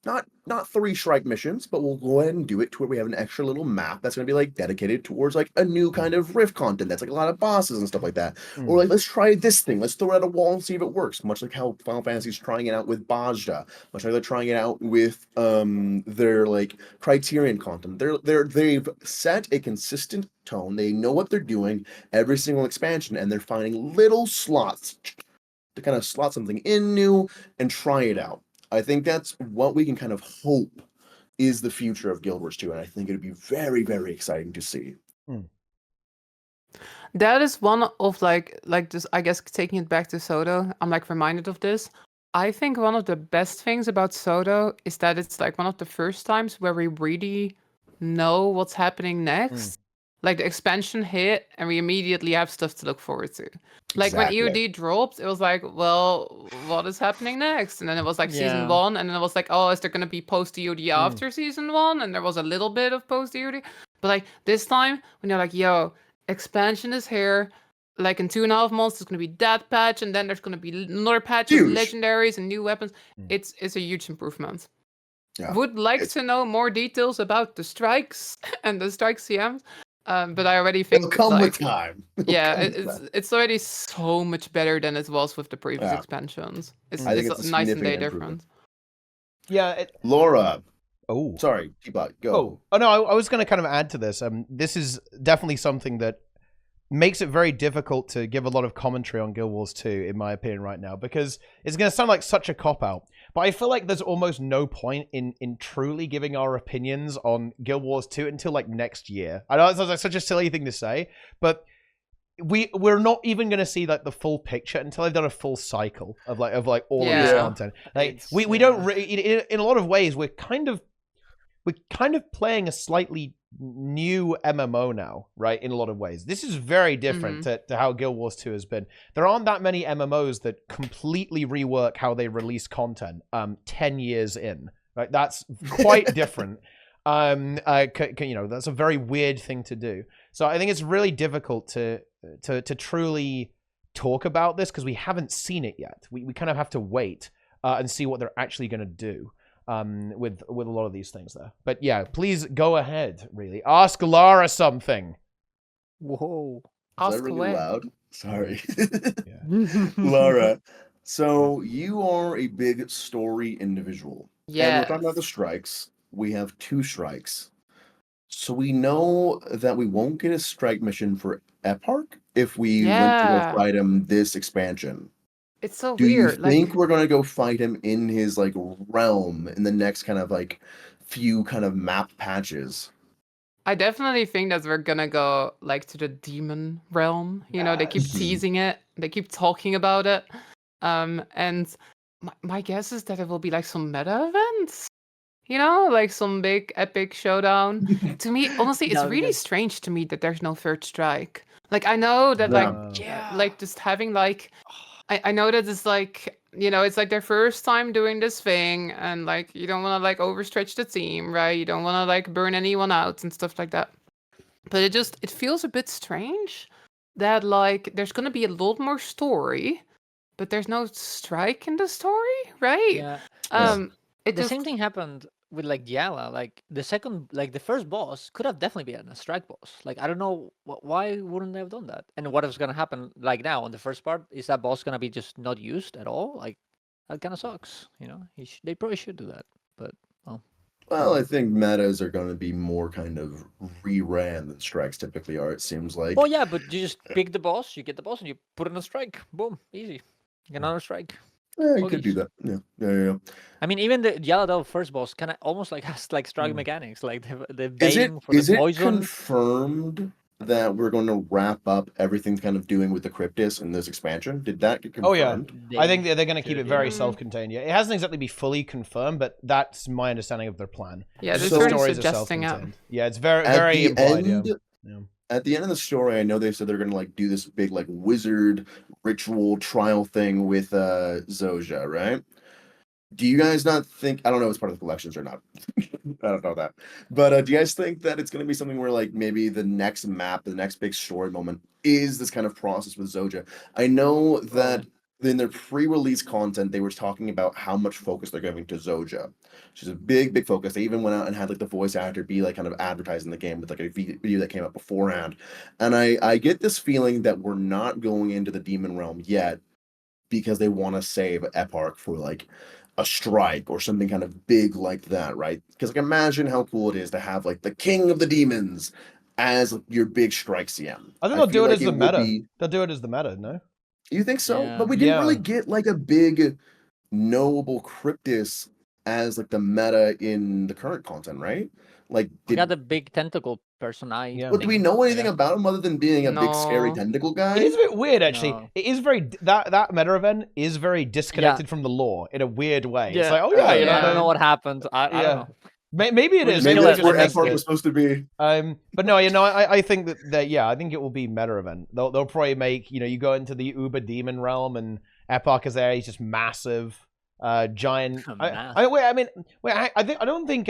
not 3 strike missions, but we'll go ahead and do it to where we have an extra little map that's going to be like dedicated towards like a new kind of rift content that's like a lot of bosses and stuff like that. Or like, let's try this thing, let's throw it at a wall and see if it works, much like how Final Fantasy is trying it out with Bajda, much like they're trying it out with their like Criterion content. They've set a consistent tone, they know what they're doing every single expansion, and they're finding little slots to kind of slot something in new and try it out. I think that's what we can kind of hope is the future of Guild Wars 2, and I think it'd be very, very exciting to see. That is one of like just, I guess, taking it back to Soto, I'm like reminded of this. I think one of the best things about Soto is that it's like one of the first times where we really know what's happening next. Like the expansion hit and we immediately have stuff to look forward to. Like when EOD dropped, it was like, well, what is happening next? And then it was like season 1, and then it was like, oh, is there going to be post EOD after season 1? And there was a little bit of post EOD. But like this time, when you're like, yo, expansion is here. Like in 2.5 months, there's going to be that patch, and then there's going to be another patch of legendaries and new weapons. It's a huge improvement. Would like to know more details about the strikes and the strike CMs. But I already think it'll come with time. It's already so much better than it was with the previous expansions. It's a nice and day difference. Yeah, Laura. Oh, sorry, Teapot, go. Oh no, I was going to kind of add to this. This is definitely something that makes it very difficult to give a lot of commentary on Guild Wars 2, in my opinion, right now, because it's going to sound like such a cop-out. But I feel like there's almost no point in truly giving our opinions on Guild Wars 2 until like next year. I know it's like such a silly thing to say, but we're not even going to see like the full picture until they've done a full cycle of all of this content. Like we don't in a lot of ways we're kind of playing a slightly new MMO now, right? In a lot of ways, this is very different to how Guild Wars 2 has been. There aren't that many MMOs that completely rework how they release content 10 years in, right? That's quite different. You know, that's a very weird thing to do. So I think it's really difficult to truly talk about this because we haven't seen it yet. We kind of have to wait and see what they're actually going to do with a lot of these things there. But yeah, please go ahead, really. Ask Lara something. Whoa. Was Ask that really away. loud? Sorry. Yeah. Lara, so you are a big story individual. And we're talking about the strikes. We have 2 strikes. So we know that we won't get a strike mission for Eparch if we went to go fight him this expansion. It's so Do weird. you think we're gonna go fight him in his like realm in the next kind of like few kind of map patches? I definitely think that we're gonna go like to the demon realm. You know, they keep Yes. teasing it, they keep talking about it. And my guess is that it will be like some meta events. You know, like some big epic showdown. To me, honestly, it's really strange to me that there's no third strike. Like I know that like just having like I know that it's like, you know, it's like their first time doing this thing, and like you don't want to like overstretch the team, right? You don't want to like burn anyone out and stuff like that. But it feels a bit strange that like there's gonna be a lot more story, but there's no strike in the story, right? Yeah. The same thing happened with like Diala. Like the first boss could have definitely been a strike boss. Like I don't know why wouldn't they have done that? And what is gonna happen like now on the first part? Is that boss gonna be just not used at all? Like that kind of sucks. You know, they probably should do that. But Well, I think metas are going to be more kind of reran than strikes typically are. It seems like. Well, yeah, but you just pick the boss, you get the boss, and you put in a strike. Boom, easy. You get another strike. Yeah, you could do that. Yeah. I mean, even the Yellow first boss kind of almost like has like strike mechanics, like the baiting for is the it poison. confirmed that we're going to wrap up everything kind of doing with the Cryptis in this expansion? Did that get confirmed? Oh yeah, I think they're going to keep it very self-contained. Yeah, it hasn't exactly be fully confirmed, but that's my understanding of their plan. Yeah, they're sort of stories are suggesting it. self-contained. Yeah, it's very implied. Yeah. At the end of the story, I know they said they're going to like do this big like wizard ritual trial thing with Zoja, right? Do you guys not think, I don't know if it's part of the collections or not. I don't know that. But do you guys think that it's going to be something where like maybe the next map, the next big story moment is this kind of process with Zoja? I know that in their pre-release content, they were talking about how much focus they're giving to Zoja. She's a big focus. They even went out and had like the voice actor be like kind of advertising the game with like a video that came out beforehand. And I get this feeling that we're not going into the demon realm yet because they want to save Eparch for like a strike or something kind of big like that, right? Because like imagine how cool it is to have like the king of the demons as your big strike CM. I think they'll do it as the meta. They'll do it as the meta, no? You think so? Yeah. But we didn't really get like a big knowable Cryptis as like the meta in the current content, right? Like We got the big tentacle person. But do we know anything about him other than being a big scary tentacle guy? It is a bit weird, actually. No. It is very that meta event is very disconnected from the lore in a weird way. Yeah. It's like, oh yeah, you know, I don't know what happened. I don't know. Maybe it is. Maybe Maybe that's where Eparch was supposed to be. But no, you know, I think that yeah, I think it will be meta event. They'll probably make, you know, you go into the Uber Demon realm and Eparch is there. He's just massive, giant. I don't think.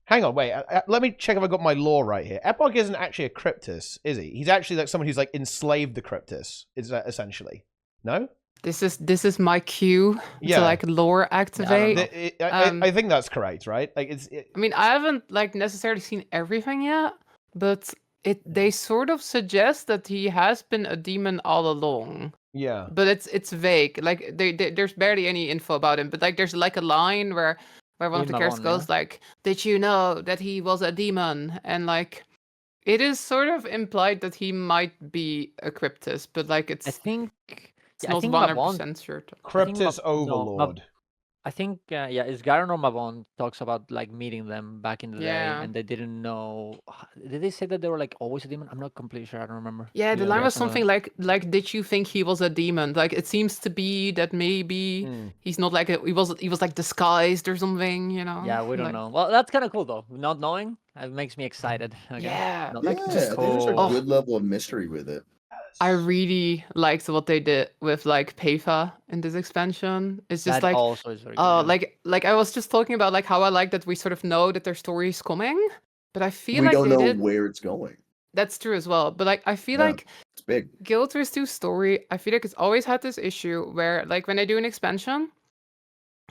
Hang on, wait. Let me check if I got my lore right here. Eparch isn't actually a Cryptis, is he? He's actually like someone who's like enslaved the Cryptis, is essentially. No. This is my cue to like lore activate. I think that's correct, right? Like I mean, I haven't like necessarily seen everything yet, but they sort of suggest that he has been a demon all along. Yeah. But it's vague. Like there's barely any info about him. But like there's like a line where one of the characters goes like, "Did you know that he was a demon?" And like, it is sort of implied that he might be a Cryptis, but like I think. It's not 100% sure. Cryptis Overlord. I think it's Garen or Mavon talks about like meeting them back in the day, and they didn't know. Did they say that they were like always a demon? I'm not completely sure. I don't remember. Yeah, the line was something like did you think he was a demon? Like it seems to be that maybe he's not like he was like disguised or something, you know. Yeah, we don't know. Well, that's kind of cool though. Not knowing it makes me excited. Okay? Yeah, I think there's a good level of mystery with it. I really liked what they did with like Peva in this expansion. It's just that like also is very good, like I was just talking about like how I like that we sort of know that their story is coming, but I feel we like don't know where it's going. That's true as well. But like, I feel like it's big. Guild Wars 2 story, I feel like it's always had this issue where, like, when they do an expansion,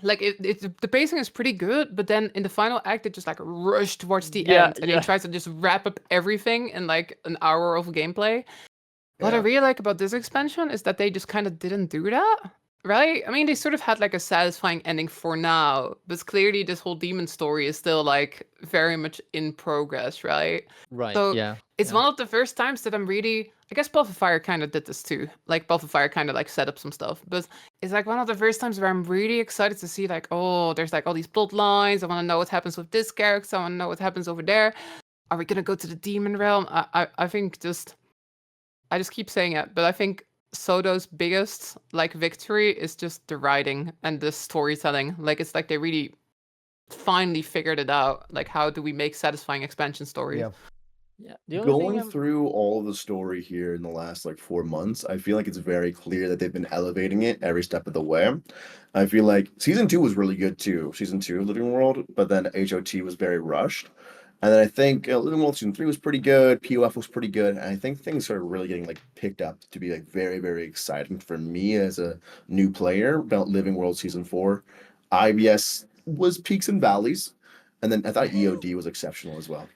like the pacing is pretty good, but then in the final act it just like rush towards the end, and it tries to just wrap up everything in like an hour of gameplay. What I really like about this expansion is that they just kind of didn't do that. Right? I mean, they sort of had like a satisfying ending for now, but clearly this whole demon story is still like very much in progress, right? Right. So it's one of the first times that I'm really, I guess Path of Fire kind of did this too. Like Path of Fire kind of like set up some stuff, but it's like one of the first times where I'm really excited to see like, oh, there's like all these plot lines. I want to know what happens with this character. I want to know what happens over there. Are we gonna go to the demon realm? I think I just keep saying it, but I think Sodo's biggest like victory is just the writing and the storytelling. Like it's like they really finally figured it out. Like how do we make satisfying expansion stories? Going through all of the story here in the last like 4 months, I feel like it's very clear that they've been elevating it every step of the way. I feel like season 2 was really good too. Season 2 of Living World, but then HOT was very rushed. And then I think Living World Season 3 was pretty good, POF was pretty good, and I think things started really getting like picked up to be like very, very exciting for me as a new player about Living World Season 4. IBS was peaks and valleys, and then I thought EOD was exceptional as well.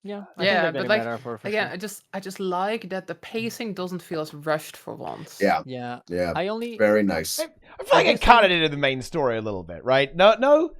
But like again, sure. I just like that the pacing doesn't feel as rushed for once. Yeah. Very nice. I feel like it kind of did the main story a little bit, right? No.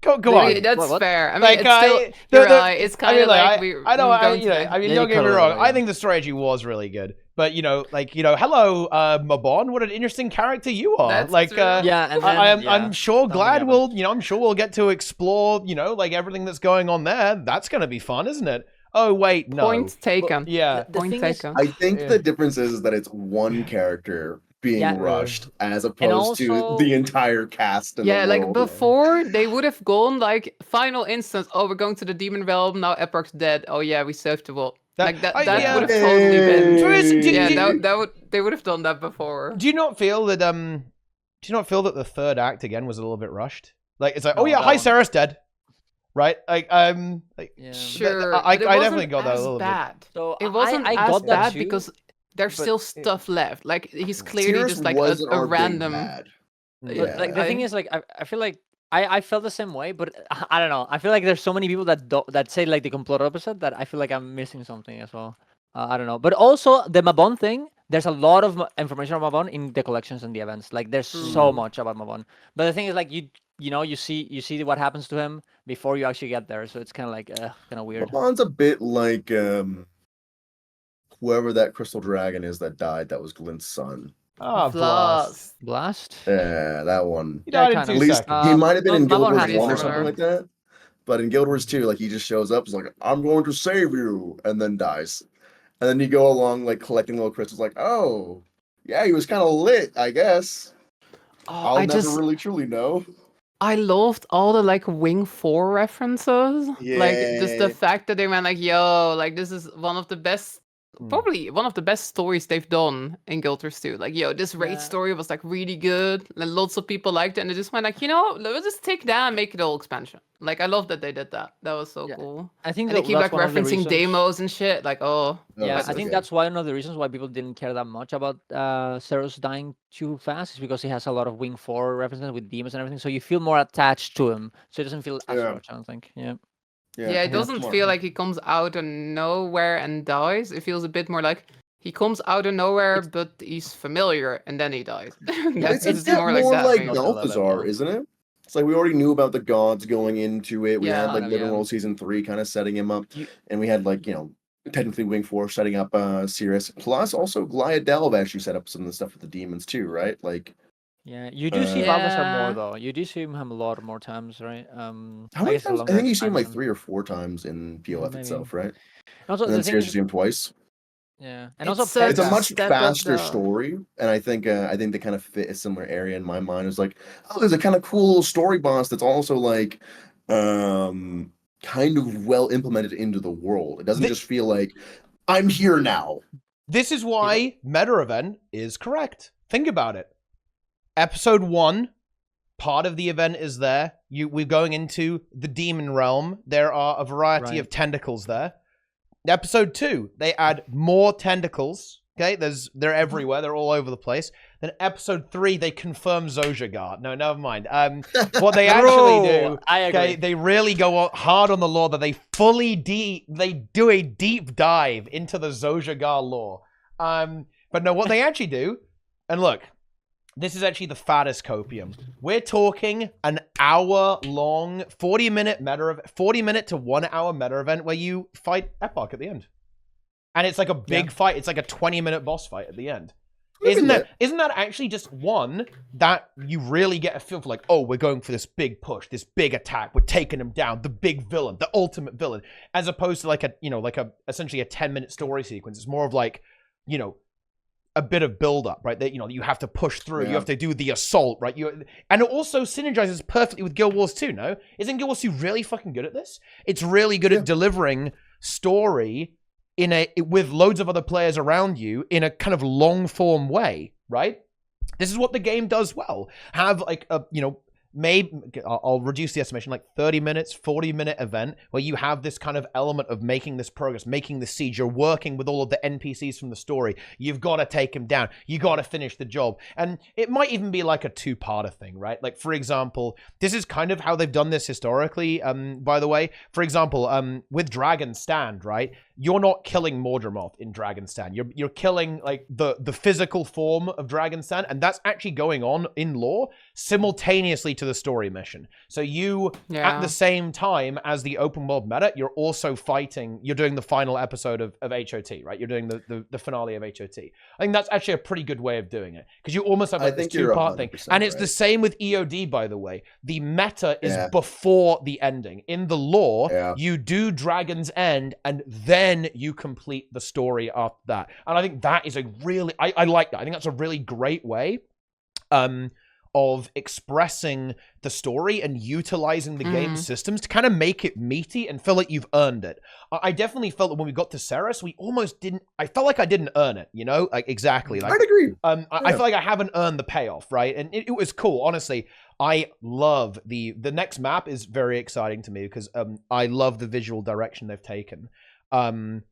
Go on. That's fair. I mean, like, it's still, you're right. It's kind of like I mean, don't get me wrong. I think the story actually was really good. But, hello, Mabon, what an interesting character you are. That's like, true. I'm sure glad I'm sure we'll get to explore, like everything that's going on there. That's going to be fun, isn't it? Oh, wait, no. Point taken. Point taken. I think the difference is that it's one character being rushed as opposed to the entire cast. Like before they would have gone like final instance. Oh, we're going to the demon realm now. Epoch's dead. Oh yeah, we saved the world. That would have totally been. They would have done that before. Do you not feel that the third act again was a little bit rushed? Like it's like, oh yeah, hi, Sarah's dead. Right, sure. I definitely got that a little bad. bit. So it wasn't as bad because there's still stuff left. Like he's clearly just like a random. Like the thing is, like I feel like I felt the same way, but I don't know. I feel like there's so many people that say like the complete opposite that I feel like I'm missing something as well. I don't know, but also the Mabon thing. There's a lot of information about Mabon in the collections and the events. Like there's so much about Mabon. But the thing is, like you see what happens to him before you actually get there. So it's kind of like kind of weird. Mabon's a bit like whoever that crystal dragon is that died. That was Glint's son. Oh, Blast. Yeah, that one. He died in 2 seconds. He might have been in Guild Wars 1 or something like that. But in Guild Wars 2, like he just shows up, is like, I'm going to save you, and then dies. And then you go along like collecting little crystals, like, oh, yeah, he was kind of lit, I guess. I'll never really truly know. I loved all the like Wing 4 references. Like just the fact that they went like, yo, like this is one of the best. Probably one of the best stories they've done in Guild Wars 2. Like, yo, this raid story was like really good. And lots of people liked it. And they just went like, let's just take that and make it all expansion. Like, I love that they did that. That was so cool. I think they keep like referencing demos and shit. Like, I think that's one of the reasons why people didn't care that much about Ceros dying too fast. Is because he has a lot of Wing 4 references with demons and everything. So you feel more attached to him. So it doesn't feel as much, I don't think. Yeah, it doesn't feel like he comes out of nowhere and dies. It feels a bit more like he comes out of nowhere, but he's familiar, and then he dies. It's more like Balthazar, isn't it? It's like we already knew about the gods going into it. We had like Living World Season 3 kind of setting him up, and we had like technically Wing 4 setting up Sirius. Plus, also Glyadel actually set up some of the stuff with the demons too, right? Like. Yeah, you do see Balthazar more though. You do see him a lot more times, right? How many times? I think you see him like 3 or 4 times in POF itself, right? Also, and then Sirius you see him twice. Yeah, and also it's a much faster story, and I think they kind of fit a similar area in my mind. It's like, oh, there's a kind of cool little story boss that's also like, kind of well implemented into the world. It doesn't just feel like I'm here now. This is why meta event is correct. Think about it. Episode 1, part of the event is there. We're going into the demon realm. There are a variety of tentacles there. Episode 2, they add more tentacles. Okay, they're everywhere. They're all over the place. Then episode 3, they confirm Zojagard. No, never mind. What they actually do, okay, they really go hard on the lore. That they do a deep dive into the Zojagard lore. But no, what they actually do, and look, this is actually the fattest copium. We're talking an hour-long, 40-minute to 1 hour meta event where you fight Epoch at the end. And it's like a big fight. It's like a 20-minute boss fight at the end. Isn't that actually just one that you really get a feel for, like, oh, we're going for this big push, this big attack, we're taking him down, the big villain, the ultimate villain, as opposed to like essentially a 10-minute story sequence. It's more of like, you know, a bit of build-up, right? That, you know, you have to push through, you have to do the assault, right? And it also synergizes perfectly with Guild Wars 2, no? Isn't Guild Wars 2 really fucking good at this? It's really good at delivering story with loads of other players around you in a kind of long-form way, right? This is what the game does well. Have like a, you know, maybe I'll reduce the estimation, like 30 minutes, 40-minute event where you have this kind of element of making this progress, making the siege. You're working with all of the NPCs from the story. You've got to take him down. You got to finish the job. And it might even be like a two-parter thing, right? Like, for example, this is kind of how they've done this historically, by the way. For example, with Dragon's Stand, right? You're not killing Mordramoth in Dragon's Stand. You're killing like the physical form of Dragon's Stand, and that's actually going on in lore simultaneously to the story mission. So you, at the same time as the open world meta, you're also fighting. You're doing the final episode of HOT, right? You're doing the finale of HOT. I think that's actually a pretty good way of doing it, because you almost have like this two-part thing. And it's the same with EOD, by the way. The meta is before the ending. In the lore, you do Dragon's End, and then you complete the story after that. And I think that is a really, I like that. I think that's a really great way of expressing the story and utilizing the game's systems to kind of make it meaty and feel like you've earned it. I definitely felt that when we got to Ceres, we almost didn't, I felt like I didn't earn it, you know? Like, exactly. Like, I'd agree. I feel like I haven't earned the payoff, right? And it was cool, honestly. I love the next map is very exciting to me because I love the visual direction they've taken.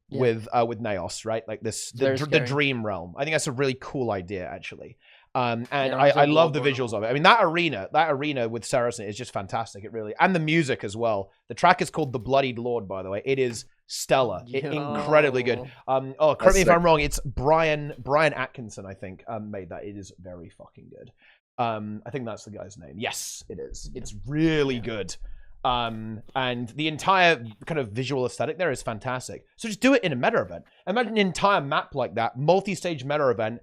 With Naos, right? Like this, the dream realm. I think that's a really cool idea, actually. And I love the visuals of it. I mean, that arena with Saracen is just fantastic. It really, and the music as well. The track is called The Bloodied Lord, by the way. It is stellar. Incredibly good. Correct me if I'm wrong. It's Brian Atkinson, I think, made that. It is very fucking good. I think that's the guy's name. Yes, it is. It's really good. And the entire kind of visual aesthetic there is fantastic. So just do it in a meta event. Imagine an entire map like that, multi-stage meta event,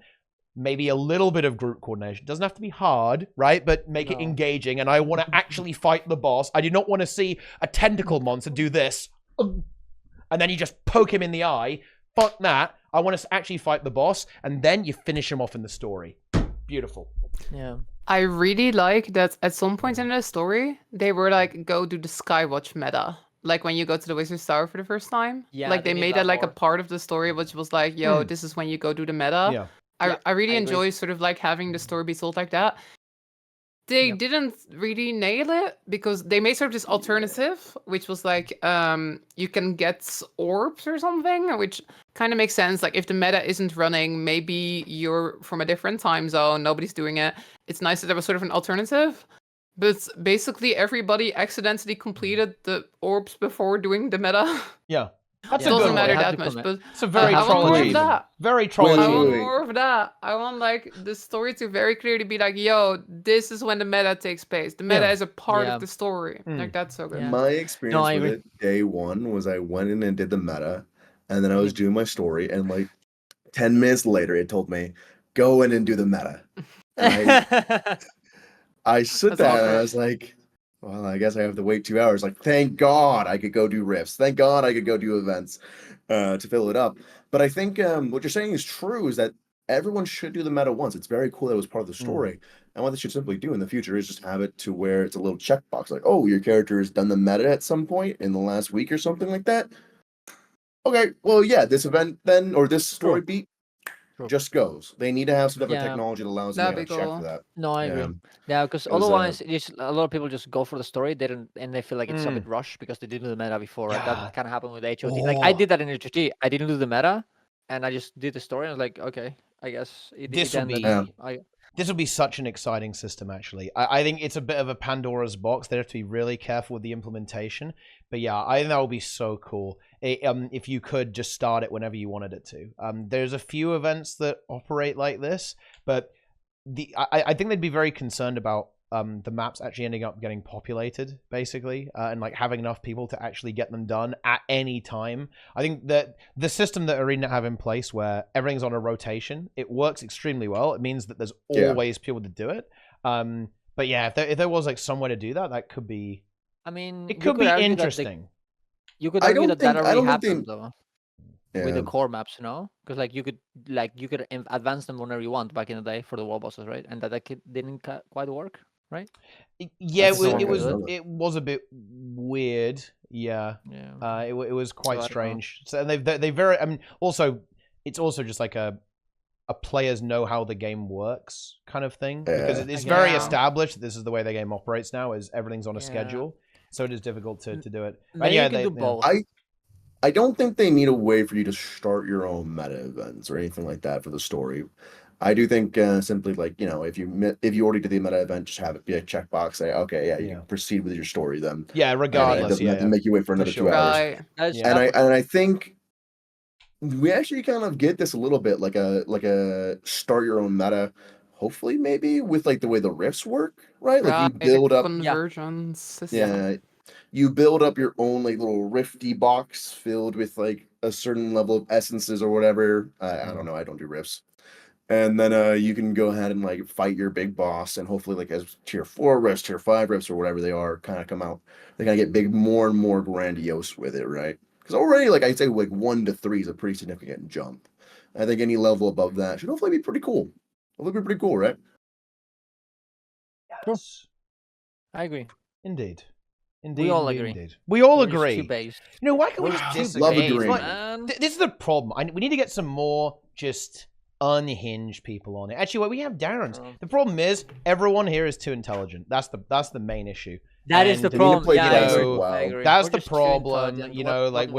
maybe a little bit of group coordination. Doesn't have to be hard, right? But make it engaging. And I want to actually fight the boss. I do not want to see a tentacle monster do this, and then you just poke him in the eye. Fuck that. I want to actually fight the boss, and then you finish him off in the story. Beautiful. Yeah. I really like that at some point in the story, they were like, go do the Skywatch meta. Like when you go to the Wizard's Tower for the first time. Yeah. Like they made that like a part of the story, which was like, yo, this is when you go do the meta. Yeah. I really enjoy sort of like having the story be told like that. They didn't really nail it because they made sort of this alternative, which was like you can get orbs or something, which kind of makes sense. Like if the meta isn't running, maybe you're from a different time zone, nobody's doing it. It's nice that there was sort of an alternative. But basically everybody accidentally completed the orbs before doing the meta. Yeah. It doesn't matter that much, but it's a very trolly. Very trolly. I want more of that. I want like the story to very clearly be like, yo, this is when the meta takes place. The meta is a part of the story. Like that's so good. My experience with it day one was I went in and did the meta, and then I was doing my story, and like 10 minutes later it told me, go in and do the meta. And I sit down and I was like, well, I guess I have to wait 2 hours. Like, thank God I could go do rifts. Thank God I could go do events to fill it up. But I think what you're saying is true, is that everyone should do the meta once. It's very cool that it was part of the story. And what they should simply do in the future is just have it to where it's a little checkbox. Like, oh, your character has done the meta at some point in the last week or something like that. Okay, well, yeah, this event then, or this story beat, just goes. They need to have some type of Yeah. technology that allows them That'd to be check cool. for that. No, I Yeah. agree. Yeah, because It was, otherwise, a lot of people just go for the story. They don't, and they feel like it's a bit rushed because they didn't do the meta before. Right? Yeah. That kind of happened with HOT. Like I Oh. did that in HOT. I didn't do the meta, and I just did the story. And I was like, okay, I guess This will be this will be such an exciting system. Actually, I think it's a bit of a Pandora's box. They have to be really careful with the implementation. But yeah, I think that would be so cool. If you could just start it whenever you wanted it to. There's a few events that operate like this, but I think they'd be very concerned about the maps actually ending up getting populated, basically, and like having enough people to actually get them done at any time. I think that the system that ArenaNet have in place, where everything's on a rotation, it works extremely well. It means that there's always people to do it. But yeah, if there was like somewhere to do that, that could be. I mean, it could be interesting. You could argue that already happened though. Yeah. With the core maps, you know, because like you could advance them whenever you want back in the day for the wall bosses, right? And that didn't quite work, right? Yeah, it was a bit weird. Yeah. It was quite strange. So they very. I mean, also it's also just like a players know how the game works kind of thing, because it's very established that this is the way the game operates now. Is everything's on a schedule, so it is difficult to do it. Maybe you can do both. I don't think they need a way for you to start your own meta events or anything like that for the story. I do think simply like, you know, if you already did the meta event, just have it be a checkbox. Say, okay, yeah, you can proceed with your story then. Yeah, regardless. It doesn't have to make you wait for another 2 hours. Right. And I think we actually kind of get this a little bit like a start your own meta. Hopefully, maybe with like the way the rifts work, right? Like you build up conversions system. Yeah. You build up your own like little rifty box filled with like a certain level of essences or whatever. I don't know. I don't do rifts. And then you can go ahead and like fight your big boss, and hopefully like as tier 4 rifts, tier 5 rifts, or whatever they are, kind of come out. They kind of get big, more and more grandiose with it, right? Because already, like I'd say, like 1 to 3 is a pretty significant jump. I think any level above that should hopefully be pretty cool. It'll be pretty cool, right? Yes. I agree. Indeed. We all agree. Indeed. We all agree. You know, why can we just disagree? This is the problem. We need to get some more just unhinged people on it. Actually, we have Darens. The problem is everyone here is too intelligent. That's the main issue. That is the problem. That's the problem. You know, like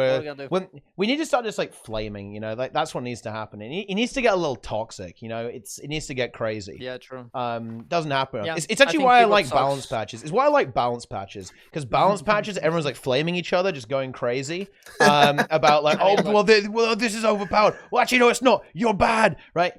we need to start just like flaming. You know, like that's what needs to happen. It needs to get a little toxic. You know, it needs to get crazy. Yeah, true. Doesn't happen. Yeah, it's actually why I like balance patches. It's why I like balance patches, because balance patches, everyone's like flaming each other, just going crazy about like, well, this is overpowered. Well, actually, no, it's not. You're bad, right?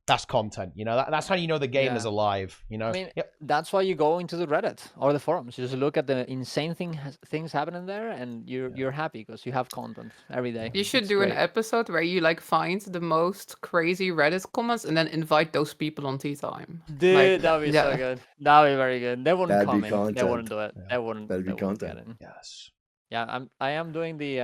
That's content, you know. That's how you know the game is alive, you know. I mean, that's why you go into the Reddit or the forums. You just look at the insane things happening there, and you're happy because you have content every day. You should do an episode where you like find the most crazy Reddit comments and then invite those people on TeaTime. Dude, like, that would be so good. That would be very good. They wouldn't come in. They wouldn't do it. Yeah. They wouldn't. That'd be content. Yes. Yeah, I am doing the.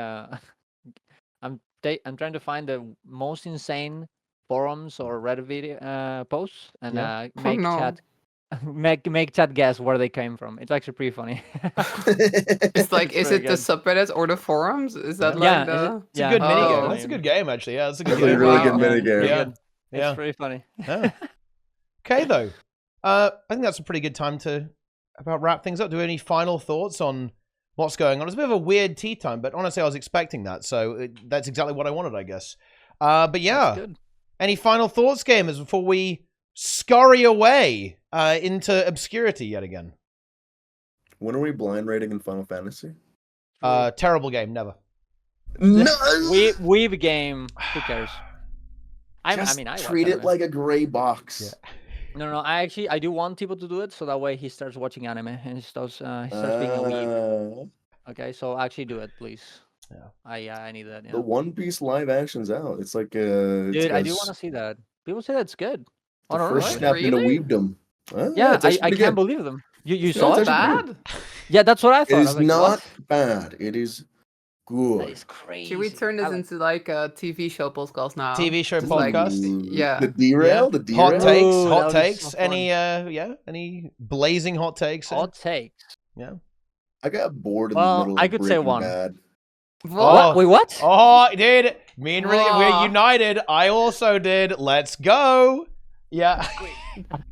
I'm trying to find the most insane forums or Reddit video posts and make chat guess where they came from. It's actually pretty funny. It's like, is it the subreddit or the forums? Is that like the... It's a good minigame. That's a good game, actually. Yeah, that's a good game. Really good minigame. Yeah. It's pretty funny. Okay, though. I think that's a pretty good time to about wrap things up. Do you have any final thoughts on what's going on? It's a bit of a weird tea time, but honestly, I was expecting that, so that's exactly what I wanted, I guess. But yeah. Any final thoughts, gamers, before we scurry away into obscurity yet again? When are we blind rating in Final Fantasy? Terrible game, never. No! Weeb game, who cares? I treat it like a gray box. Yeah. No, I do want people to do it, so that way he starts watching anime and he starts being a weeb. Okay, so actually do it, please. Yeah, I need that. Yeah. The One Piece live action's out. It's like dude, I do want to see that. People say that's good. The first step into weebdom. Yeah, I can't believe them. You saw it? Bad? Yeah, that's what I thought. It is not bad. It is good. That is crazy. Should we turn this into like a TV show podcast now? TV show podcast? Yeah. The derail? The derail? Hot takes. So any blazing hot takes? Hot takes. Yeah. I got bored in the middle of I could say one. Bad. What? Wait, what? Oh, dude. Me and Reely, we're united. I also did. Let's go. Yeah.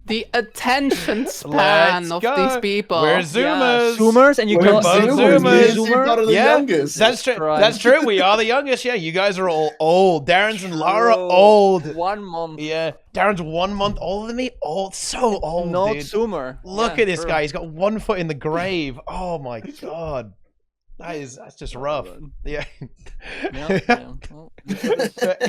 The attention span of these people. We're Zoomers. Zoomers, and you We're call both Zoomers. You're the youngest. That's true. That's true. We are the youngest. Yeah, you guys are all old. Darens and Lara, old. 1 month. Yeah, Darren's 1 month older than me. Old, so old, Not dude. Zoomer. Look at this guy. He's got 1 foot in the grave. Oh my god. That's just rough. Yeah. Well, it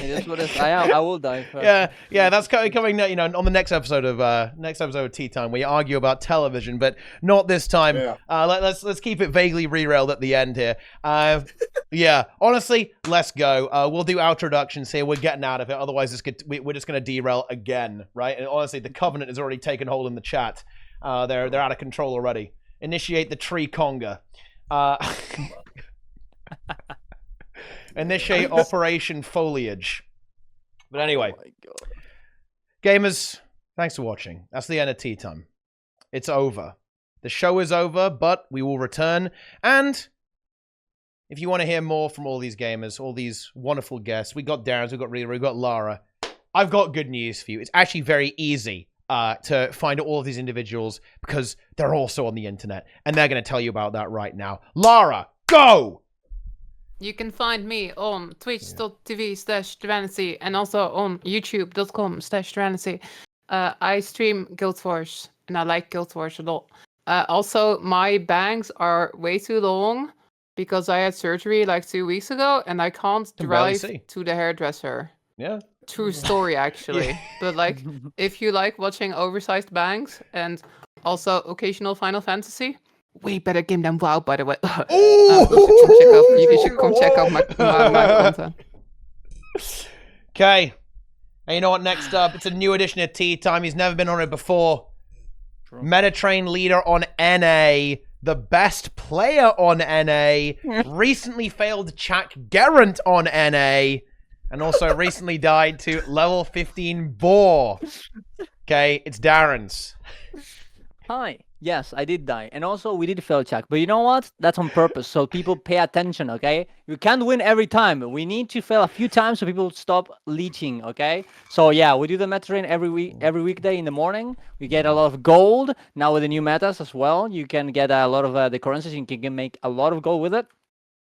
is what it is. I will die first. Yeah. That's coming. You know, on the next episode of TeaTime, we argue about television, but not this time. Yeah. Let's keep it vaguely derailed at the end here. Yeah. Honestly, let's go. We'll do introductions here. We're getting out of it. Otherwise, we're just going to derail again, right? And honestly, the Covenant has already taken hold in the chat. They're out of control already. Initiate the tree conga. Initiate Operation Foliage. But anyway, Oh my God. Gamers, thanks for watching. That's the end of TeaTime. It's over. The show is over, but we will return. And if you want to hear more from all these gamers, all these wonderful guests, we got Darren, we got Reely, we got Lara. I've got good news for you. It's actually very easy to find all of these individuals because they're also on the internet, and they're going to tell you about that right now. Lara, go! You can find me on twitch.tv/Darensy and also on youtube.com/Darensy. I stream Guild Wars, and I like Guild Wars a lot. Also, my bangs are way too long because I had surgery like 2 weeks ago, and I can't drive to the hairdresser. Yeah. True story, actually. Yeah. But like, if you like watching oversized bangs and also occasional Final Fantasy, way better game than WoW, by the way. You should come check out my content. Okay. And you know what? Next up, it's a new edition of TeaTime. He's never been on it before. True. Metatrain leader on NA. The best player on NA. Recently failed Chak Gerant on NA. And also recently died to level 15 boar. Okay, it's Darren's. Hi. Yes, I did die. And also, we did fail check. But you know what? That's on purpose, so people pay attention, okay? You can't win every time. We need to fail a few times so people stop leeching, okay? So yeah, we do the meta train every weekday in the morning. We get a lot of gold. Now with the new metas as well, you can get a lot of the currencies. You can make a lot of gold with it.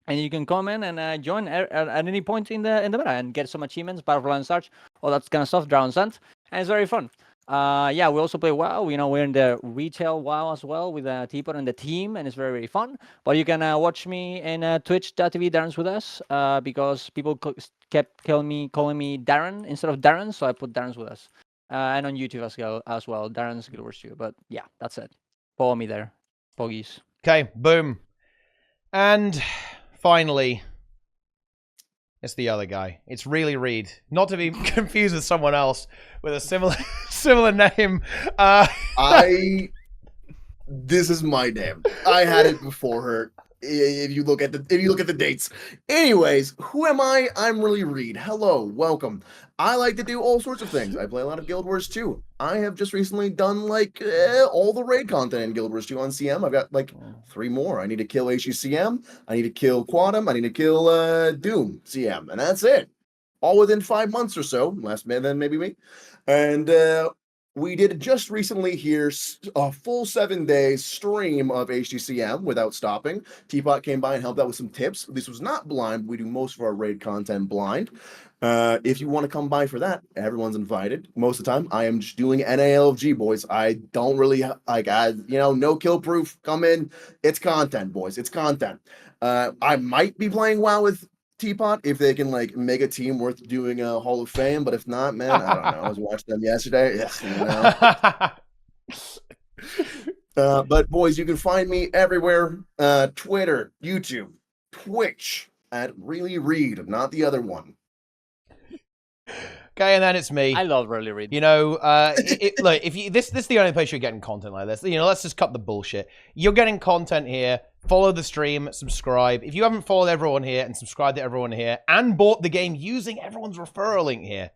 And you can come in and join at any point in the meta and get some achievements, Battlefly and such, all that kind of stuff, Darens and I, and it's very fun. Yeah, we also play WoW. You know, we're in the retail WoW as well with Teapot and the team, and it's very, very fun. But you can watch me in twitch.tv Darens with us because people kept calling me Darren instead of Darren, so I put Darens with us. And on YouTube as well, Darren's Guild Wars 2. But yeah, that's it. Follow me there, Poggies. Okay, boom. And finally, it's the other guy. It's ReelyReed. Not to be confused with someone else with a similar name. This is my name. I had it before her. If you look at the dates. Anyways, who am I? I'm ReelyReed. Hello, welcome. I like to do all sorts of things. I play a lot of Guild Wars 2. I have just recently done like all the raid content in Guild Wars 2 on CM. I've got like 3 more. I need to kill HUCM. I need to kill Quantum. I need to kill Doom CM, and that's it. All within 5 months or so. Last man, then maybe me. And we did just recently here a full 7 days stream of HGCM without stopping. Teapot came by and helped out with some tips. This was not blind. We do most of our raid content blind. If you want to come by for that, everyone's invited. Most of the time, I am just doing NALFG, boys. I don't really, no kill proof. Come in. It's content, boys. It's content. I might be playing WoW with Teapot if they can like make a team worth doing a Hall of Fame, but if not, man, I don't know. I was watching them yesterday. But boys, you can find me everywhere: Twitter, YouTube, Twitch at ReelyReed, not the other one. Okay, and then it's me. I love ReelyReed. You know, look, if you this is the only place you're getting content like this. You know, let's just cut the bullshit. You're getting content here. Follow the stream, subscribe. If you haven't followed everyone here and subscribed to everyone here and bought the game using everyone's referral link here,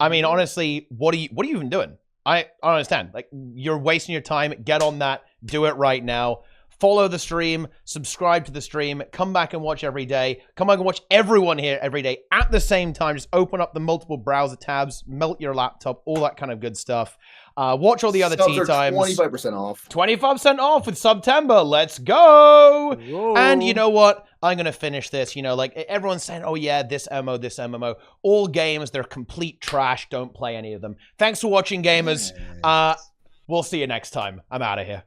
I mean, honestly, what are you even doing? I don't understand. Like, you're wasting your time. Get on that. Do it right now. follow the stream, subscribe to the stream, come back and watch every day. Come back and watch everyone here every day at the same time. Just open up the multiple browser tabs, melt your laptop, all that kind of good stuff. Watch all the other tea times. 25% off. 25% off with September. Let's go. Whoa. And you know what? I'm going to finish this. You know, like everyone's saying, oh yeah, this MMO, this MMO. All games, they're complete trash. Don't play any of them. Thanks for watching, gamers. We'll see you next time. I'm out of here.